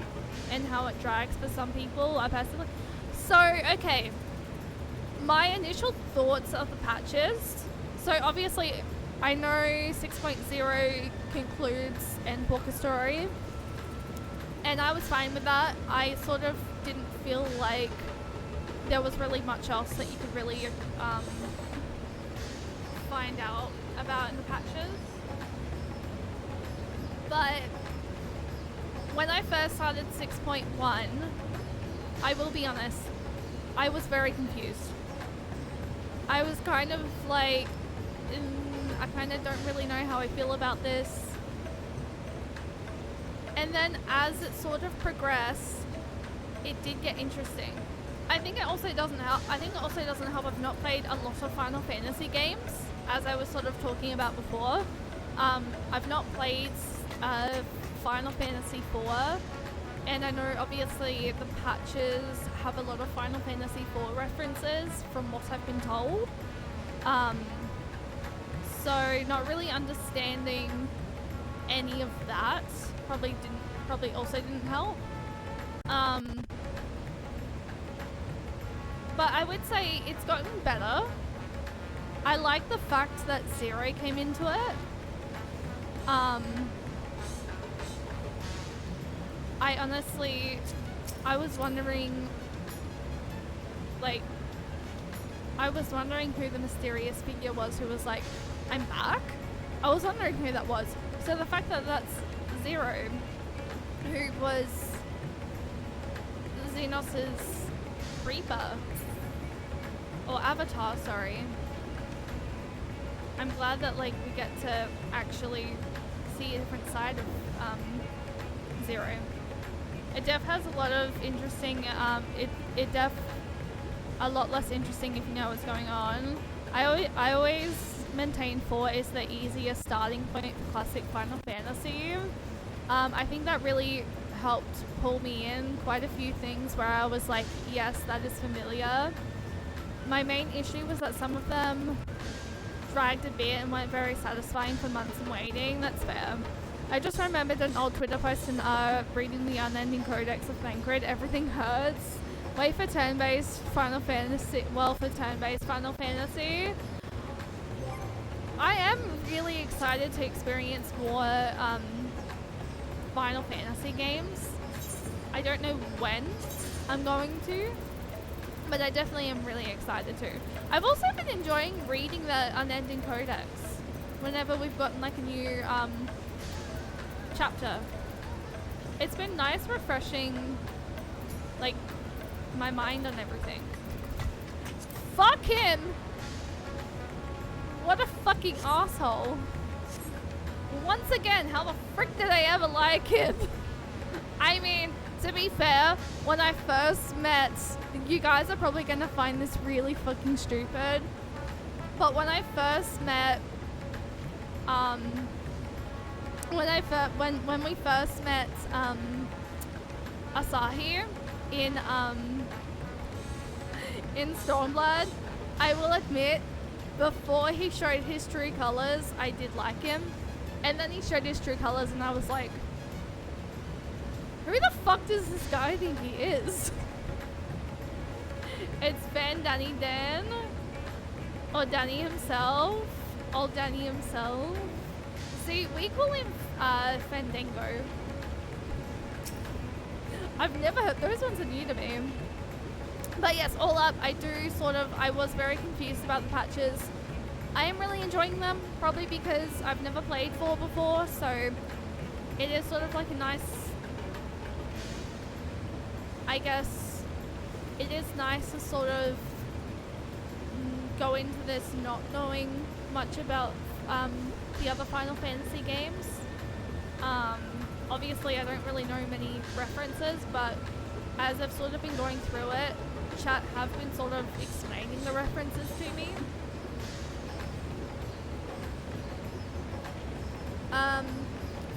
and how it drags for some people. I personally... So, okay. My initial thoughts of the patches. So, obviously, I know 6.0 concludes Endwalker story. And I was fine with that. I sort of didn't feel like there was really much else that you could really find out about in the patches. But when I first started 6.1, I will be honest, I was very confused. I was kind of like, I kind of don't really know how I feel about this. And then as it sort of progressed, it did get interesting. I think it also doesn't help. I've not played a lot of Final Fantasy games, as I was sort of talking about before. I've not played Final Fantasy 4, and I know obviously the patches have a lot of Final Fantasy 4 references from what I've been told. So not really understanding any of that probably also didn't help. But I would say it's gotten better. I like the fact that Zero came into it. I was wondering, who the mysterious figure was who was like, I'm back? I was wondering who that was. So the fact that that's Zero, who was Xenos's Reaper, or Avatar, sorry. I'm glad that like we get to actually see a different side of Zero. It def has a lot of interesting, a lot less interesting if you know what's going on. I always maintain 4 is the easiest starting point for classic Final Fantasy. I think that really helped pull me in quite a few things where I was like, yes, that is familiar. My main issue was that some of them dragged a bit and weren't very satisfying for months and waiting. That's fair. I just remembered an old Twitter post in reading the Unending Codex of Thancred. Everything hurts. Wait for turn-based Final Fantasy. Well, for turn-based Final Fantasy. I am really excited to experience more Final Fantasy games. I don't know when I'm going to, But I definitely am really excited too. I've also been enjoying reading the Unending Codex whenever we've gotten like a new chapter. It's been nice refreshing like my mind on everything. Fuck him! What a fucking asshole. Once again, how the frick did I ever like him? I mean, to be fair, when I first met, you guys are probably gonna find this really fucking stupid, but when I first met, when we first met, Asahi in Stormblood, I will admit, before he showed his true colors, I did like him, and then he showed his true colors, and I was like, who the fuck does this guy think he is? It's Van Danny Dan, or Danny himself, old Danny himself. See, we call him Fandango. I've never heard, those ones are new to me. But yes, all up, I was very confused about the patches. I am really enjoying them, probably because I've never played 4 before, so it is sort of like a nice, I guess, it is nice to sort of go into this not knowing much about the other Final Fantasy games. Obviously I don't really know many references, but as I've sort of been going through it, chat have been sort of explaining the references to me.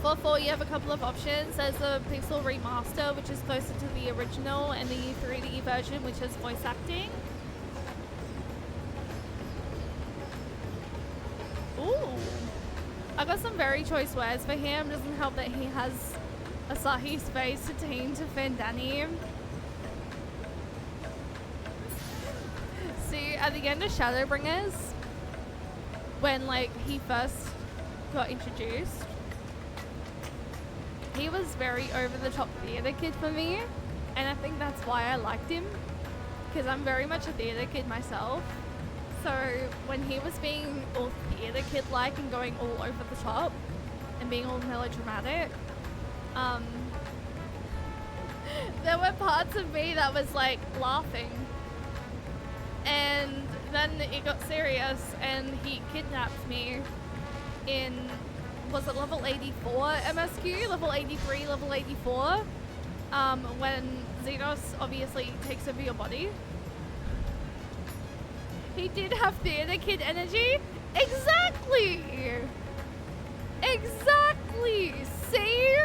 For 4, you have a couple of options. There's a Pixel Remaster, which is closer to the original, and the 3D version, which is voice acting. Ooh. I got some very choice words for him. Doesn't help that he has Asahi's face attained to Fandani. See, at the end of Shadowbringers, when like he first got introduced, he was very over-the-top theater kid for me, and I think that's why I liked him, because I'm very much a theater kid myself. So when he was being all theater kid-like and going all over the top and being all melodramatic, there were parts of me that was like laughing, and then it got serious and he kidnapped me in, was it level 84 MSQ? Level 83, level 84? When Xenos obviously takes over your body. He did have theater kid energy? Exactly! Exactly! See?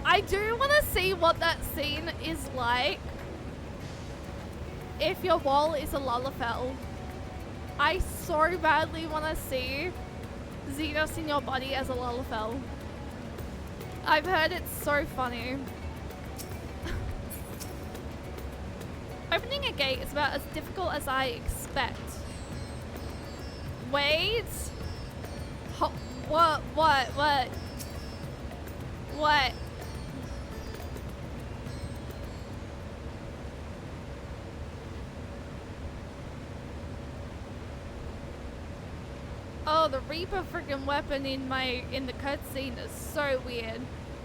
I do want to see what that scene is like if your wall is a Lalafell. I so badly want to see Xenos in your body as a Lalafell. I've heard it's so funny. Opening a gate is about as difficult as I expect. Wait. What? What? Oh, the Reaper freaking weapon in the cutscene is so weird.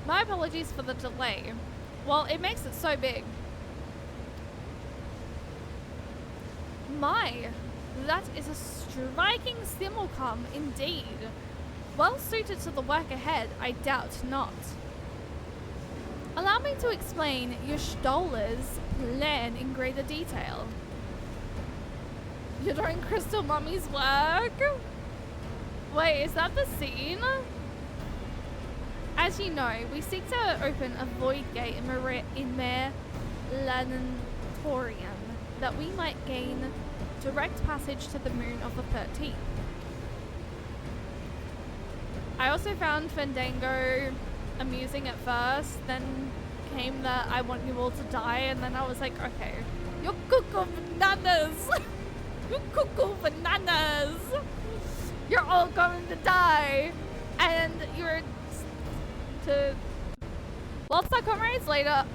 My apologies for the delay. Well, it makes it so big. My, that is a striking simulcom indeed. Well suited to the work ahead, I doubt not. Allow me to explain Y'shtola's plan in greater detail. You're doing Crystal Mummy's work? Wait, is that the scene? As you know, we seek to open a void gate in Mare Lanatorium that we might gain direct passage to the moon of the 13th. I also found Fandango amusing at first, then came the I want you all to die, and then I was like, okay, you're cuckoo bananas! You're cuckoo bananas! You're all going to die! And you're to... Whilst our comrades later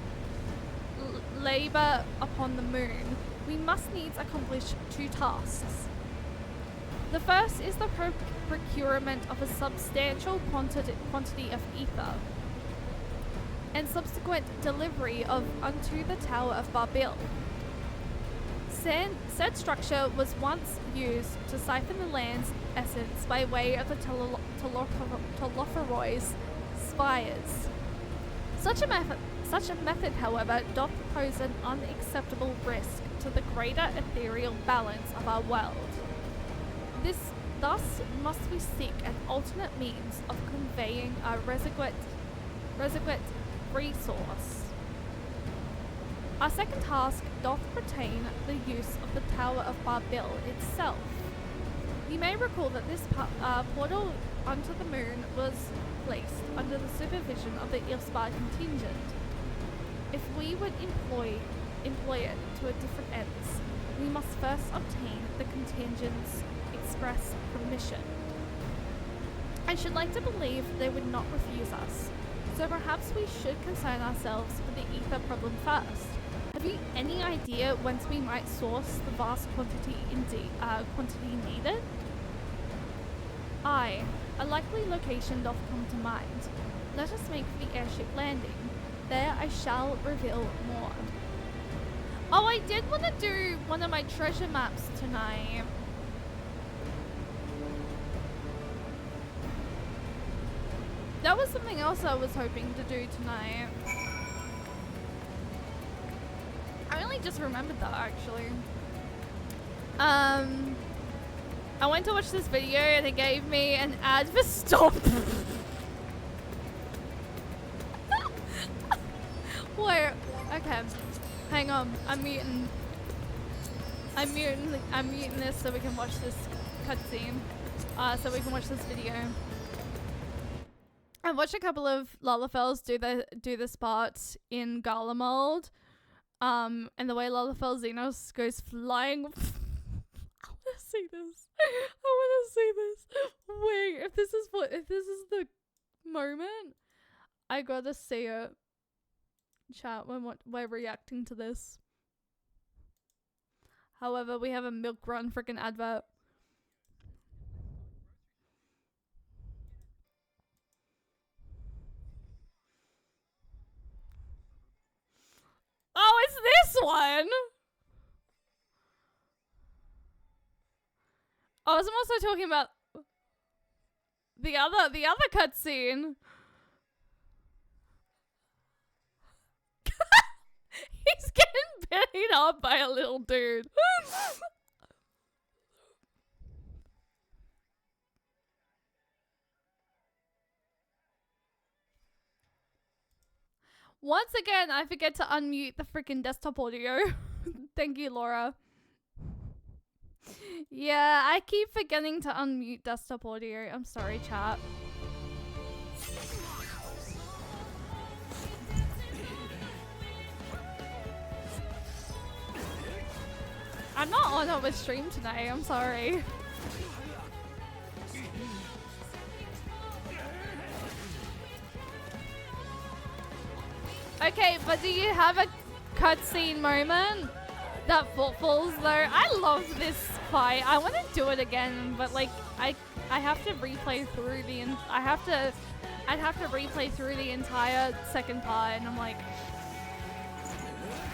labor upon the moon, we must needs accomplish 2 tasks. The first is the procurement of a substantial quantity of ether, and subsequent delivery of unto the Tower of Barbil. Said structure was once used to siphon the land's essence by way of the Telophoroid's spires. Such a method, however, doth pose an unacceptable risk to the greater ethereal balance of our world. Thus must we seek an alternate means of conveying our requisite resource. Our second task doth pertain the use of the Tower of Barbil itself. You may recall that this portal onto the moon was placed under the supervision of the Ilspar contingent. If we would employ it to a different ends, we must first obtain the contingent's express permission. I should like to believe they would not refuse us, so perhaps we should concern ourselves with the ether problem first. Have you any idea whence we might source the vast quantity needed? Aye, a likely location doth come to mind. Let us make for the airship landing. There I shall reveal more. Oh, I did want to do one of my treasure maps tonight. That was something else I was hoping to do tonight. I only just remembered that, actually. I went to watch this video and it gave me an ad for stop. Wait, okay. Hang on, I'm muting this so we can watch this cutscene. So we can watch this video. I've watched a couple of Lalafels do this part in Garlemald. And the way Lalafell Xenos goes flying. I wanna see this. I wanna see this. Wait, if this is the moment, I gotta see it. Chat when we're reacting to this. However, we have a Milk Run freaking advert. Oh, it's this one! Oh, I was also talking about the other cutscene. He's getting beat up by a little dude. Once again, I forget to unmute the freaking desktop audio. Thank you, Laura. Yeah, I keep forgetting to unmute desktop audio. I'm sorry, chat. I'm not on it with stream today. I'm sorry. Okay, but do you have a cutscene moment that falls though? I love this fight. I want to do it again, but like I have to replay through I'd have to replay through the entire second part, and I'm like,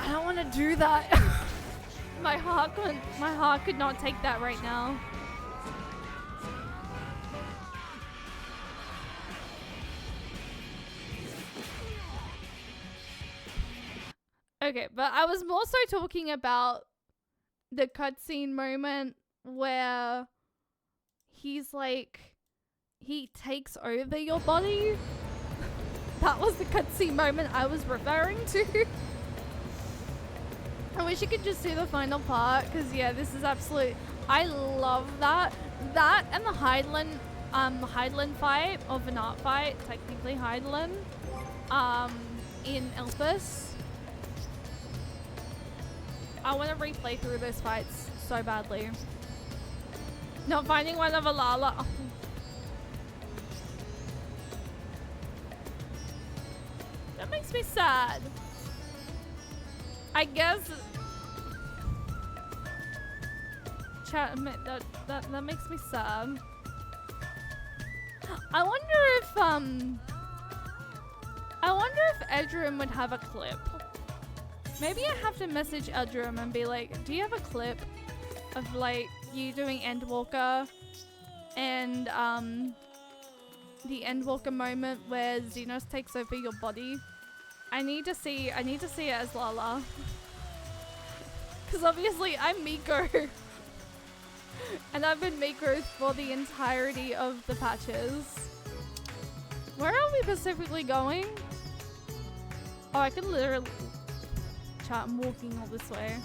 I don't want to do that. my heart could not take that right now. Okay, but I was more so talking about the cutscene moment where he's like, he takes over your body. That was the cutscene moment I was referring to. I wish you could just see the final part, because yeah, this is absolute. I love that. That and the Hydaelyn fight, or Venat fight, technically Hydaelyn, in Elpis. I want to replay through those fights so badly. Not finding one of Alala. Oh. That makes me sad. I guess Chat, that makes me sad. I wonder if Edrum would have a clip. Maybe I have to message Edrum and be like, do you have a clip of like you doing Endwalker and the Endwalker moment where Xenos takes over your body? I need to see it as Lala. Cause obviously I'm Miko. And I've been Miko for the entirety of the patches. Where are we specifically going? Oh, I could literally... Chat, I'm walking all this way.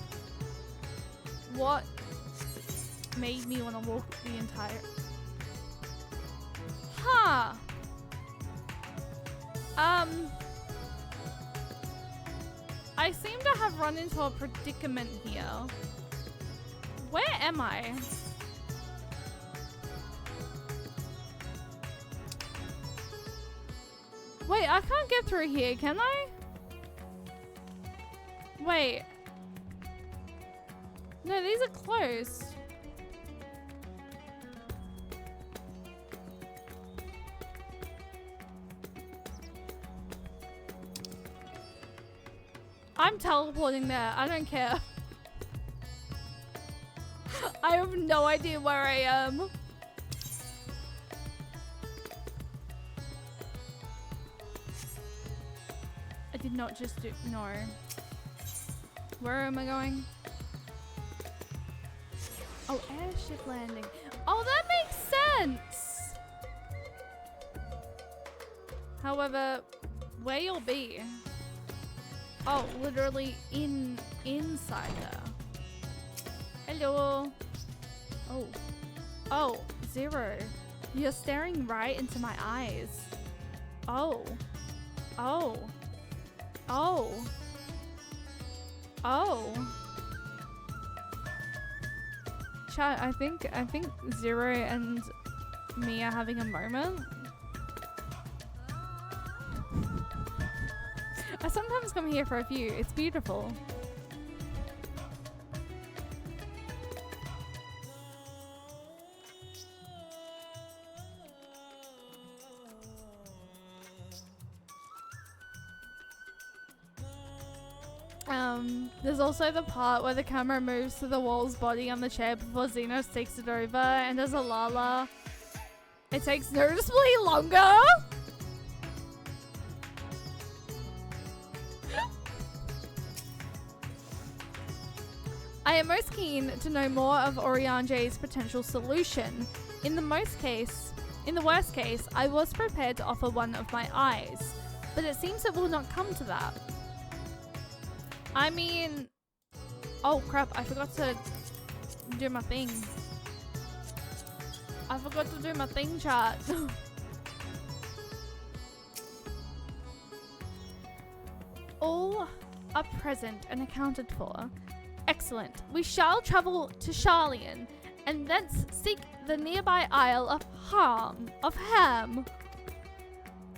What made me want to walk the entire... Huh. I seem to have run into a predicament here. Where am I? Wait, I can't get through here, can I? Wait. No, these are closed. I'm teleporting there. I don't care. I have no idea where I am. I did not just do... No. Where am I going? Oh, airship landing. Oh, that makes sense! However, where you'll be... Oh, literally inside there. Hello. Oh. Oh, Zero. You're staring right into my eyes. Oh. Oh. Oh. Oh. Chat, I think Zero and me are having a moment. I sometimes come here for a view. It's beautiful. There's also the part where the camera moves to the wall's body on the chair before Xenos takes it over, and as a Lala, it takes noticeably longer. I am most keen to know more of Orianje's potential solution. In the worst case, I was prepared to offer one of my eyes, but it seems it will not come to that. I mean... Oh crap, I forgot to do my thing. I forgot to do my thing, chat. All are present and accounted for. Excellent. We shall travel to Sharlayan and thence seek the nearby Isle of Ham.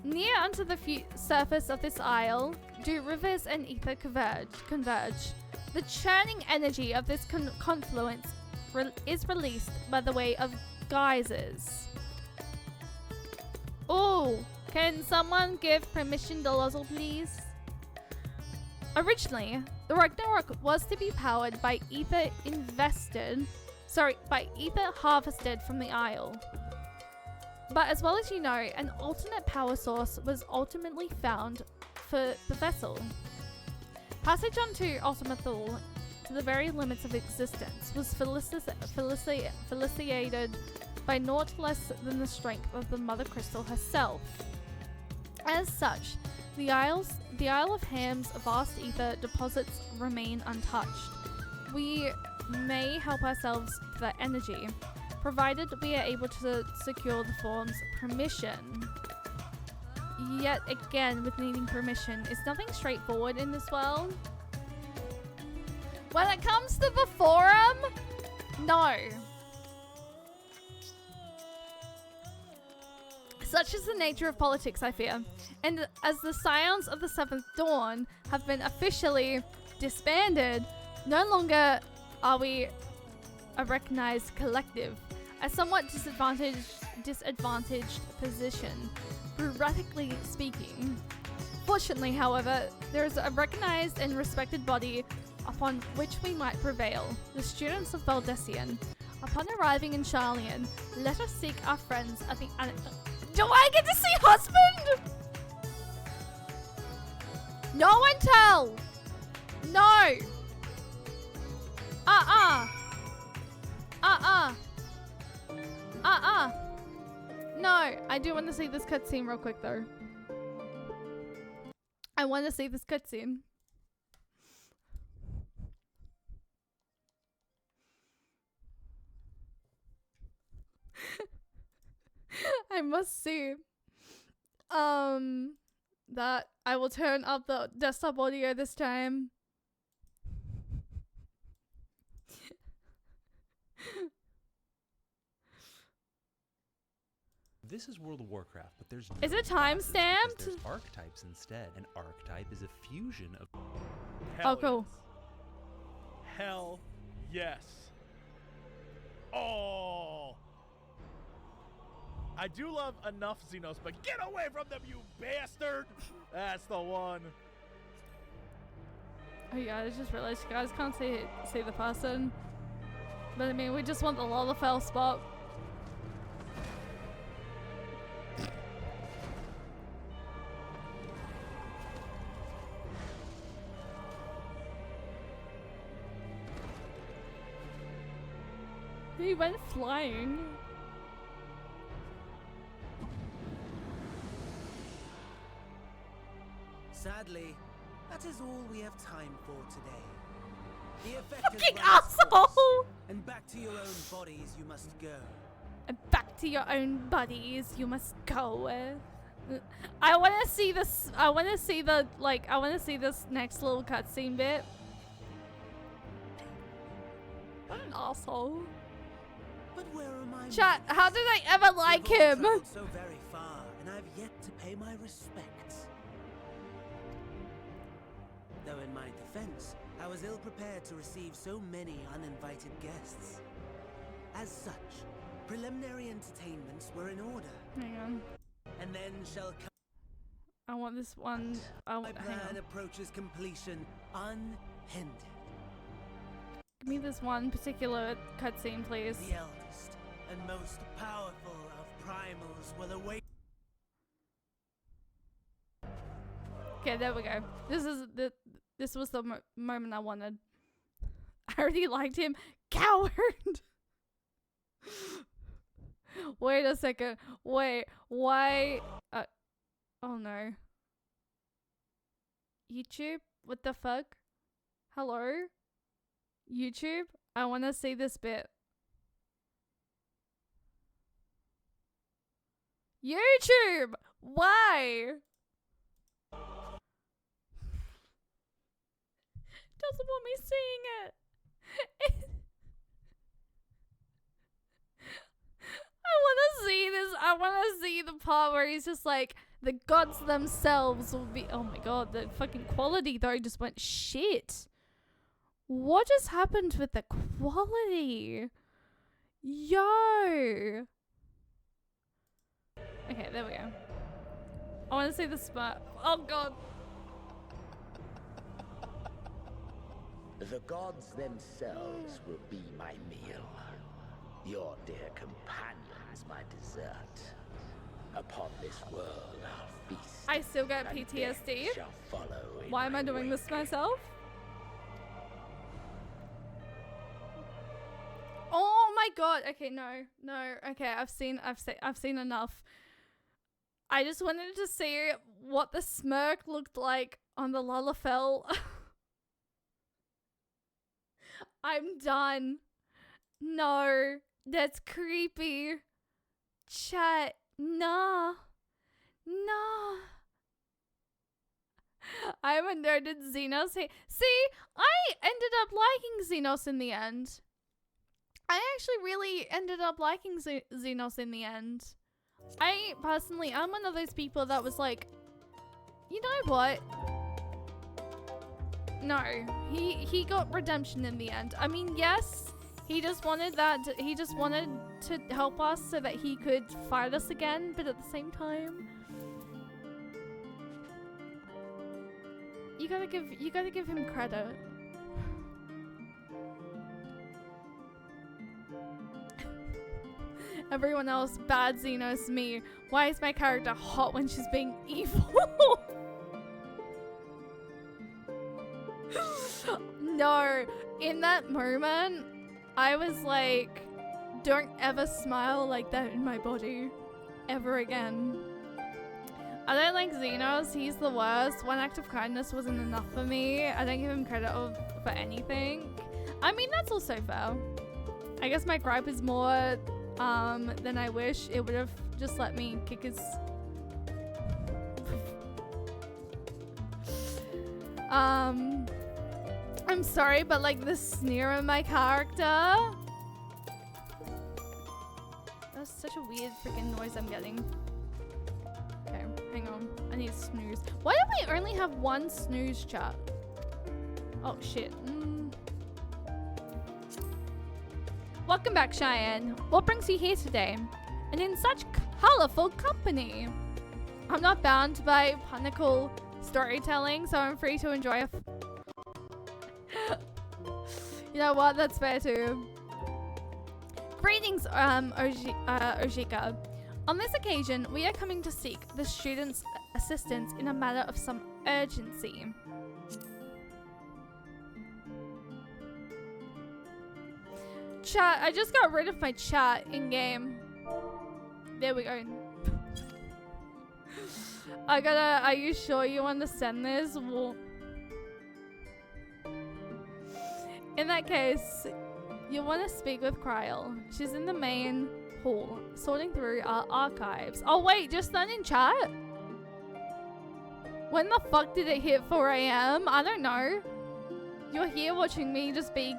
Near unto the surface of this isle do rivers and ether converge. The churning energy of this confluence is released by the way of geysers. Oh, can someone give permission to Luzzle, please? Originally, the Ragnarok was to be powered by ether harvested from the isle. But as well as you know, an alternate power source was ultimately found for the vessel. Passage onto Ultimathul to the very limits of existence was facilitated by naught less than the strength of the Mother Crystal herself. As such, the Isle of Ham's vast ether deposits remain untouched. We may help ourselves to that energy, provided we are able to secure the form's permission. Yet again, with needing permission, is nothing straightforward in this world. When it comes to the forum, no. Such is the nature of politics, I fear. And as the Scions of the Seventh Dawn have been officially disbanded, no longer are we a recognized collective, a somewhat disadvantaged position, bureaucratically speaking. Fortunately, however, there is a recognized and respected body upon which we might prevail, the students of Valdesian. Upon arriving in Charlian, let us seek our friends at the Do I get to see husband? No one tell! No! No, I do want to see this cutscene real quick though. I want to see this cutscene. I must see. That I will turn up the desktop audio this time. This is World of Warcraft, but there's Is no it classes because time-stamped? There's archetypes instead. An archetype is a fusion of. Oh, cool. Hell yes. Oh. I do love enough Xenos, but get away from them, you bastard! That's the one. Oh yeah, I just realized you guys can't see the person. But I mean, we just want the Lalafell spot. He went flying. Sadly, that is all we have time for today. The effect Fucking has run its course, asshole! and back to your own bodies you must go. And back to your own buddies, you must go. I want to see this. I want to see the I want to see this next little cutscene bit. What an asshole! But where am I? Chat, how did I ever like him? You've all traveled so very far, and I've yet to pay my respects. Though in my defense, I was ill prepared to receive so many uninvited guests. As such, preliminary entertainments were in order. Hang on. And then shall come. I want this one. My plan approaches completion unhindered. Give me this one particular cutscene, please. The eldest and most powerful of primals will await. Okay, there we go. This was the moment I wanted. I already liked him. Coward! Wait a second. Wait, why? Oh no. YouTube? What the fuck? Hello? YouTube? I want to see this bit. YouTube! Why? Doesn't want me seeing it. I want to see this. I want to see the part where he's just like, the gods themselves will be. Oh my god, the fucking quality though just went shit. What just happened with the quality? Yo. Okay, there we go. I want to see the spot. Oh god. The gods themselves will be my meal. Your dear companions my dessert. Upon this world I'll feast. I still get and PTSD. death shall follow in Why am my I doing this to myself? Oh my god. Okay, no. Okay, I've seen enough. I just wanted to see what the smirk looked like on the Lalafell. I'm done. No, that's creepy. Chat, nah. I'm a nerd in Xenos. See, I ended up liking Xenos in the end. I actually really ended up liking Xenos in the end. I'm one of those people that was like, you know what? No, he got redemption in the end. I mean, yes, He just wanted he just wanted to help us so that he could fight us again, but at the same time, you gotta give him credit. Everyone else, bad Xenos, me. Why is my character hot when she's being evil? No, in that moment, I was like, don't ever smile like that in my body. Ever again. I don't like Xenos, he's the worst. One act of kindness wasn't enough for me. I don't give him credit for anything. I mean, that's also fair. I guess my gripe is more than I wish it would have just let me kick his... I'm sorry, but like the sneer of my character. That's such a weird freaking noise I'm getting. Okay, hang on. I need to snooze. Why do we only have one snooze, chat? Oh shit. Welcome back, Cheyenne. What brings you here today? And in such colorful company. I'm not bound by pinnacle storytelling, so I'm free to enjoy a You know what? That's fair too. Greetings, Ojika. On this occasion, we are coming to seek the students' assistance in a matter of some urgency. Chat, I just got rid of my chat in-game. There we go. Are you sure you want to send this? Well, in that case, you want to speak with Kryl. She's in the main hall, sorting through our archives. Oh wait, just not in chat? When the fuck did it hit 4 AM? I don't know. You're here watching me just be...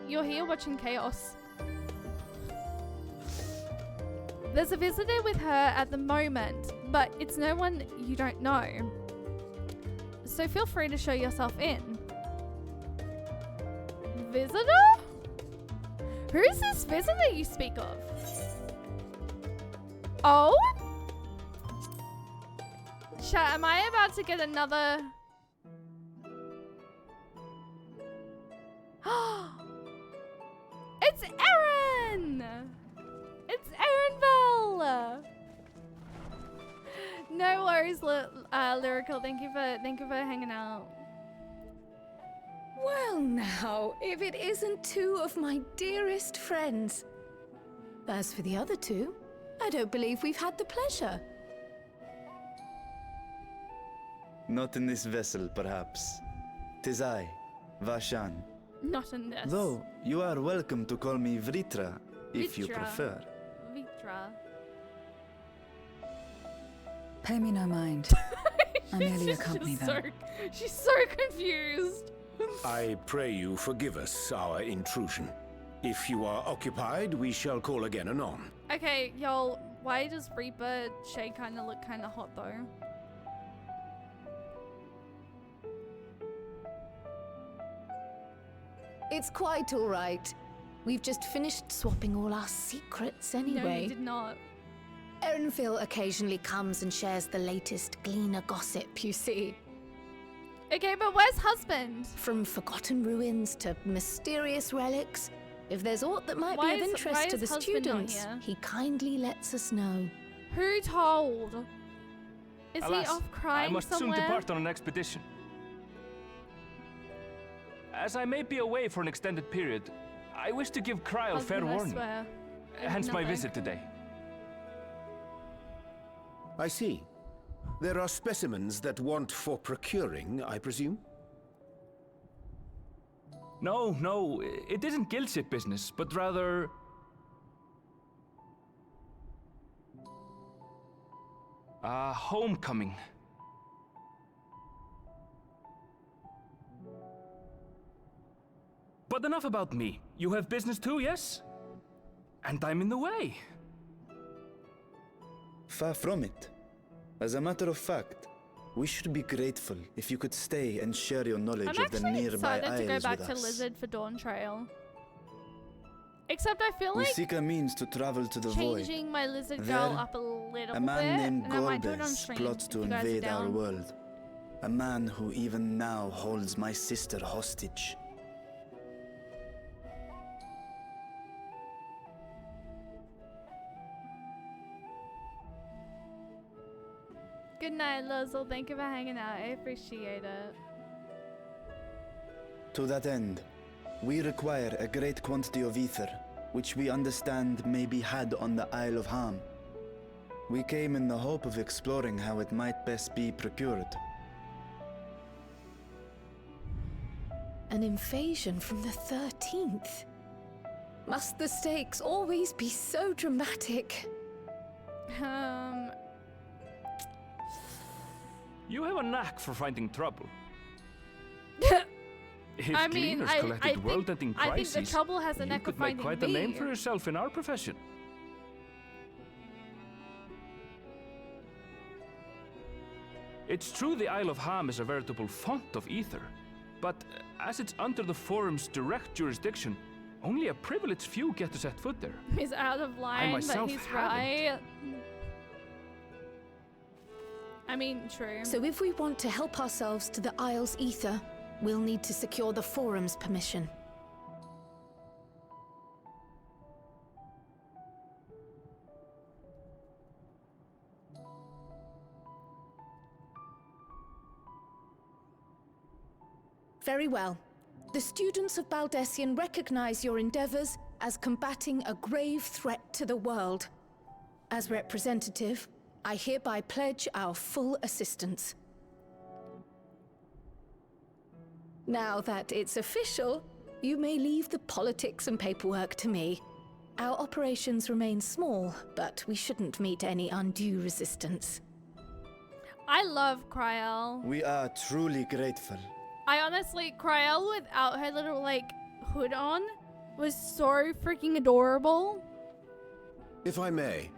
You're here watching chaos. There's a visitor with her at the moment, but it's no one you don't know. So feel free to show yourself in. Visitor? Who's this visitor you speak of? Oh? Chat, am I about to get another... It's Aaron! It's Aaronville! No worries, Lyrical. Thank you for hanging out. Well now, if it isn't two of my dearest friends. As for the other two, I don't believe we've had the pleasure. Not in this vessel, perhaps. 'Tis I, Vashan. Not in this. Though, you are welcome to call me Vritra, if you Vritra. prefer. Vritra. Pay me no mind. I merely accompany them. She's so confused. I pray you forgive us our intrusion. If you are occupied, we shall call again anon. Okay, y'all, why does Reaper Shay kind of look kind of hot though? It's quite all right. We've just finished swapping all our secrets anyway. No, you did not. Erenville occasionally comes and shares the latest Gleaner gossip, you see. Okay, but where's husband? From forgotten ruins to mysterious relics, if there's aught that might be of interest to the students, he kindly lets us know. Who told? Is Alas, he off crying I must somewhere? soon depart on an expedition. As I may be away for an extended period, I wish to give Kryl fair warning. Hence my visit today. I see. There are specimens that want for procuring, I presume? No, it isn't guild ship business, but rather... homecoming. But enough about me. You have business too, yes? And I'm in the way. Far from it. As a matter of fact, we should be grateful if you could stay and share your knowledge of the nearby I'm actually excited isles to go back with to us. Lizard for Dawn Trail. Except I feel We like seek a means to travel to the void. changing my lizard There, girl up a little a man bit, named and I might do it on Golbez stream. plots if to you guys are invade our down. world. A man who even now holds my sister hostage. Good night, Lizzle. Thank you for hanging out. I appreciate it. To that end, we require a great quantity of ether, which we understand may be had on the Isle of Ham. We came in the hope of exploring how it might best be procured. An invasion from the 13th. Must the stakes always be so dramatic? You have a knack for finding trouble. If I mean, cleaners I collected think- world-ending I think crises, the trouble has a you knack could of make finding quite a name me. for yourself in our profession. It's true the Isle of Ham is a veritable font of ether, but as it's under the Forum's direct jurisdiction, only a privileged few get to set foot there. He's out of line, but myself he's haven't. right. I mean, true. So if we want to help ourselves to the Isle's ether, we'll need to secure the Forum's permission. Very well. The students of Baldessian recognize your endeavors as combating a grave threat to the world. As representative, I hereby pledge our full assistance. Now that it's official, you may leave the politics and paperwork to me. Our operations remain small, but we shouldn't meet any undue resistance. I love Cryel. We are truly grateful. I honestly, Cryel without her little, like, hood on was so freaking adorable. If I may.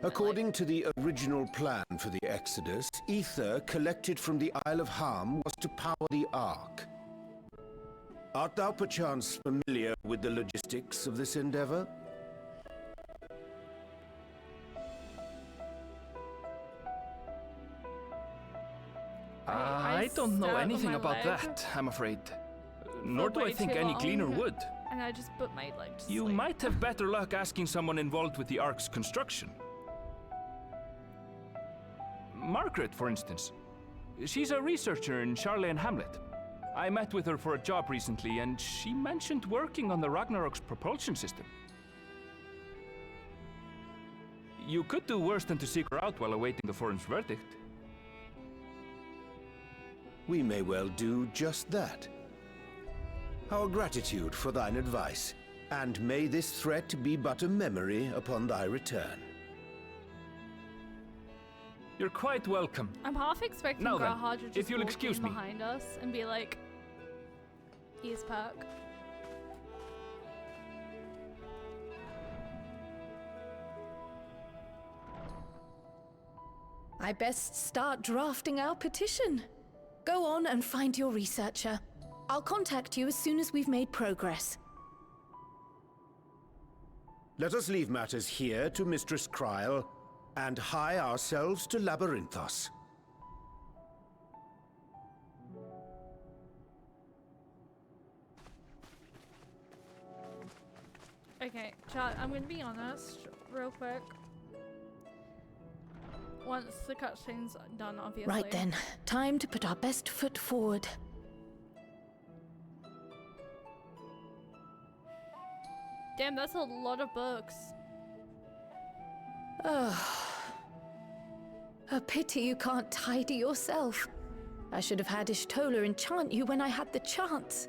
According to the original plan for the Exodus, ether collected from the Isle of Ham was to power the Ark. Art thou perchance familiar with the logistics of this endeavor? I don't know stuck anything my about leg that, I'm afraid. Nor do way I think too any cleaner long, would. And I just put my leg to You sleep. might have better luck asking someone involved with the Ark's construction. Margaret, for instance. She's a researcher in Charley and Hamlet. I met with her for a job recently, and she mentioned working on the Ragnarok's propulsion system. You could do worse than to seek her out while awaiting the Forum's verdict. We may well do just that. Our gratitude for thine advice, and may this threat be but a memory upon thy return. You're quite welcome. I'm half expecting Now then, Grahad to just if you'll walk excuse in me. behind us and be like, "Here's Perk." I best start drafting our petition. Go on and find your researcher. I'll contact you as soon as we've made progress. Let us leave matters here to Mistress Cryel, and hie ourselves to Labyrinthos. Okay, chat, I'm gonna be honest real quick. Once the cutscene's done, obviously. Right then, time to put our best foot forward. Damn, that's a lot of books. Oh. A pity you can't tidy yourself. I should have had Ishtola enchant you when I had the chance.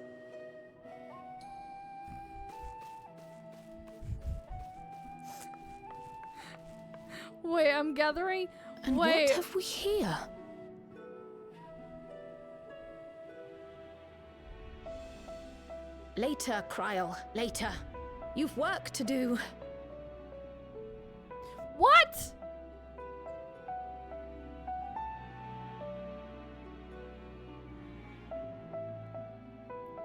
Wait, I'm gathering. And Wait. what have we here? Later, Cryel, later. You've work to do. What?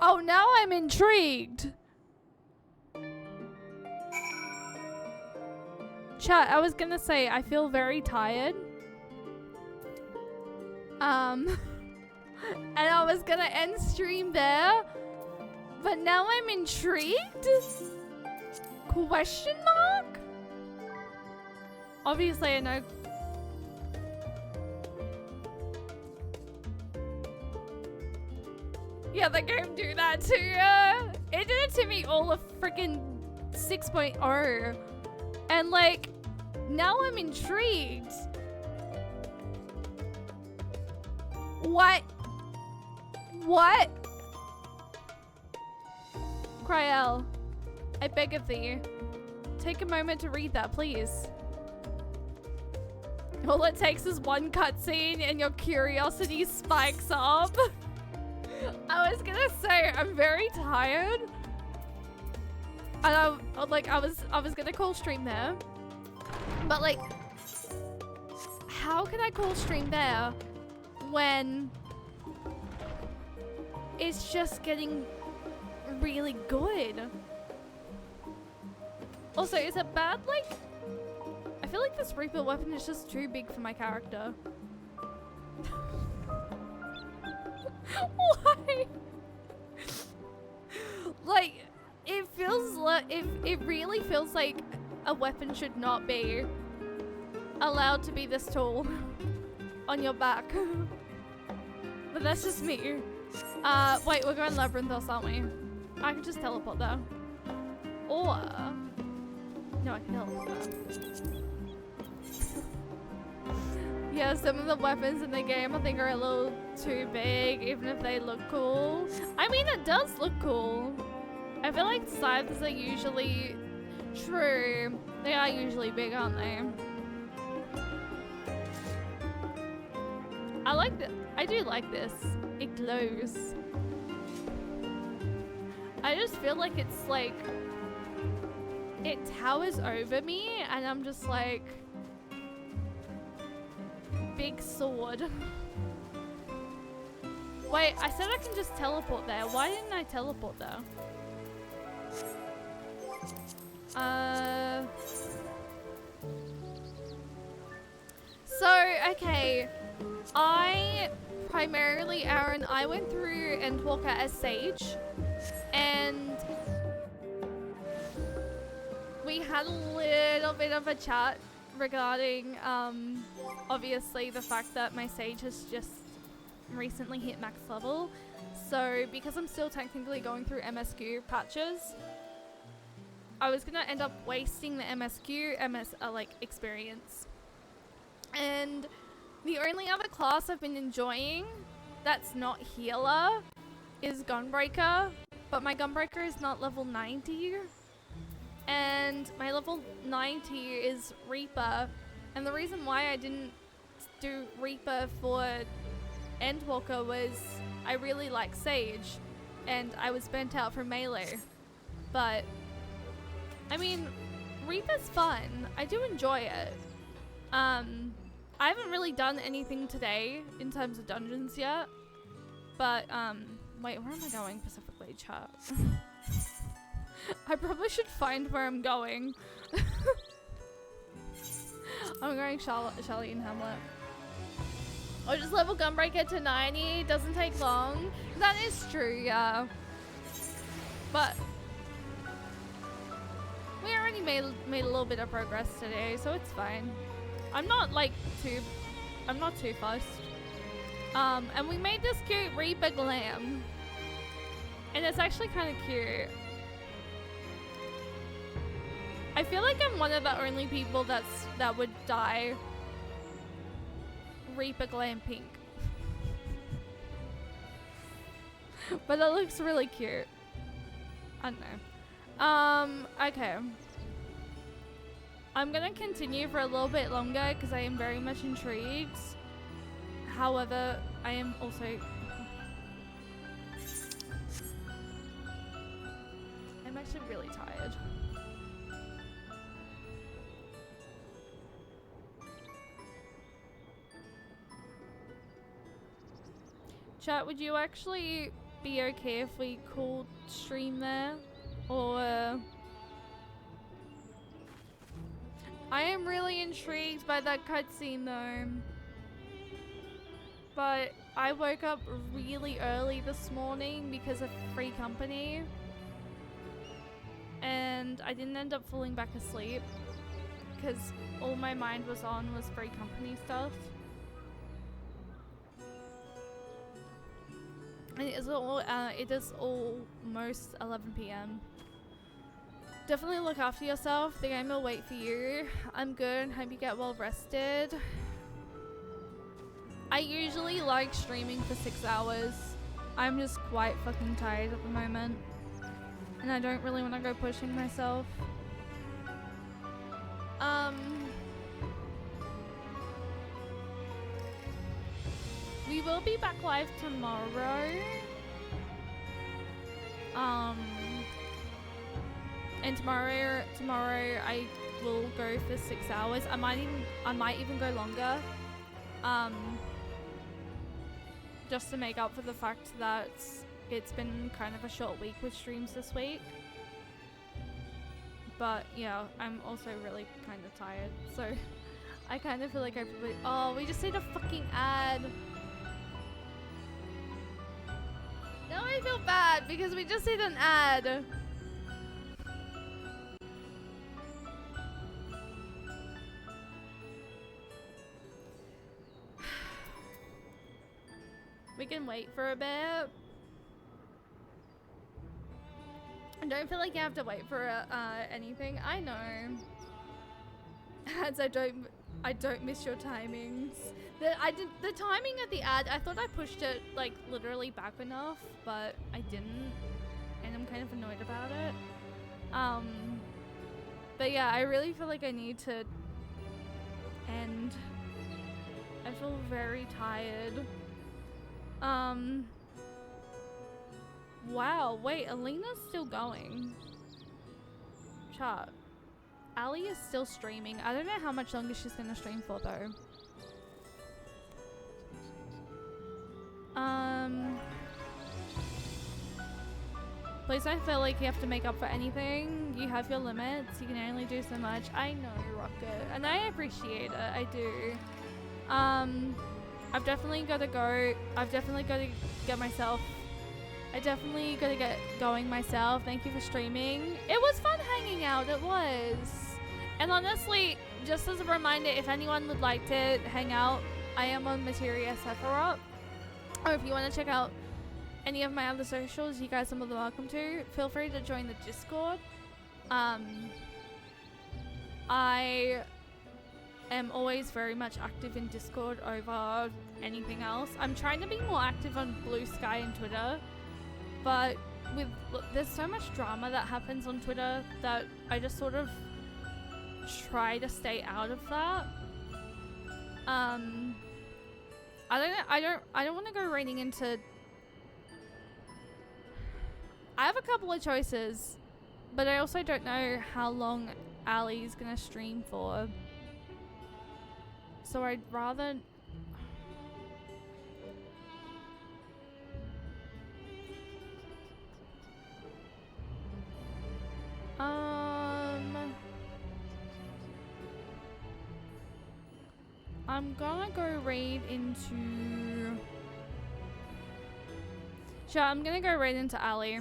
Oh, now I'm intrigued. chat, I was gonna say, I feel very tired. And I was gonna end stream there, but now I'm intrigued? Question mark? Obviously, I know. Yeah, the game do that too. It did it to me all of freaking 6.0. And like, now I'm intrigued. What? What? Cryel, I beg of thee, take a moment to read that, please. All it takes is one cutscene and your curiosity spikes up. I was gonna say, I'm very tired. And I was gonna call stream there. But like, how can I call stream there when it's just getting really good? Also, is it bad, like, I feel like this Reaper weapon is just too big for my character. Why? Like, it feels like, it really feels like a weapon should not be allowed to be this tall on your back. But that's just me. Wait, we're going Labyrinthos, aren't we? I can just teleport there. Or... no, I can teleport there. Yeah, some of the weapons in the game I think are a little too big, even if they look cool. I mean, it does look cool. I feel like scythes are usually... true. They are usually big, aren't they? I like this. I do like this. It glows. I just feel like it's like... it towers over me and I'm just like... big sword. Wait, I said I can just teleport there. Why didn't I teleport there? So, okay. Aaron, I went through Endwalker as Sage. And we had a little bit of a chat regarding, obviously the fact that my Sage has just recently hit max level. So because I'm still technically going through MSQ patches, I was gonna end up wasting the MSQ experience. And the only other class I've been enjoying that's not healer is Gunbreaker, but my Gunbreaker is not level 90. And my level 90 is Reaper. And the reason why I didn't do Reaper for Endwalker was I really like Sage and I was burnt out from melee. But I mean, Reaper's fun. I do enjoy it. I haven't really done anything today in terms of dungeons yet. But wait, where am I going specifically, chat? I probably should find where I'm going. I'm going Charlotte and Hamlet. Or just level Gunbreaker to 90. Doesn't take long. That is true, yeah. But we already made a little bit of progress today, so it's fine. I'm not too fussed. And we made this cute Reaper glam. And it's actually kind of cute. I feel like I'm one of the only people that would dye Reaper glam pink. But it looks really cute. I don't know. Okay. I'm gonna continue for a little bit longer because I am very much intrigued. However, I am also... I'm actually really tired. Chat, would you actually be okay if we called stream there? Or... I am really intrigued by that cutscene though. But I woke up really early this morning because of free company. And I didn't end up falling back asleep because all my mind was on was free company stuff. And it is almost 11 p.m. Definitely look after yourself. The game will wait for you. I'm good and hope you get well rested. I usually like streaming for 6 hours. I'm just quite fucking tired at the moment. And I don't really want to go pushing myself. We will be back live tomorrow. And tomorrow I will go for 6 hours. I might even go longer. Just to make up for the fact that it's been kind of a short week with streams this week. But yeah, I'm also really kind of tired. So I kind of feel like I probably... Oh, we just need a fucking ad. Now I feel bad because we just need an ad. We can wait for a bit. I don't feel like you have to wait for anything. I know. Ads, I don't miss your timings. The timing of the ad, I thought I pushed it like literally back enough, but I didn't, and I'm kind of annoyed about it. But yeah, I really feel like I need to end. I feel very tired. Wow, wait, Alina's still going. Chat. Ali is still streaming. I don't know how much longer she's gonna stream for though. Please don't feel like you have to make up for anything. You have your limits. You can only do so much. I know, Rocket, and I appreciate it. I do. I've definitely got to go. I've definitely got to get myself. I definitely got to get going myself. Thank you for streaming. It was fun hanging out. It was. And honestly, just as a reminder, if anyone would like to hang out, I am on Materia Sephiroth. Or if you want to check out any of my other socials, you guys are more than welcome to. Feel free to join the Discord. I am always very much active in Discord over anything else. I'm trying to be more active on Blue Sky and Twitter, but there's so much drama that happens on Twitter that I just sort of try to stay out of that. I don't know. I don't want to go reading into. I have a couple of choices, but I also don't know how long Ali's gonna stream for. So I'd rather... I'm gonna go read into... Sure, I'm gonna go read into Ali.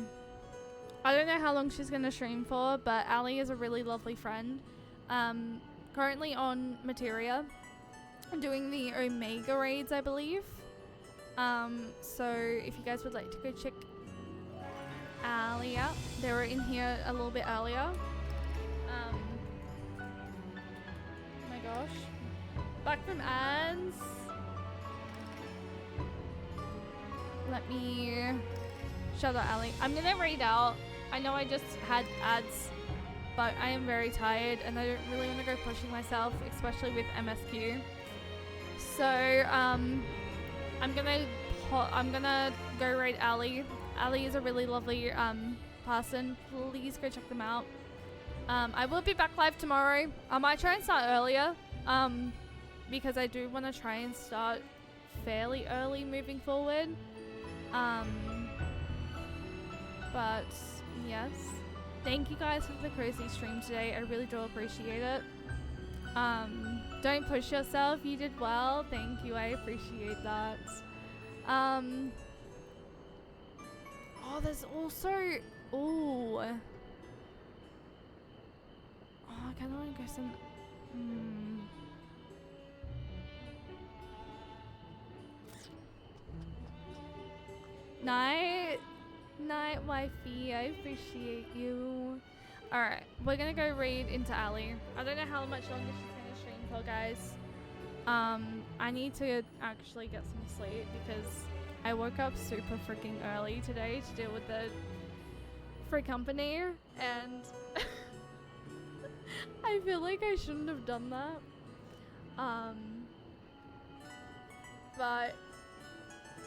I don't know how long she's gonna stream for, but Ali is a really lovely friend. Currently on Materia. Doing the Omega raids, I believe. So if you guys would like to go check Ali out, they were in here a little bit earlier. Oh my gosh. Back from ads. Let me shout out Ali. I'm gonna raid out. I know I just had ads, but I am very tired and I don't really want to go pushing myself, especially with MSQ. So I'm gonna go raid Ali. Ali is a really lovely person. Please go check them out. I will be back live tomorrow. I might try and start earlier, because I do want to try and start fairly early moving forward. But yes, thank you guys for the cozy stream today. I really do appreciate it. Don't push yourself. You did well. Thank you. I appreciate that. Oh, there's also... Oh, I kind of want to go some... Night, wifey. I appreciate you. Alright, we're gonna go raid into Ali. I don't know how much longer she's gonna stream for, guys. I need to actually get some sleep because I woke up super freaking early today to deal with the free company, and I feel like I shouldn't have done that. But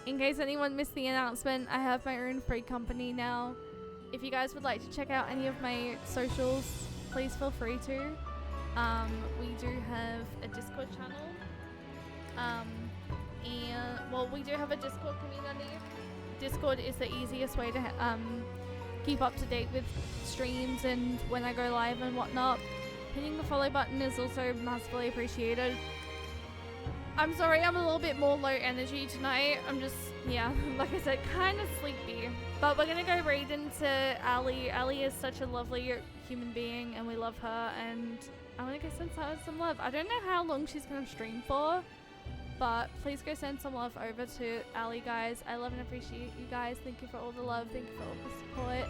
in case anyone missed the announcement, I have my own free company now. If you guys would like to check out any of my socials, please feel free to. We do have a Discord channel. And, well, we do have a Discord community. Discord is the easiest way to keep up to date with streams and when I go live and whatnot. Hitting the follow button is also massively appreciated. I'm sorry, I'm a little bit more low energy tonight. I'm just, yeah, like I said, kind of sleepy. But we're gonna go raid into Ali. Ali is such a lovely human being and we love her, and I wanna go send her some love. I don't know how long she's gonna stream for, but please go send some love over to Ali, guys. I love and appreciate you guys. Thank you for all the love. Thank you for all the support.